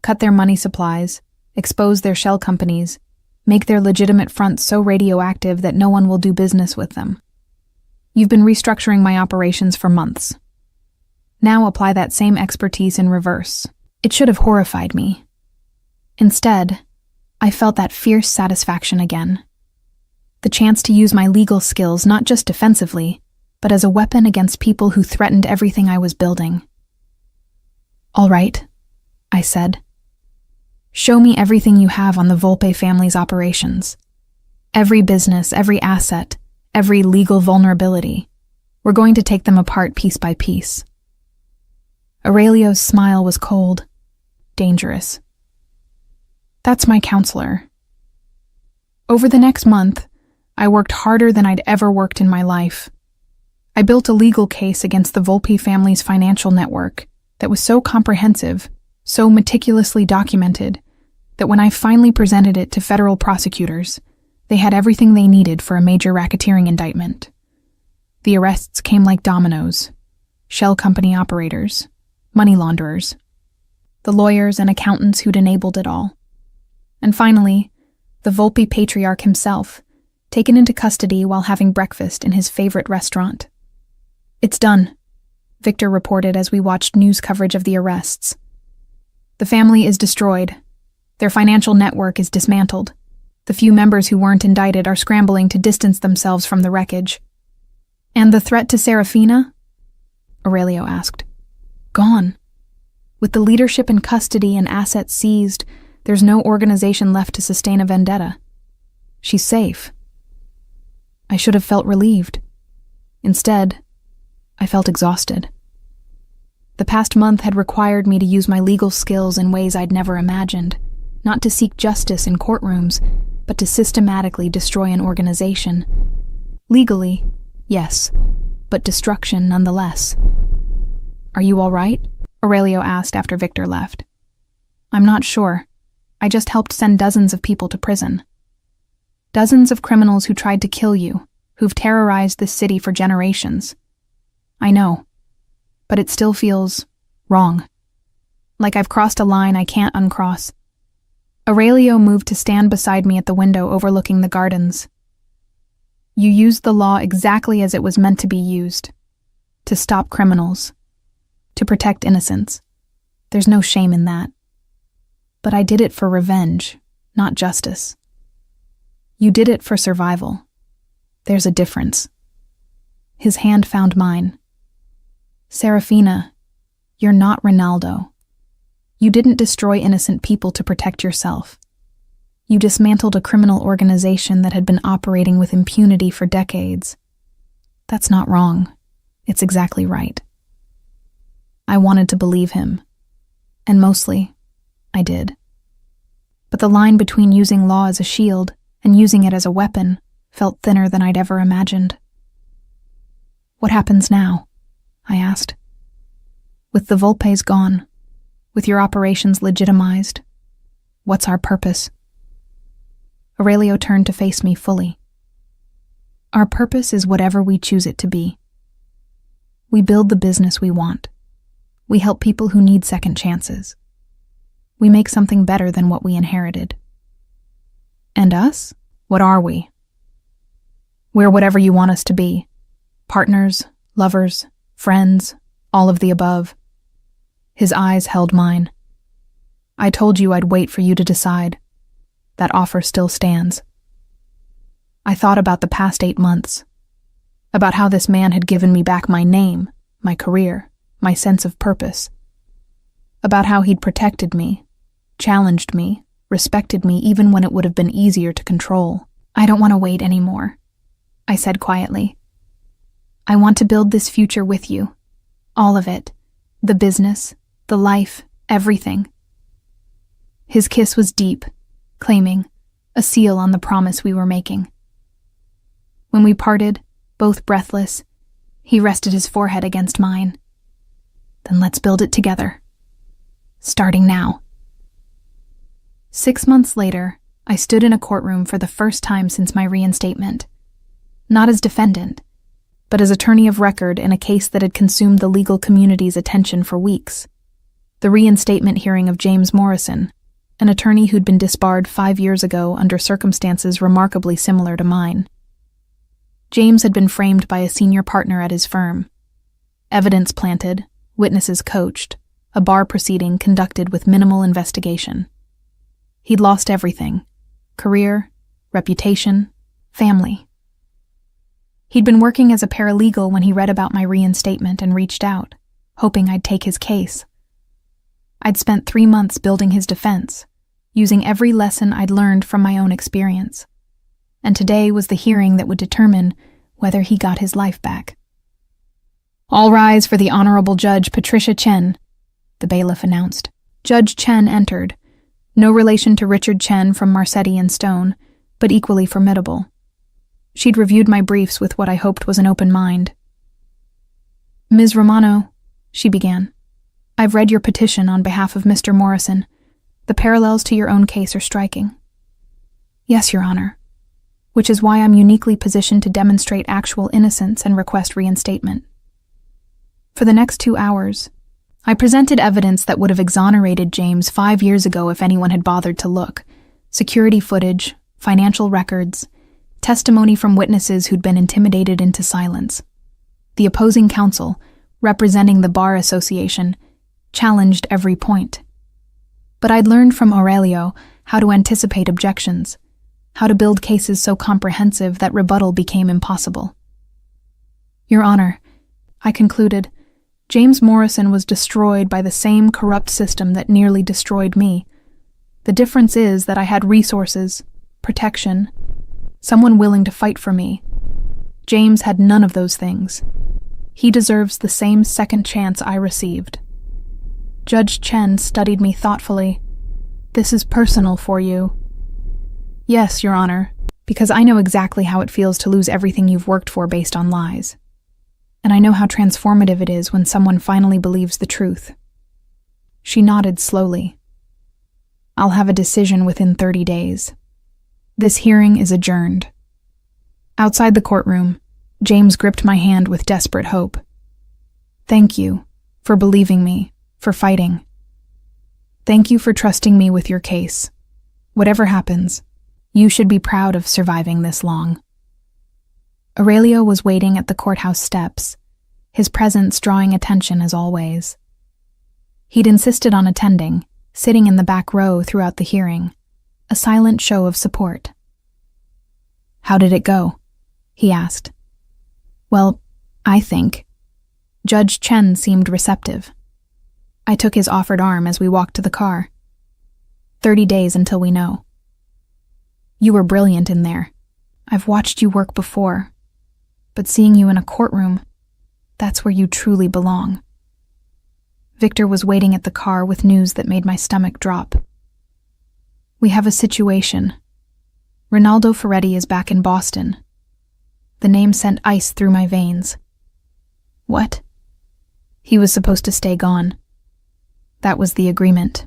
Cut their money supplies, expose their shell companies, make their legitimate fronts so radioactive that no one will do business with them. You've been restructuring my operations for months. Now apply that same expertise in reverse." It should have horrified me. Instead, I felt that fierce satisfaction again. The chance to use my legal skills not just defensively, but as a weapon against people who threatened everything I was building. "All right," I said. "Show me everything you have on the Volpe family's operations. Every business, every asset, every legal vulnerability. We're going to take them apart piece by piece." Aurelio's smile was cold, dangerous. "That's my counselor." Over the next month, I worked harder than I'd ever worked in my life. I built a legal case against the Volpe family's financial network that was so comprehensive, so meticulously documented, that when I finally presented it to federal prosecutors, they had everything they needed for a major racketeering indictment. The arrests came like dominoes. Shell company operators, money launderers, the lawyers and accountants who'd enabled it all. And finally, the Volpe patriarch himself, taken into custody while having breakfast in his favorite restaurant. "It's done," Victor reported as we watched news coverage of the arrests. "The family is destroyed. Their financial network is dismantled. The few members who weren't indicted are scrambling to distance themselves from the wreckage." "And the threat to Serafina?" Aurelio asked. "Gone. With the leadership in custody and assets seized, there's no organization left to sustain a vendetta. She's safe." I should have felt relieved. Instead, I felt exhausted. The past month had required me to use my legal skills in ways I'd never imagined, not to seek justice in courtrooms, but to systematically destroy an organization. Legally, yes, but destruction nonetheless. "Are you all right?" Aurelio asked after Victor left. "I'm not sure. I just helped send dozens of people to prison." Dozens of criminals who tried to kill you, who've terrorized this city for generations. I know, but it still feels wrong. Like I've crossed a line I can't uncross. Aurelio moved to stand beside me at the window overlooking the gardens. You used the law exactly as it was meant to be used. To stop criminals. To protect innocents. There's no shame in that. But I did it for revenge, not justice. You did it for survival. There's a difference. His hand found mine. Serafina, you're not Ronaldo. You didn't destroy innocent people to protect yourself. You dismantled a criminal organization that had been operating with impunity for decades. That's not wrong. It's exactly right. I wanted to believe him. And mostly, I did. But the line between using law as a shield and using it as a weapon felt thinner than I'd ever imagined. What happens now? I asked. With the Volpes gone, with your operations legitimized, what's our purpose? Aurelio turned to face me fully. Our purpose is whatever we choose it to be. We build the business we want. We help people who need second chances. We make something better than what we inherited. And us? What are we? We're whatever you want us to be. Partners, lovers, friends, all of the above. His eyes held mine. I told you I'd wait for you to decide. That offer still stands. I thought about the past 8 months. About how this man had given me back my name, my career, my sense of purpose. About how he'd protected me, challenged me, respected me even when it would have been easier to control. I don't want to wait anymore, I said quietly. I want to build this future with you. All of it. The business, the life, everything. His kiss was deep, claiming, a seal on the promise we were making. When we parted, both breathless, he rested his forehead against mine. Then let's build it together. Starting now. 6 months later, I stood in a courtroom for the first time since my reinstatement. Not as defendant, but as attorney of record in a case that had consumed the legal community's attention for weeks. The reinstatement hearing of James Morrison, an attorney who'd been disbarred 5 years ago under circumstances remarkably similar to mine. James had been framed by a senior partner at his firm. Evidence planted, witnesses coached, a bar proceeding conducted with minimal investigation. He'd lost everything: career, reputation, family. He'd been working as a paralegal when he read about my reinstatement and reached out, hoping I'd take his case. I'd spent 3 months building his defense, using every lesson I'd learned from my own experience. And today was the hearing that would determine whether he got his life back. All rise for the Honorable Judge Patricia Chen, the bailiff announced. Judge Chen entered, no relation to Richard Chen from Marsetti and Stone, but equally formidable. She'd reviewed my briefs with what I hoped was an open mind. Ms. Romano, she began, I've read your petition on behalf of Mr. Morrison. The parallels to your own case are striking. Yes, Your Honor, which is why I'm uniquely positioned to demonstrate actual innocence and request reinstatement. For the next 2 hours, I presented evidence that would have exonerated James 5 years ago if anyone had bothered to look. Security footage, financial records, testimony from witnesses who'd been intimidated into silence. The opposing counsel, representing the Bar Association, challenged every point. But I'd learned from Aurelio how to anticipate objections, how to build cases so comprehensive that rebuttal became impossible. Your Honor, I concluded, James Morrison was destroyed by the same corrupt system that nearly destroyed me. The difference is that I had resources, protection, someone willing to fight for me. James had none of those things. He deserves the same second chance I received. Judge Chen studied me thoughtfully. This is personal for you. Yes, Your Honor, because I know exactly how it feels to lose everything you've worked for based on lies. And I know how transformative it is when someone finally believes the truth. She nodded slowly. I'll have a decision within 30 days. This hearing is adjourned. Outside the courtroom, James gripped my hand with desperate hope. Thank you for believing me, for fighting. Thank you for trusting me with your case. Whatever happens, you should be proud of surviving this long. Aurelio was waiting at the courthouse steps, his presence drawing attention as always. He'd insisted on attending, sitting in the back row throughout the hearing, a silent show of support. How did it go? He asked. Well, I think. Judge Chen seemed receptive. I took his offered arm as we walked to the car. 30 days until we know. You were brilliant in there. I've watched you work before. But seeing you in a courtroom, that's where you truly belong. Victor was waiting at the car with news that made my stomach drop. We have a situation. Ronaldo Ferretti is back in Boston. The name sent ice through my veins. What? He was supposed to stay gone. That was the agreement.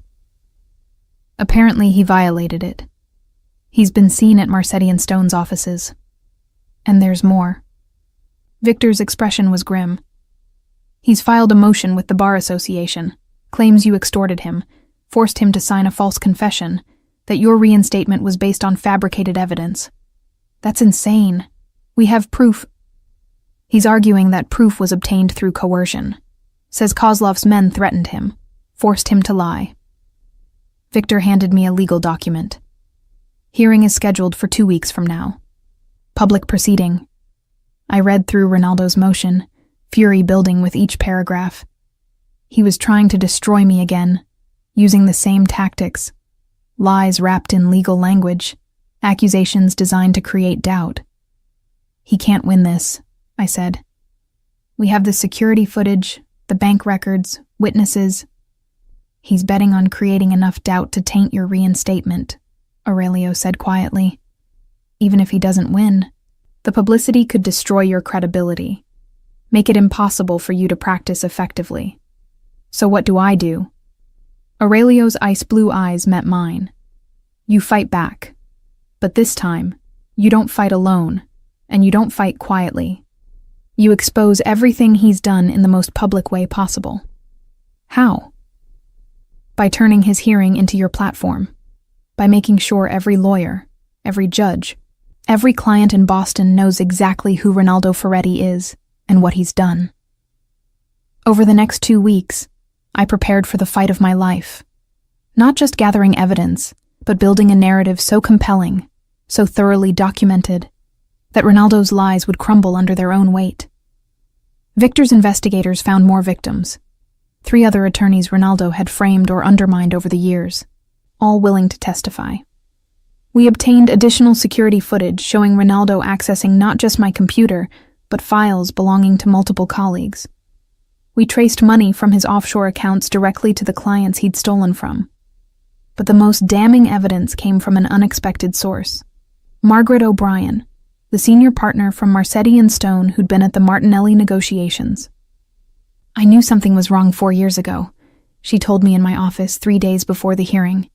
Apparently he violated it. He's been seen at Marcetti and Stone's offices. And there's more. Victor's expression was grim. He's filed a motion with the Bar Association, claims you extorted him, forced him to sign a false confession, that your reinstatement was based on fabricated evidence. That's insane. We have proof. He's arguing that proof was obtained through coercion. Says Kozlov's men threatened him, forced him to lie. Victor handed me a legal document. Hearing is scheduled for 2 weeks from now. Public proceeding. I read through Ronaldo's motion, fury building with each paragraph. He was trying to destroy me again, using the same tactics. Lies wrapped in legal language, accusations designed to create doubt. He can't win this, I said. We have the security footage, the bank records, witnesses. He's betting on creating enough doubt to taint your reinstatement, Aurelio said quietly. Even if he doesn't win, the publicity could destroy your credibility, make it impossible for you to practice effectively. So what do? Aurelio's ice blue eyes met mine. You fight back. But this time, you don't fight alone, and you don't fight quietly. You expose everything he's done in the most public way possible. How? By turning his hearing into your platform. By making sure every lawyer, every judge, every client in Boston knows exactly who Ronaldo Ferretti is and what he's done. Over the next 2 weeks, I prepared for the fight of my life. Not just gathering evidence, but building a narrative so compelling, so thoroughly documented, that Ronaldo's lies would crumble under their own weight. Victor's investigators found more victims. 3 other attorneys Ronaldo had framed or undermined over the years, all willing to testify. We obtained additional security footage showing Ronaldo accessing not just my computer, but files belonging to multiple colleagues. We traced money from his offshore accounts directly to the clients he'd stolen from. But the most damning evidence came from an unexpected source. Margaret O'Brien, the senior partner from Marcetti and Stone who'd been at the Martinelli negotiations. I knew something was wrong 4 years ago, she told me in my office 3 days before the hearing.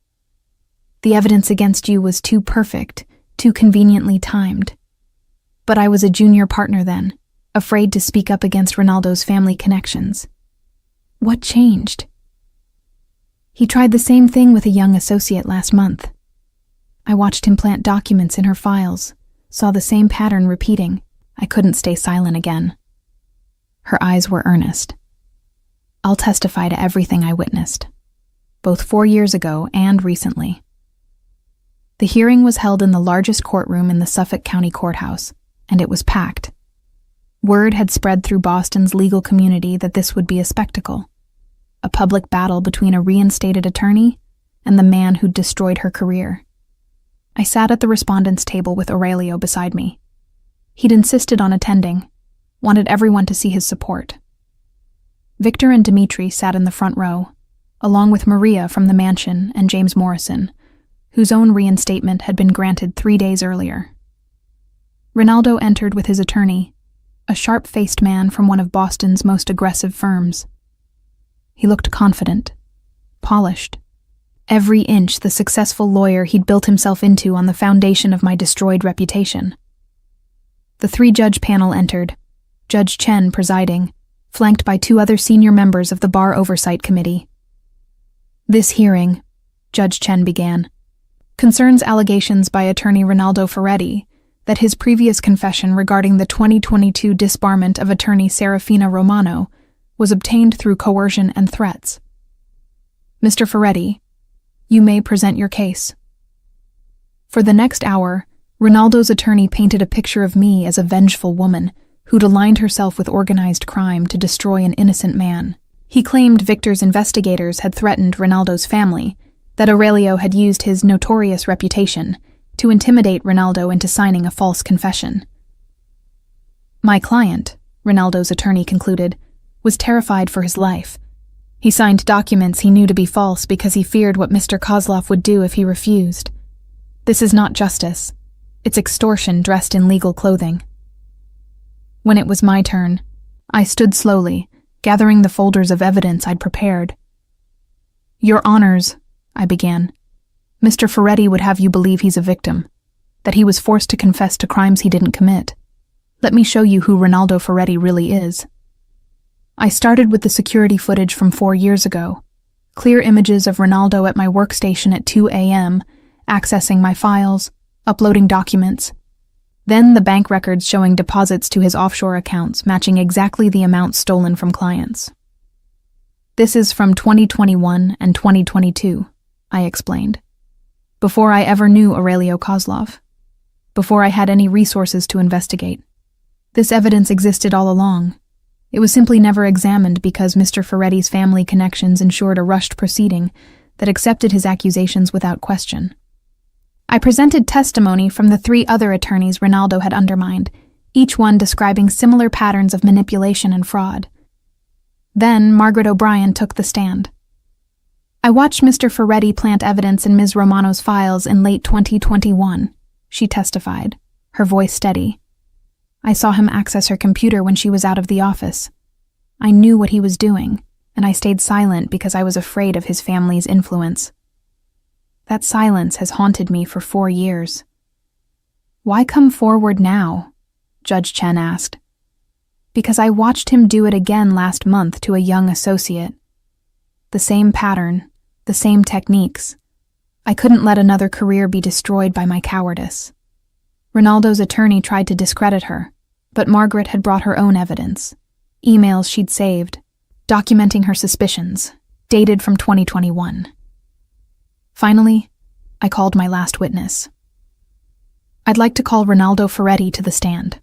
The evidence against you was too perfect, too conveniently timed. But I was a junior partner then, afraid to speak up against Ronaldo's family connections. What changed? He tried the same thing with a young associate last month. I watched him plant documents in her files, saw the same pattern repeating. I couldn't stay silent again. Her eyes were earnest. I'll testify to everything I witnessed, both 4 years ago and recently. The hearing was held in the largest courtroom in the Suffolk County Courthouse, and it was packed. Word had spread through Boston's legal community that this would be a spectacle, a public battle between a reinstated attorney and the man who'd destroyed her career. I sat at the respondents' table with Aurelio beside me. He'd insisted on attending, wanted everyone to see his support. Victor and Dimitri sat in the front row, along with Maria from the mansion and James Morrison, whose own reinstatement had been granted 3 days earlier. Ronaldo entered with his attorney, a sharp-faced man from one of Boston's most aggressive firms. He looked confident, polished, every inch the successful lawyer he'd built himself into on the foundation of my destroyed reputation. The three-judge panel entered, Judge Chen presiding, flanked by two other senior members of the Bar Oversight Committee. This hearing, Judge Chen began, concerns allegations by attorney Ronaldo Ferretti that his previous confession regarding the 2022 disbarment of attorney Serafina Romano was obtained through coercion and threats. Mr. Ferretti, you may present your case. For the next hour, Ronaldo's attorney painted a picture of me as a vengeful woman who'd aligned herself with organized crime to destroy an innocent man. He claimed Victor's investigators had threatened Ronaldo's family, that Aurelio had used his notorious reputation to intimidate Ronaldo into signing a false confession. My client, Ronaldo's attorney concluded, was terrified for his life. He signed documents he knew to be false because he feared what Mr. Kozlov would do if he refused. This is not justice. It's extortion dressed in legal clothing. When it was my turn, I stood slowly, gathering the folders of evidence I'd prepared. Your Honors, I began, Mr. Ferretti would have you believe he's a victim, that he was forced to confess to crimes he didn't commit. Let me show you who Ronaldo Ferretti really is. I started with the security footage from 4 years ago, clear images of Ronaldo at my workstation at 2 a.m., accessing my files, uploading documents. Then the bank records showing deposits to his offshore accounts matching exactly the amount stolen from clients. This is from 2021 and 2022, I explained. Before I ever knew Aurelio Kozlov. Before I had any resources to investigate. This evidence existed all along. It was simply never examined because Mr. Ferretti's family connections ensured a rushed proceeding that accepted his accusations without question. I presented testimony from the 3 other attorneys Ronaldo had undermined, each one describing similar patterns of manipulation and fraud. Then Margaret O'Brien took the stand. I watched Mr. Ferretti plant evidence in Ms. Romano's files in late 2021, she testified, her voice steady. I saw him access her computer when she was out of the office. I knew what he was doing, and I stayed silent because I was afraid of his family's influence. That silence has haunted me for 4 years. Why come forward now? Judge Chen asked. Because I watched him do it again last month to a young associate. The same pattern, the same techniques. I couldn't let another career be destroyed by my cowardice. Ronaldo's attorney tried to discredit her, but Margaret had brought her own evidence. Emails she'd saved, documenting her suspicions, dated from 2021. Finally, I called my last witness. I'd like to call Ronaldo Ferretti to the stand.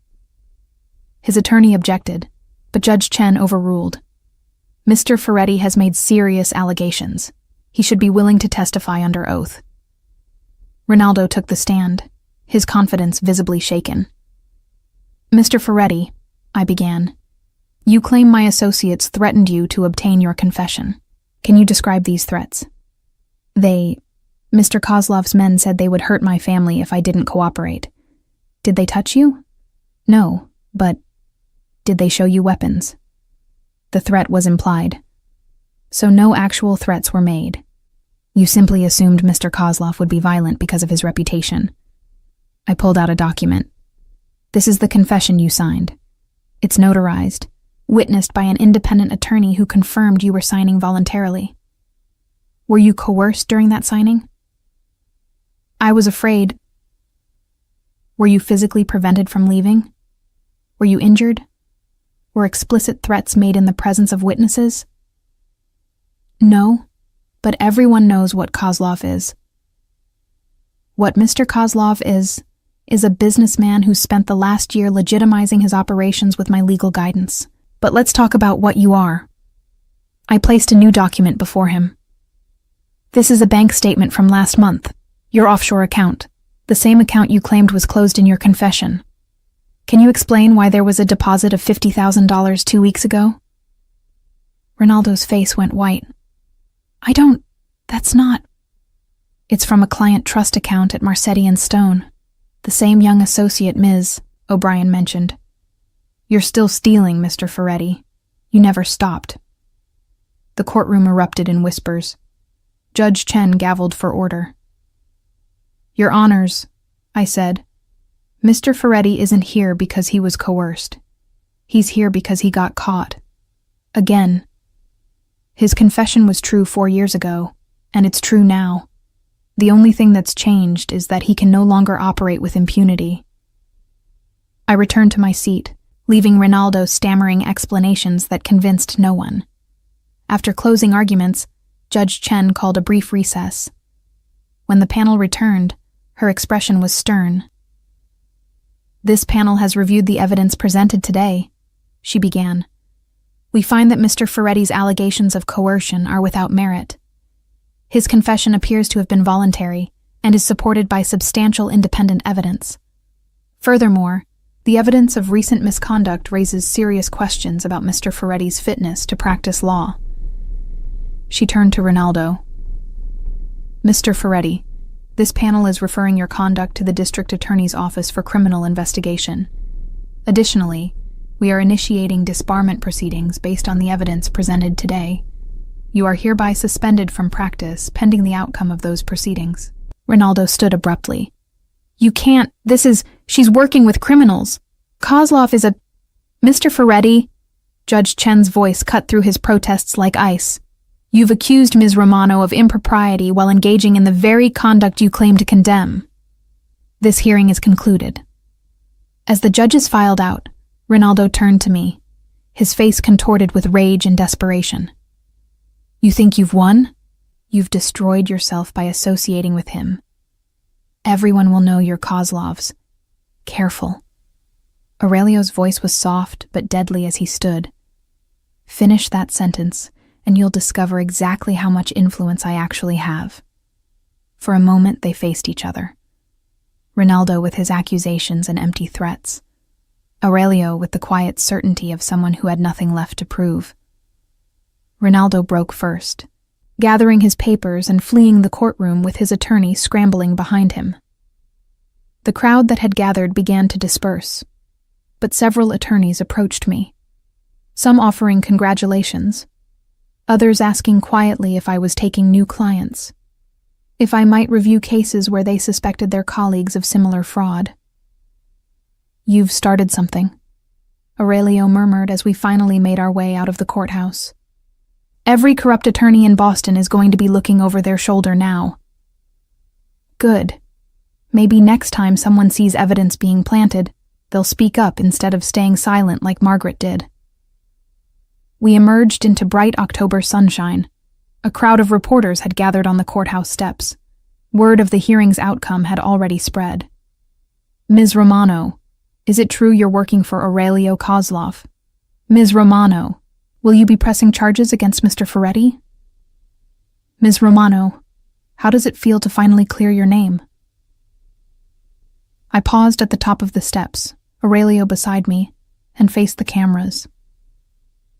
His attorney objected, but Judge Chen overruled. Mr. Ferretti has made serious allegations. He should be willing to testify under oath. Ronaldo took the stand, his confidence visibly shaken. Mr. Ferretti, I began, you claim my associates threatened you to obtain your confession. Can you describe these threats? Mr. Kozlov's men said they would hurt my family if I didn't cooperate. Did they touch you? No, but did they show you weapons? The threat was implied. So no actual threats were made. You simply assumed Mr. Kozlov would be violent because of his reputation. I pulled out a document. This is the confession you signed. It's notarized, witnessed by an independent attorney who confirmed you were signing voluntarily. Were you coerced during that signing? I was afraid. Were you physically prevented from leaving? Were you injured? Were explicit threats made in the presence of witnesses? No, but everyone knows what Kozlov is. What Mr. Kozlov is a businessman who spent the last year legitimizing his operations with my legal guidance. But let's talk about what you are. I placed a new document before him. This is a bank statement from last month, your offshore account, the same account you claimed was closed in your confession. Can you explain why there was a deposit of $50,000 2 weeks ago? Ronaldo's face went white. That's not. It's from a client trust account at Marcetti and Stone, the same young associate Ms. O'Brien mentioned. You're still stealing, Mr. Ferretti. You never stopped. The courtroom erupted in whispers. Judge Chen gavelled for order. Your Honors, I said, Mr. Ferretti isn't here because he was coerced. He's here because he got caught. Again. His confession was true 4 years ago, and it's true now. The only thing that's changed is that he can no longer operate with impunity. I returned to my seat, leaving Ronaldo stammering explanations that convinced no one. After closing arguments, Judge Chen called a brief recess. When the panel returned, her expression was stern. This panel has reviewed the evidence presented today, she began. We find that Mr. Ferretti's allegations of coercion are without merit. His confession appears to have been voluntary and is supported by substantial independent evidence. Furthermore, the evidence of recent misconduct raises serious questions about Mr. Ferretti's fitness to practice law. She turned to Ronaldo. Mr. Ferretti, this panel is referring your conduct to the District Attorney's Office for Criminal Investigation. Additionally, we are initiating disbarment proceedings based on the evidence presented today. You are hereby suspended from practice pending the outcome of those proceedings. Ronaldo stood abruptly. You can't, she's working with criminals. Kozlov is a... Mr. Ferretti, Judge Chen's voice cut through his protests like ice. You've accused Ms. Romano of impropriety while engaging in the very conduct you claim to condemn. This hearing is concluded. As the judges filed out, Ronaldo turned to me, his face contorted with rage and desperation. You think you've won? You've destroyed yourself by associating with him. Everyone will know you're Kozlov's. Careful. Aurelio's voice was soft but deadly as he stood. Finish that sentence, and you'll discover exactly how much influence I actually have. For a moment, they faced each other. Ronaldo with his accusations and empty threats. Aurelio with the quiet certainty of someone who had nothing left to prove. Ronaldo broke first, gathering his papers and fleeing the courtroom with his attorney scrambling behind him. The crowd that had gathered began to disperse, but several attorneys approached me, some offering congratulations, others asking quietly if I was taking new clients, if I might review cases where they suspected their colleagues of similar fraud. You've started something, Aurelio murmured as we finally made our way out of the courthouse. Every corrupt attorney in Boston is going to be looking over their shoulder now. Good. Maybe next time someone sees evidence being planted, they'll speak up instead of staying silent like Margaret did. We emerged into bright October sunshine. A crowd of reporters had gathered on the courthouse steps. Word of the hearing's outcome had already spread. Ms. Romano, is it true you're working for Aurelio Kozlov? Ms. Romano, will you be pressing charges against Mr. Ferretti? Ms. Romano, how does it feel to finally clear your name? I paused at the top of the steps, Aurelio beside me, and faced the cameras.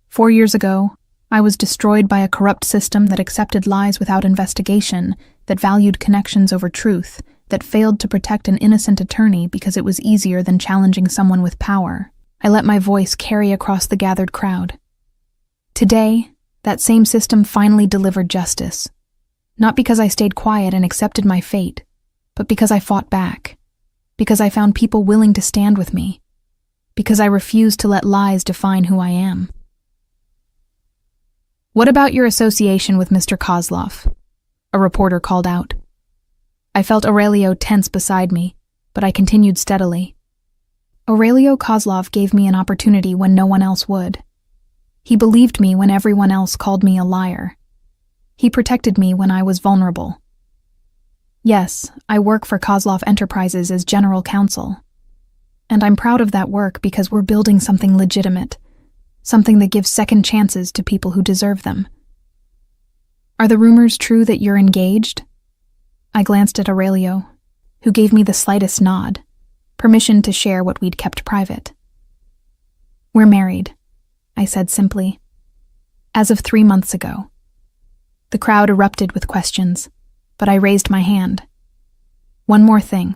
4 years ago, I was destroyed by a corrupt system that accepted lies without investigation, that valued connections over truth, that failed to protect an innocent attorney because it was easier than challenging someone with power. I let my voice carry across the gathered crowd. Today, that same system finally delivered justice. Not because I stayed quiet and accepted my fate, but because I fought back. Because I found people willing to stand with me. Because I refused to let lies define who I am. What about your association with Mr. Kozlov? A reporter called out. I felt Aurelio tense beside me, but I continued steadily. Aurelio Kozlov gave me an opportunity when no one else would. He believed me when everyone else called me a liar. He protected me when I was vulnerable. Yes, I work for Kozlov Enterprises as general counsel. And I'm proud of that work because we're building something legitimate, something that gives second chances to people who deserve them. Are the rumors true that you're engaged? I glanced at Aurelio, who gave me the slightest nod, permission to share what we'd kept private. We're married, I said simply. As of 3 months ago. The crowd erupted with questions, but I raised my hand. One more thing.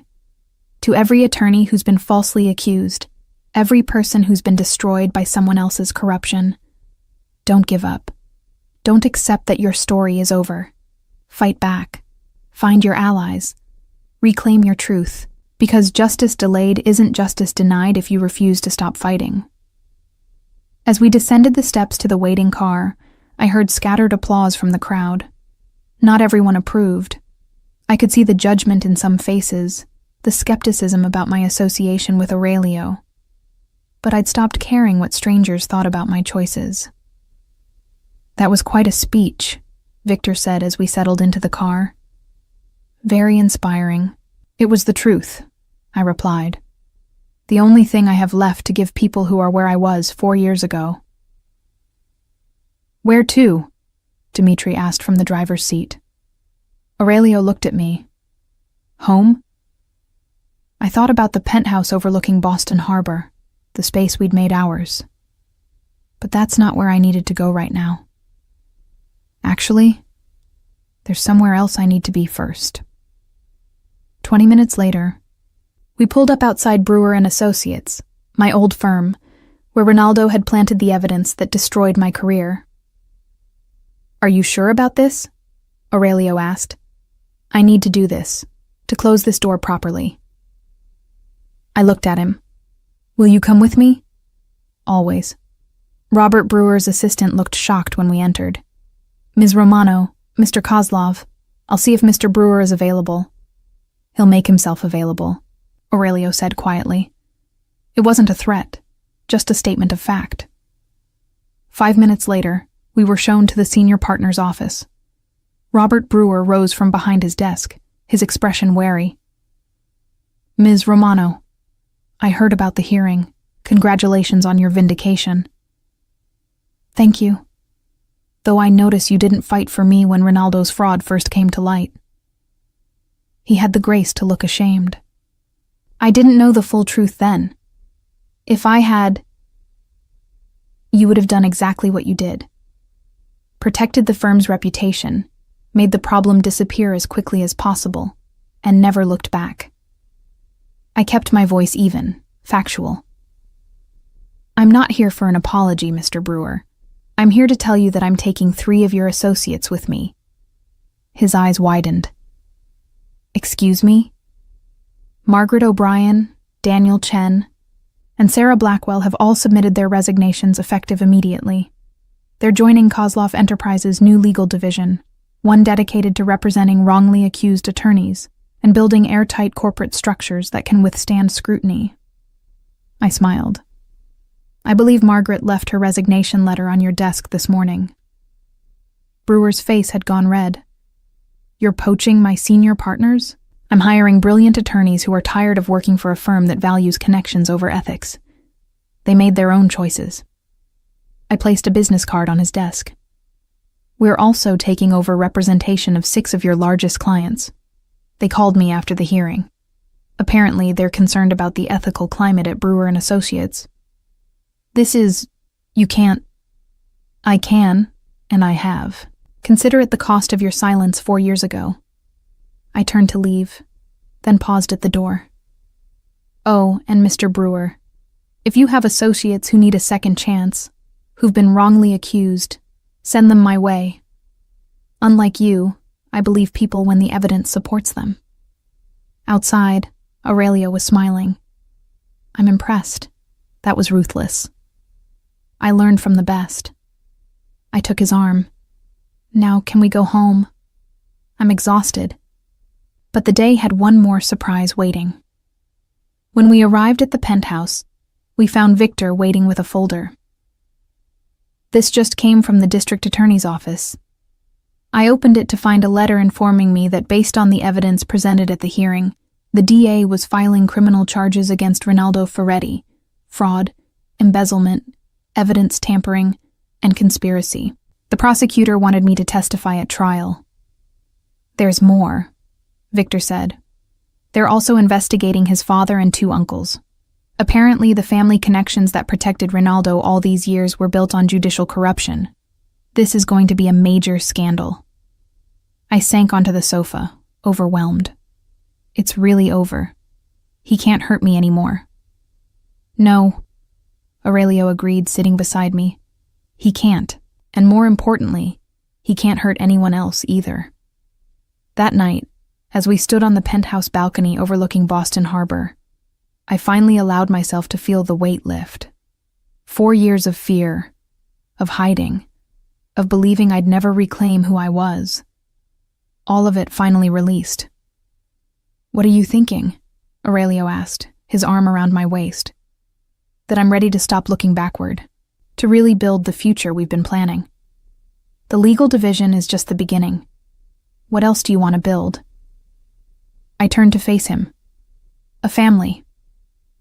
To every attorney who's been falsely accused, every person who's been destroyed by someone else's corruption, don't give up. Don't accept that your story is over. Fight back. Find your allies. Reclaim your truth, because justice delayed isn't justice denied if you refuse to stop fighting. As we descended the steps to the waiting car, I heard scattered applause from the crowd. Not everyone approved. I could see the judgment in some faces, the skepticism about my association with Aurelio. But I'd stopped caring what strangers thought about my choices. "That was quite a speech," Victor said as we settled into the car. "Very inspiring." "It was the truth," I replied. "The only thing I have left to give people who are where I was 4 years ago." "Where to?" Dimitri asked from the driver's seat. Aurelio looked at me. "Home?" I thought about the penthouse overlooking Boston Harbor, the space we'd made ours. But that's not where I needed to go right now. Actually, there's somewhere else I need to be first. 20 minutes later, we pulled up outside Brewer and Associates, my old firm, where Ronaldo had planted the evidence that destroyed my career. "Are you sure about this?" Aurelio asked. "I need to do this, to close this door properly." I looked at him. "Will you come with me?" "Always." Robert Brewer's assistant looked shocked when we entered. "Ms. Romano, Mr. Kozlov, I'll see if Mr. Brewer is available." "He'll make himself available," Aurelio said quietly. It wasn't a threat, just a statement of fact. 5 minutes later, we were shown to the senior partner's office. Robert Brewer rose from behind his desk, his expression wary. "Ms. Romano, I heard about the hearing. Congratulations on your vindication." "Thank you. Though I notice you didn't fight for me when Ronaldo's fraud first came to light." He had the grace to look ashamed. "I didn't know the full truth then. If I had, you would have done exactly what you did. Protected the firm's reputation, made the problem disappear as quickly as possible, and never looked back. I kept my voice even, factual. I'm not here for an apology, Mr. Brewer. I'm here to tell you that I'm taking 3 of your associates with me." His eyes widened. "Excuse me?" Margaret O'Brien, Daniel Chen, and Sarah Blackwell have all submitted their resignations effective immediately. They're joining Kozlov Enterprises' new legal division, one dedicated to representing wrongly accused attorneys and building airtight corporate structures that can withstand scrutiny. I smiled. "I believe Margaret left her resignation letter on your desk this morning." Brewer's face had gone red. "You're poaching my senior partners? I'm hiring brilliant attorneys who are tired of working for a firm that values connections over ethics. They made their own choices." I placed a business card on his desk. "We're also taking over representation of 6 of your largest clients. They called me after the hearing. Apparently, they're concerned about the ethical climate at Brewer and Associates. You can't." "I can, and I have. Consider it the cost of your silence 4 years ago." I turned to leave, then paused at the door. "Oh, and Mr. Brewer, if you have associates who need a second chance, who've been wrongly accused, send them my way. Unlike you, I believe people when the evidence supports them." Outside, Aurelio was smiling. "I'm impressed. That was ruthless. I learned from the best." I took his arm. "Now can we go home? I'm exhausted." But the day had one more surprise waiting. When we arrived at the penthouse, we found Victor waiting with a folder. "This just came from the district attorney's office." I opened it to find a letter informing me that based on the evidence presented at the hearing, the DA was filing criminal charges against Ronaldo Ferretti, fraud, embezzlement, evidence tampering, and conspiracy. The prosecutor wanted me to testify at trial. "There's more," Victor said. "They're also investigating his father and 2 uncles. Apparently, the family connections that protected Ronaldo all these years were built on judicial corruption. This is going to be a major scandal." I sank onto the sofa, overwhelmed. It's really over. He can't hurt me anymore. "No," Aurelio agreed, sitting beside me. "He can't, and more importantly, he can't hurt anyone else either." That night, as we stood on the penthouse balcony overlooking Boston Harbor, I finally allowed myself to feel the weight lift. 4 years of fear, of hiding, of believing I'd never reclaim who I was. All of it finally released. "What are you thinking?" Aurelio asked, his arm around my waist. "That I'm ready to stop looking backward, to really build the future we've been planning. The legal division is just the beginning. What else do you want to build?" I turned to face him. "A family.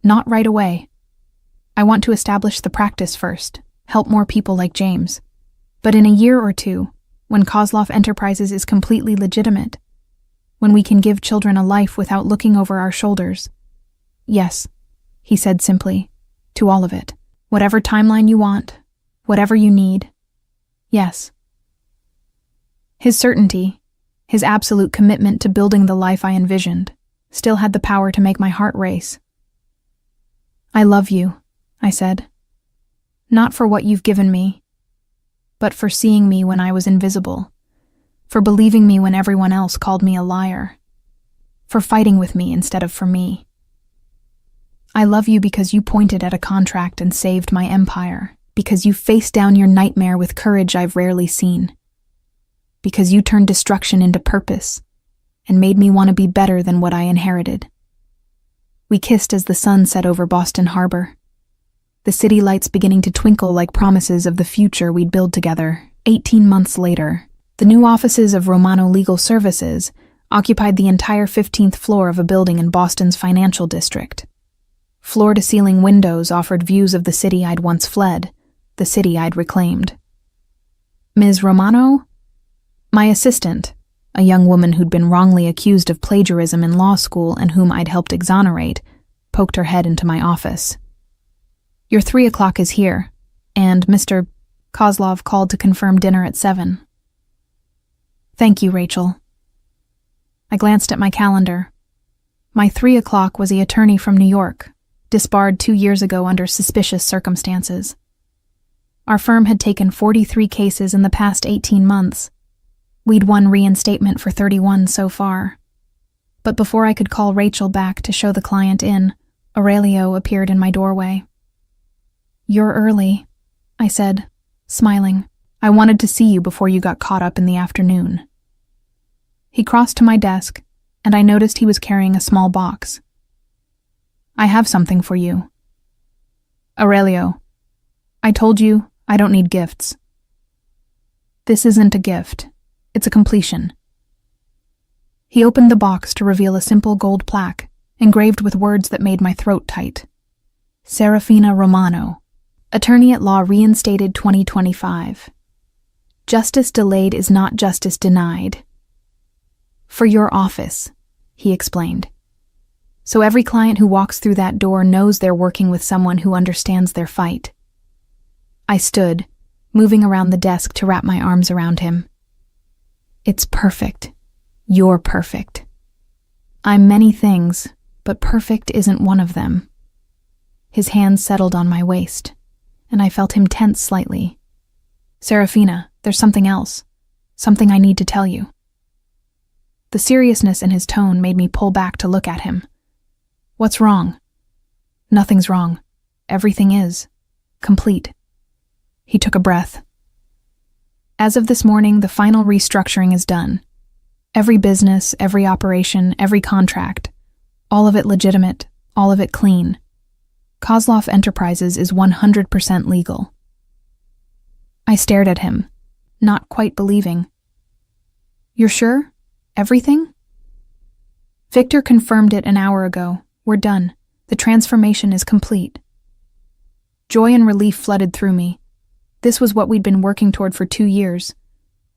Not right away. I want to establish the practice first, help more people like James. But in a year or two, when Kozlov Enterprises is completely legitimate, when we can give children a life without looking over our shoulders." "Yes," he said simply, "to all of it. Whatever timeline you want, whatever you need. Yes." His certainty, his absolute commitment to building the life I envisioned, still had the power to make my heart race. "I love you," I said. "Not for what you've given me, but for seeing me when I was invisible, for believing me when everyone else called me a liar, for fighting with me instead of for me. I love you because you pointed at a contract and saved my empire, because you faced down your nightmare with courage I've rarely seen, because you turned destruction into purpose and made me want to be better than what I inherited." We kissed as the sun set over Boston Harbor, the city lights beginning to twinkle like promises of the future we'd build together. 18 months later, the new offices of Romano Legal Services occupied the entire 15th floor of a building in Boston's financial district. Floor-to-ceiling windows offered views of the city I'd once fled, the city I'd reclaimed. "Ms. Romano?" My assistant, a young woman who'd been wrongly accused of plagiarism in law school and whom I'd helped exonerate, poked her head into my office. "Your 3 o'clock is here, and Mr. Kozlov called to confirm dinner at 7. "Thank you, Rachel." I glanced at my calendar. My 3 o'clock was the attorney from New York, disbarred 2 years ago under suspicious circumstances. Our firm had taken 43 cases in the past 18 months. We'd won reinstatement for 31 so far. But before I could call Rachel back to show the client in, Aurelio appeared in my doorway. "You're early," I said, smiling. "I wanted to see you before you got caught up in the afternoon." He crossed to my desk, and I noticed he was carrying a small box. "I have something for you." "Aurelio, I told you I don't need gifts." "This isn't a gift. It's a completion." He opened the box to reveal a simple gold plaque, engraved with words that made my throat tight. "Serafina Romano, Attorney at Law Reinstated 2025. Justice delayed is not justice denied. For your office," he explained. "So every client who walks through that door knows they're working with someone who understands their fight." I stood, moving around the desk to wrap my arms around him. "It's perfect. You're perfect. I'm many things, but perfect isn't one of them." His hands settled on my waist, and I felt him tense slightly. "Serafina, there's something else. Something I need to tell you." The seriousness in his tone made me pull back to look at him. "What's wrong?" "Nothing's wrong. Everything is. Complete." He took a breath. "As of this morning, the final restructuring is done. Every business, every operation, every contract, all of it legitimate, all of it clean. Kozlov Enterprises is 100% legal." I stared at him, not quite believing. "You're sure? Everything?" "Victor confirmed it an hour ago. We're done. The transformation is complete." Joy and relief flooded through me. This was what we'd been working toward for 2 years.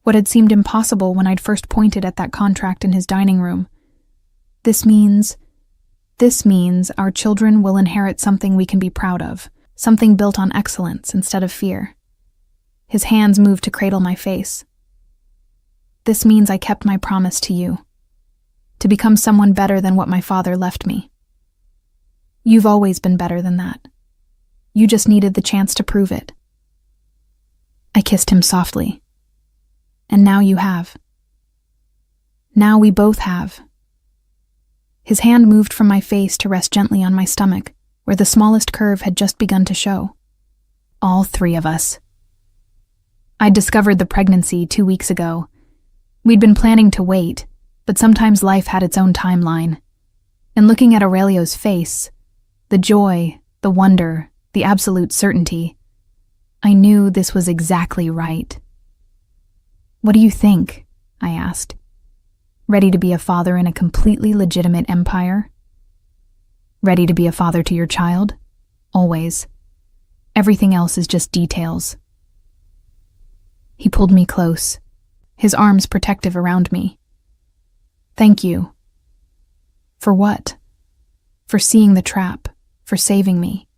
What had seemed impossible when I'd first pointed at that contract in his dining room. This means our children will inherit something we can be proud of, something built on excellence instead of fear. His hands moved to cradle my face. "This means I kept my promise to you, to become someone better than what my father left me. You've always been better than that. You just needed the chance to prove it." I kissed him softly. "And now you have." Now we both have. His hand moved from my face to rest gently on my stomach, where the smallest curve had just begun to show. All three of us. I'd discovered the pregnancy 2 weeks ago. We'd been planning to wait, but sometimes life had its own timeline. And looking at Aurelio's face, the joy, the wonder, the absolute certainty, I knew this was exactly right. "What do you think?" I asked. "Ready to be a father in a completely legitimate empire?" "Ready to be a father to your child? Always. Everything else is just details." He pulled me close, his arms protective around me. "Thank you." For what? For seeing the trap, for saving me,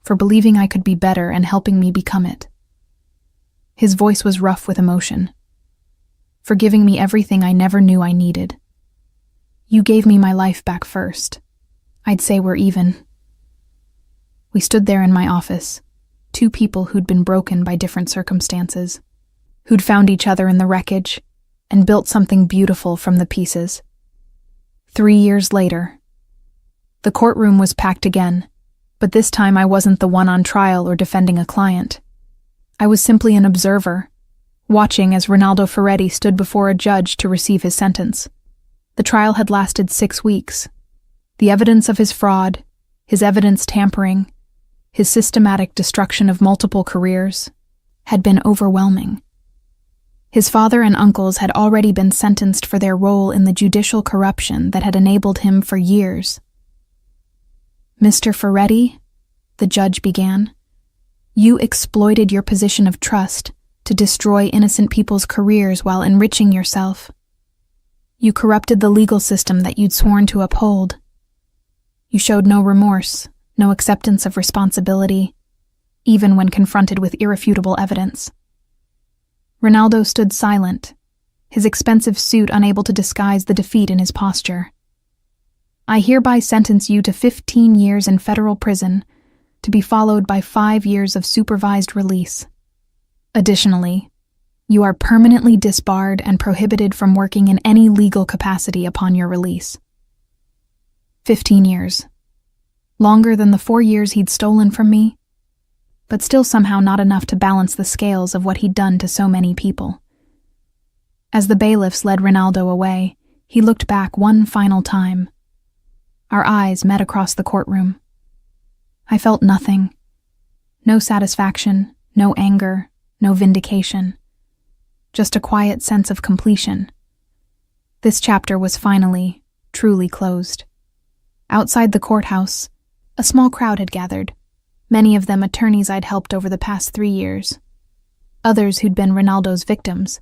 for believing I could be better and helping me become it. His voice was rough with emotion. For giving me everything I never knew I needed. "You gave me my life back first. I'd say we're even." We stood there in my office, two people who'd been broken by different circumstances, who'd found each other in the wreckage and built something beautiful from the pieces. 3 years later. The courtroom was packed again, but this time I wasn't the one on trial or defending a client. I was simply an observer, watching as Ronaldo Ferretti stood before a judge to receive his sentence. The trial had lasted 6 weeks. The evidence of his fraud, his evidence tampering, his systematic destruction of multiple careers, had been overwhelming. His father and uncles had already been sentenced for their role in the judicial corruption that had enabled him for years. "Mr. Ferretti," the judge began, "you exploited your position of trust to destroy innocent people's careers while enriching yourself. You corrupted the legal system that you'd sworn to uphold. You showed no remorse, no acceptance of responsibility, even when confronted with irrefutable evidence." Ronaldo stood silent, his expensive suit unable to disguise the defeat in his posture. "I hereby sentence you to 15 years in federal prison, to be followed by 5 years of supervised release. Additionally, you are permanently disbarred and prohibited from working in any legal capacity upon your release." 15 years. Longer than the 4 years he'd stolen from me, but still somehow not enough to balance the scales of what he'd done to so many people. As the bailiffs led Ronaldo away, he looked back one final time. Our eyes met across the courtroom. I felt nothing. No satisfaction, no anger, no vindication. Just a quiet sense of completion. This chapter was finally, truly closed. Outside the courthouse, a small crowd had gathered. Many of them attorneys I'd helped over the past 3 years. Others who'd been Ronaldo's victims,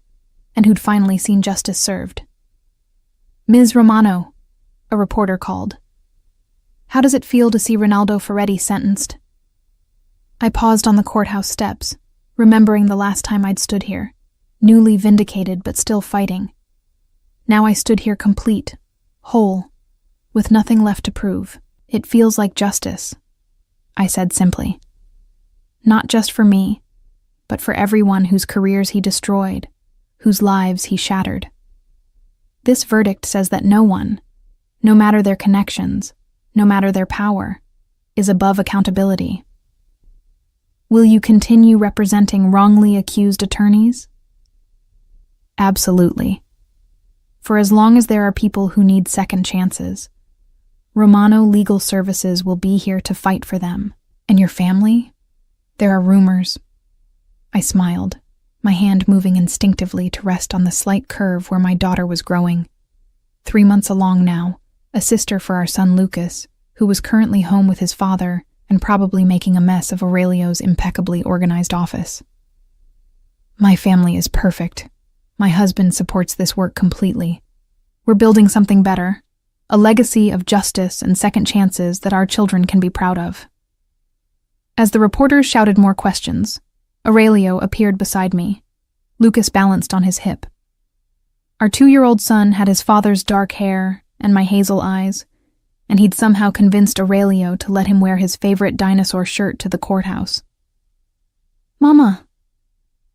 and who'd finally seen justice served. "Ms. Romano," a reporter called. "How does it feel to see Ronaldo Ferretti sentenced?" I paused on the courthouse steps, remembering the last time I'd stood here, newly vindicated but still fighting. Now I stood here complete, whole, with nothing left to prove. "It feels like justice," I said simply. "Not just for me, but for everyone whose careers he destroyed, whose lives he shattered. This verdict says that no one, no matter their connections, no matter their power, is above accountability. Will you continue representing wrongly accused attorneys?" Absolutely. For as long as there are people who need second chances, Romano Legal Services will be here to fight for them. "And your family? There are rumors." I smiled, my hand moving instinctively to rest on the slight curve where my daughter was growing. 3 months along now, a sister for our son Lucas, who was currently home with his father and probably making a mess of Aurelio's impeccably organized office. "My family is perfect. My husband supports this work completely. We're building something better. A legacy of justice and second chances that our children can be proud of." As the reporters shouted more questions, Aurelio appeared beside me. Lucas balanced on his hip. Our 2-year-old son had his father's dark hair and my hazel eyes, and he'd somehow convinced Aurelio to let him wear his favorite dinosaur shirt to the courthouse. "Mama."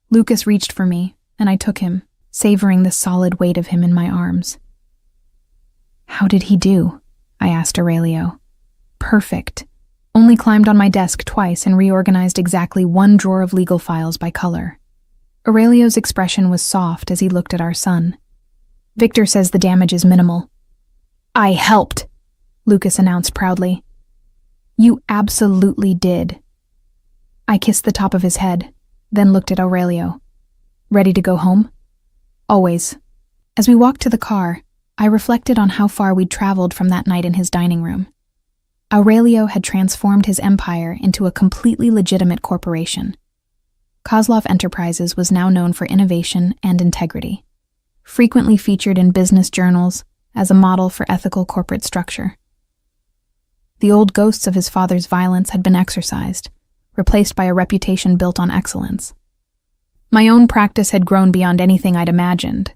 Lucas reached for me, and I took him, savoring the solid weight of him in my arms. How did he do? I asked Aurelio. Perfect. Only climbed on my desk twice and reorganized exactly one drawer of legal files by color. Aurelio's expression was soft as he looked at our son. Victor says the damage is minimal. I helped, Lucas announced proudly. You absolutely did. I kissed the top of his head, then looked at Aurelio. Ready to go home? Always. As we walked to the car, I reflected on how far we'd traveled from that night in his dining room. Aurelio had transformed his empire into a completely legitimate corporation. Kozlov Enterprises was now known for innovation and integrity, frequently featured in business journals as a model for ethical corporate structure. The old ghosts of his father's violence had been exorcised, replaced by a reputation built on excellence. My own practice had grown beyond anything I'd imagined.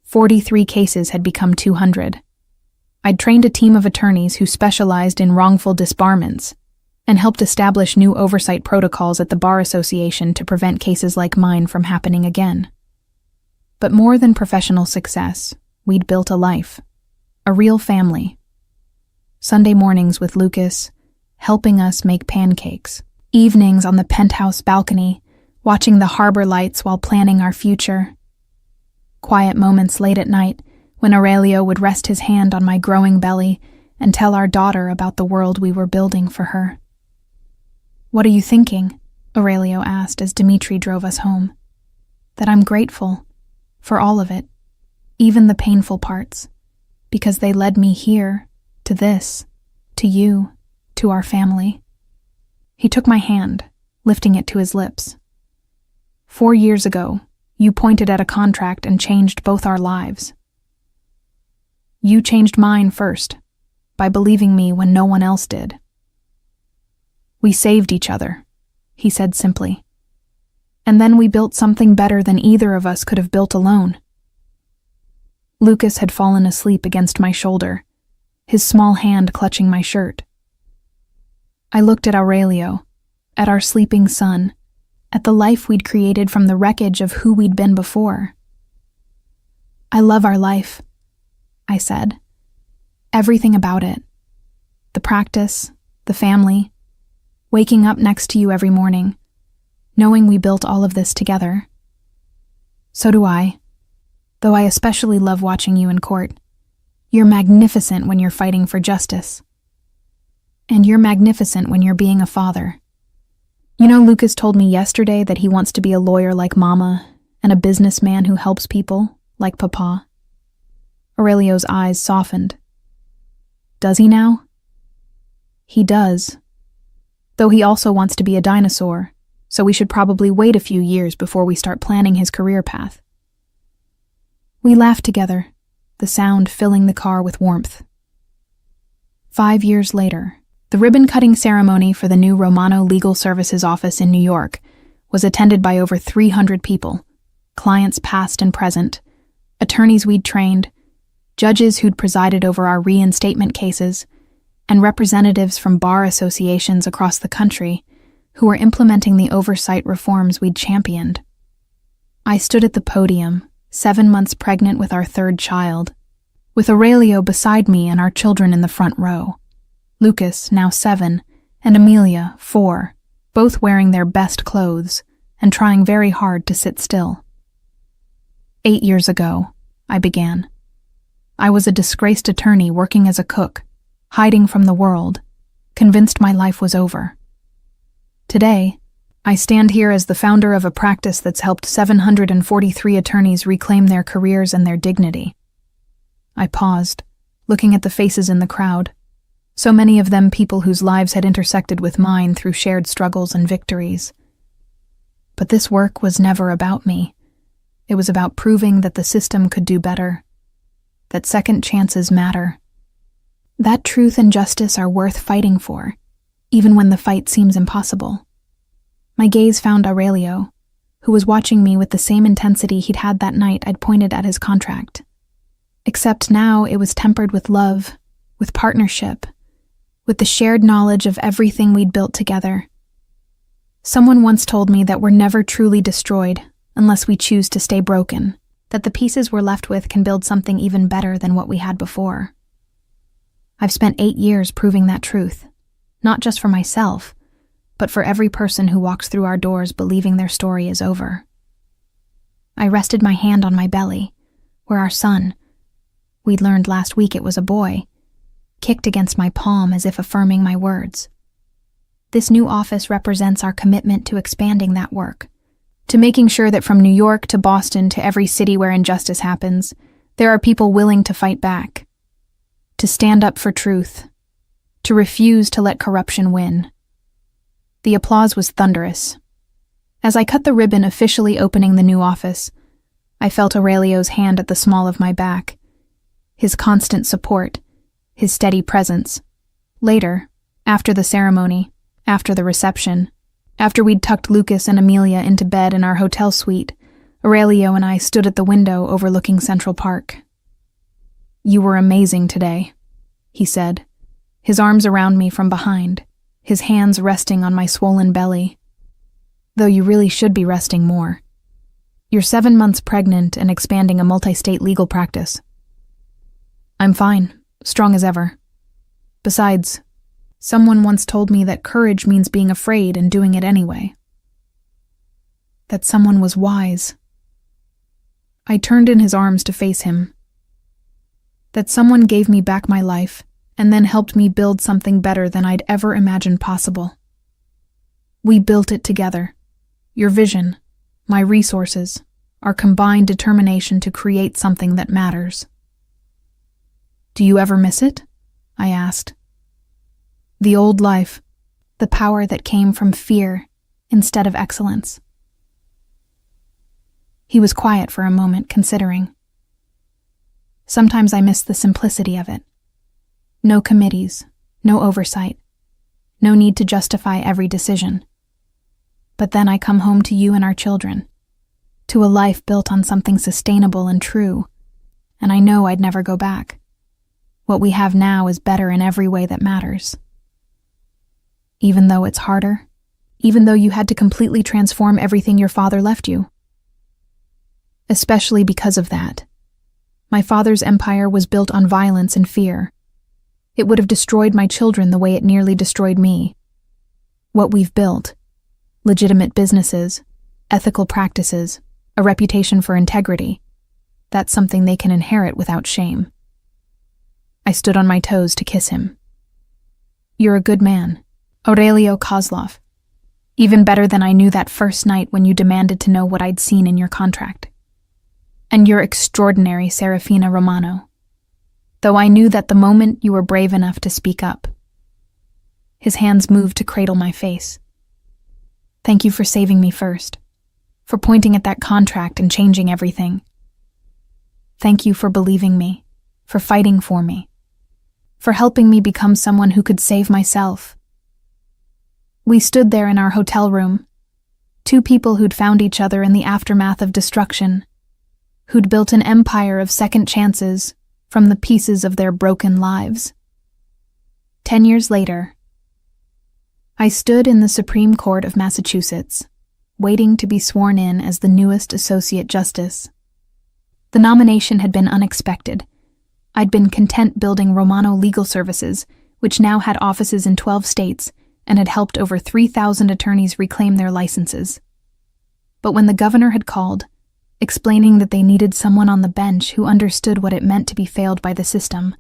43 cases had become 200. I'd trained a team of attorneys who specialized in wrongful disbarments and helped establish new oversight protocols at the Bar Association to prevent cases like mine from happening again. But more than professional success, we'd built a life, a real family. Sunday mornings with Lucas, helping us make pancakes. Evenings on the penthouse balcony, watching the harbor lights while planning our future. Quiet moments late at night when Aurelio would rest his hand on my growing belly and tell our daughter about the world we were building for her. What are you thinking? Aurelio asked as Dmitri drove us home. That I'm grateful for all of it, even the painful parts, because they led me here, to this, to you, to our family. He took my hand, lifting it to his lips. 4 years ago, you pointed at a contract and changed both our lives. You changed mine first, by believing me when no one else did. We saved each other, he said simply. And then we built something better than either of us could have built alone. Lucas had fallen asleep against my shoulder, his small hand clutching my shirt. I looked at Aurelio, at our sleeping son, at the life we'd created from the wreckage of who we'd been before. I love our life, I said. Everything about it. The practice, the family, waking up next to you every morning, knowing we built all of this together. So do I, though I especially love watching you in court. You're magnificent when you're fighting for justice. And you're magnificent when you're being a father. You know, Lucas told me yesterday that he wants to be a lawyer like Mama and a businessman who helps people like Papa. Aurelio's eyes softened. Does he now? He does. Though he also wants to be a dinosaur, so we should probably wait a few years before we start planning his career path. We laughed together, the sound filling the car with warmth. 5 years later, the ribbon-cutting ceremony for the new Romano Legal Services office in New York was attended by over 300 people, clients past and present, attorneys we'd trained, judges who'd presided over our reinstatement cases, and representatives from bar associations across the country who were implementing the oversight reforms we'd championed. I stood at the podium, 7 months pregnant with our third child, with Aurelio beside me and our children in the front row. Lucas, now 7, and Amelia, 4, both wearing their best clothes and trying very hard to sit still. 8 years ago, I began. I was a disgraced attorney working as a cook, hiding from the world, convinced my life was over. Today, I stand here as the founder of a practice that's helped 743 attorneys reclaim their careers and their dignity. I paused, looking at the faces in the crowd, so many of them people whose lives had intersected with mine through shared struggles and victories. But this work was never about me. It was about proving that the system could do better, that second chances matter, that truth and justice are worth fighting for, even when the fight seems impossible. My gaze found Aurelio, who was watching me with the same intensity he'd had that night I'd pointed at his contract. Except now it was tempered with love, with partnership, with the shared knowledge of everything we'd built together. Someone once told me that we're never truly destroyed unless we choose to stay broken, that the pieces we're left with can build something even better than what we had before. I've spent 8 years proving that truth, not just for myself, but for every person who walks through our doors believing their story is over. I rested my hand on my belly, where our son, we'd learned last week it was a boy, kicked against my palm as if affirming my words. This new office represents our commitment to expanding that work, to making sure that from New York to Boston to every city where injustice happens, there are people willing to fight back, to stand up for truth, to refuse to let corruption win. The applause was thunderous. As I cut the ribbon officially opening the new office, I felt Aurelio's hand at the small of my back, his constant support, his steady presence. Later, after the ceremony, after the reception, after we'd tucked Lucas and Amelia into bed in our hotel suite, Aurelio and I stood at the window overlooking Central Park. "You were amazing today," he said, his arms around me from behind, his hands resting on my swollen belly. "Though you really should be resting more. You're 7 months pregnant and expanding a multi-state legal practice." "I'm fine, strong as ever. Besides, someone once told me that courage means being afraid and doing it anyway." That someone was wise. I turned in his arms to face him. That someone gave me back my life and then helped me build something better than I'd ever imagined possible. We built it together. Your vision, my resources, our combined determination to create something that matters. "Do you ever miss it?" I asked. "The old life, the power that came from fear instead of excellence." He was quiet for a moment, considering. "Sometimes I miss the simplicity of it. No committees, no oversight, no need to justify every decision. But then I come home to you and our children, to a life built on something sustainable and true, and I know I'd never go back. What we have now is better in every way that matters. Even though it's harder, even though you had to completely transform everything your father left you. Especially because of that. My father's empire was built on violence and fear. It would have destroyed my children the way it nearly destroyed me. What we've built, legitimate businesses, ethical practices, a reputation for integrity, that's something they can inherit without shame." I stood on my toes to kiss him. "You're a good man, Aurelio Kozlov. Even better than I knew that first night when you demanded to know what I'd seen in your contract. And you're extraordinary, Serafina Romano. Though I knew that the moment you were brave enough to speak up." His hands moved to cradle my face. "Thank you for saving me first, for pointing at that contract and changing everything. Thank you for believing me, for fighting for me, for helping me become someone who could save myself." We stood there in our hotel room, two people who'd found each other in the aftermath of destruction, who'd built an empire of second chances from the pieces of their broken lives. 10 years later, I stood in the Supreme Court of Massachusetts, waiting to be sworn in as the newest Associate Justice. The nomination had been unexpected. I'd been content building Romano Legal Services, which now had offices in 12 states and had helped over 3,000 attorneys reclaim their licenses. But when the governor had called, explaining that they needed someone on the bench who understood what it meant to be failed by the system,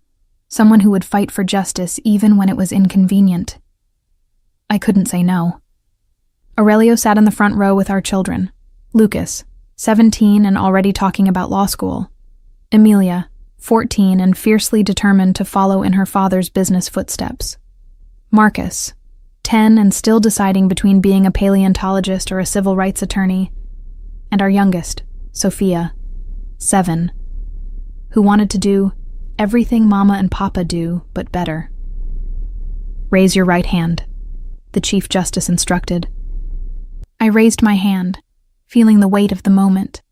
someone who would fight for justice even when it was inconvenient, I couldn't say no. Aurelio sat in the front row with our children. Lucas, 17 and already talking about law school. Amelia, 14 and fiercely determined to follow in her father's business footsteps. Marcus, 10 and still deciding between being a paleontologist or a civil rights attorney. And our youngest, Sophia, 7, who wanted to do everything Mama and Papa do, but better. "Raise your right hand," the Chief Justice instructed. I raised my hand, feeling the weight of the moment.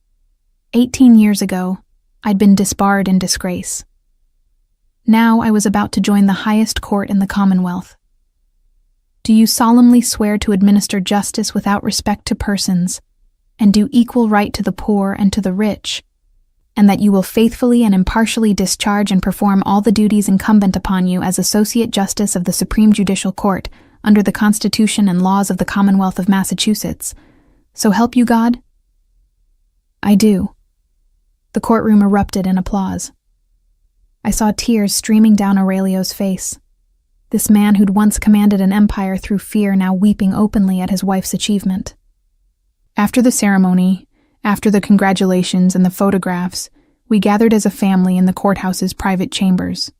18 years ago, I'd been disbarred in disgrace. Now I was about to join the highest court in the Commonwealth. "Do you solemnly swear to administer justice without respect to persons, and do equal right to the poor and to the rich, and that you will faithfully and impartially discharge and perform all the duties incumbent upon you as Associate Justice of the Supreme Judicial Court under the Constitution and laws of the Commonwealth of Massachusetts. So help you God? I do. The courtroom erupted in applause. I saw tears streaming down Aurelio's face. This man who'd once commanded an empire through fear now weeping openly at his wife's achievement. After the ceremony, after the congratulations and the photographs, we gathered as a family in the courthouse's private chambers.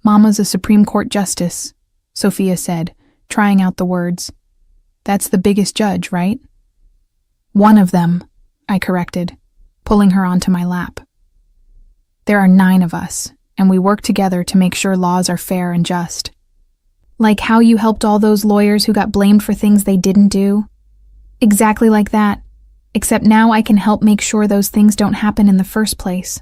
"Mama's a Supreme Court justice," Sophia said, trying out the words. "That's the biggest judge, right?" "One of them," I corrected, pulling her onto my lap. "There are 9 of us, and we work together to make sure laws are fair and just. Like how you helped all those lawyers who got blamed for things they didn't do? Exactly like that. Except now I can help make sure those things don't happen in the first place."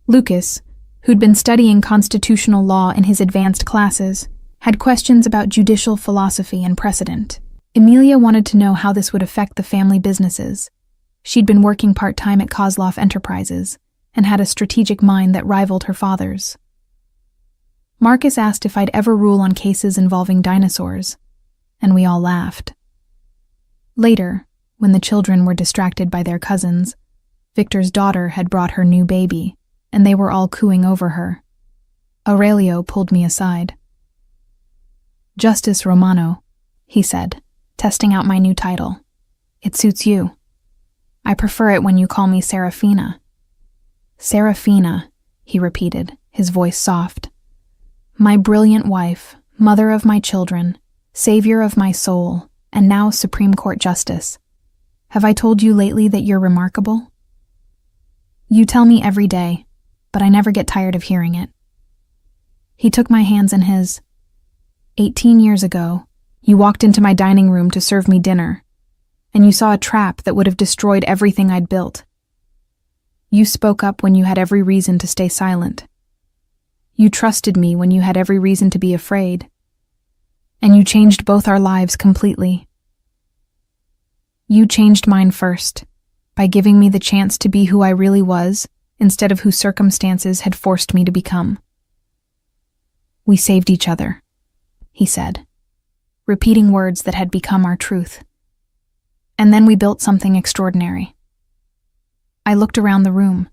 Lucas, who'd been studying constitutional law in his advanced classes, had questions about judicial philosophy and precedent. Emilia wanted to know how this would affect the family businesses. She'd been working part-time at Kozloff Enterprises and had a strategic mind that rivaled her father's. Marcus asked if I'd ever rule on cases involving dinosaurs, and we all laughed. Later, when the children were distracted by their cousins, Victor's daughter had brought her new baby, and they were all cooing over her. Aurelio pulled me aside. "Justice Romano," he said, testing out my new title. "It suits you. I prefer it when you call me Serafina." "Serafina," he repeated, his voice soft. "My brilliant wife, mother of my children, savior of my soul, and now Supreme Court Justice. Have I told you lately that you're remarkable?" "You tell me every day, but I never get tired of hearing it." He took my hands in his. 18 years ago, you walked into my dining room to serve me dinner, and you saw a trap that would have destroyed everything I'd built. You spoke up when you had every reason to stay silent. You trusted me when you had every reason to be afraid. And you changed both our lives completely. You changed mine first, by giving me the chance to be who I really was, instead of who circumstances had forced me to become. "We saved each other," he said, repeating words that had become our truth. "And then we built something extraordinary." I looked around the room,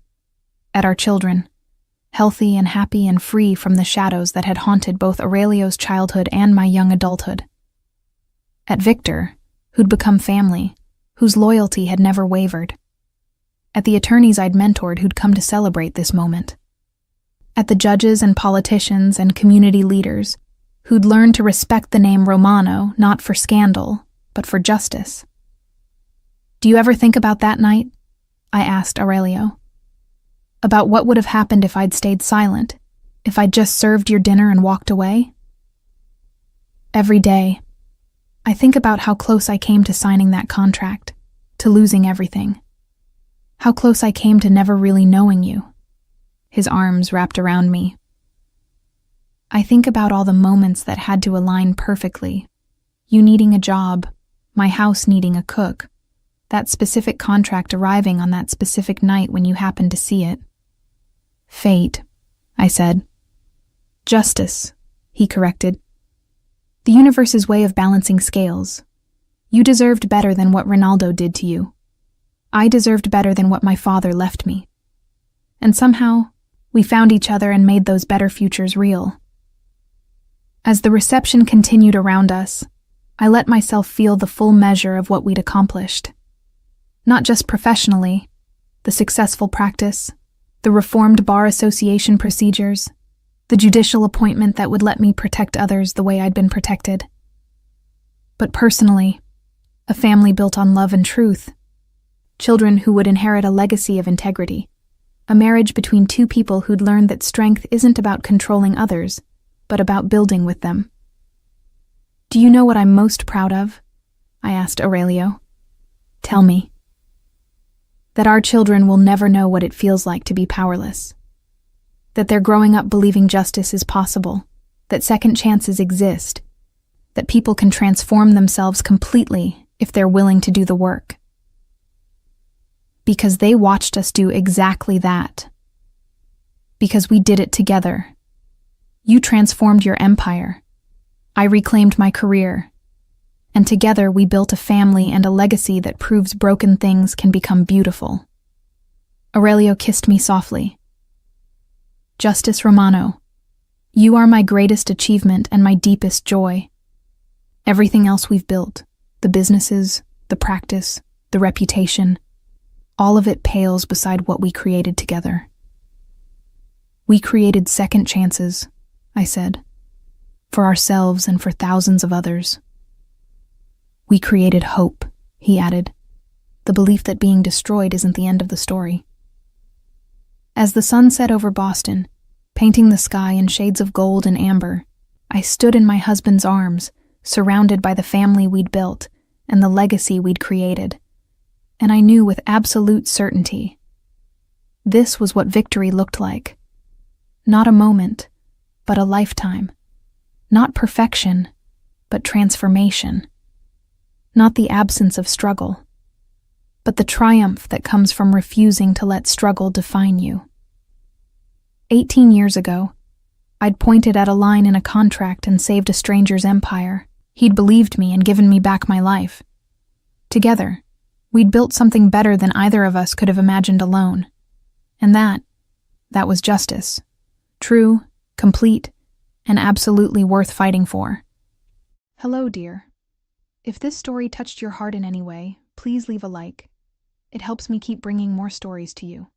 at our children, healthy and happy and free from the shadows that had haunted both Aurelio's childhood and my young adulthood. At Victor, who'd become family, whose loyalty had never wavered. At the attorneys I'd mentored who'd come to celebrate this moment. At the judges and politicians and community leaders who'd learned to respect the name Romano not for scandal, but for justice. "Do you ever think about that night?" I asked Aurelio. "About what would have happened if I'd stayed silent, if I'd just served your dinner and walked away?" "Every day. I think about how close I came to signing that contract, to losing everything. How close I came to never really knowing you." His arms wrapped around me. "I think about all the moments that had to align perfectly. You needing a job, my house needing a cook, that specific contract arriving on that specific night when you happened to see it." "Fate," I said. "Justice," he corrected. "The universe's way of balancing scales. You deserved better than what Ronaldo did to you. I deserved better than what my father left me. And somehow, we found each other and made those better futures real." As the reception continued around us, I let myself feel the full measure of what we'd accomplished. Not just professionally, the successful practice, the reformed Bar Association procedures, the judicial appointment that would let me protect others the way I'd been protected. But personally, a family built on love and truth, children who would inherit a legacy of integrity, a marriage between 2 people who'd learned that strength isn't about controlling others, but about building with them. "Do you know what I'm most proud of?" I asked Aurelio. "Tell me." "That our children will never know what it feels like to be powerless. That they're growing up believing justice is possible, that second chances exist, that people can transform themselves completely if they're willing to do the work." Because they watched us do exactly that. Because we did it together. You transformed your empire. I reclaimed my career. And together we built a family and a legacy that proves broken things can become beautiful. Aurelio kissed me softly. Justice Romano, you are my greatest achievement and my deepest joy. Everything else we've built, the businesses, the practice, the reputation, all of it pales beside what we created together. We created second chances, I said, for ourselves and for thousands of others. We created hope, he added, the belief that being destroyed isn't the end of the story. As the sun set over Boston, painting the sky in shades of gold and amber, I stood in my husband's arms, surrounded by the family we'd built and the legacy we'd created. And I knew with absolute certainty, this was what victory looked like. Not a moment, but a lifetime. Not perfection, but transformation. Not the absence of struggle, but the triumph that comes from refusing to let struggle define you. 18 years ago, I'd pointed at a line in a contract and saved a stranger's empire. He'd believed me and given me back my life. Together, we'd built something better than either of us could have imagined alone. And that was justice. True, complete, and absolutely worth fighting for. Hello, dear. If this story touched your heart in any way, please leave a like. It helps me keep bringing more stories to you.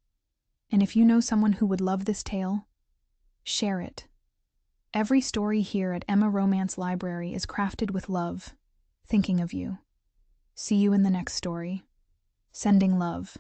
And if you know someone who would love this tale, share it. Every story here at Emma Romance Library is crafted with love, thinking of you. See you in the next story. Sending love.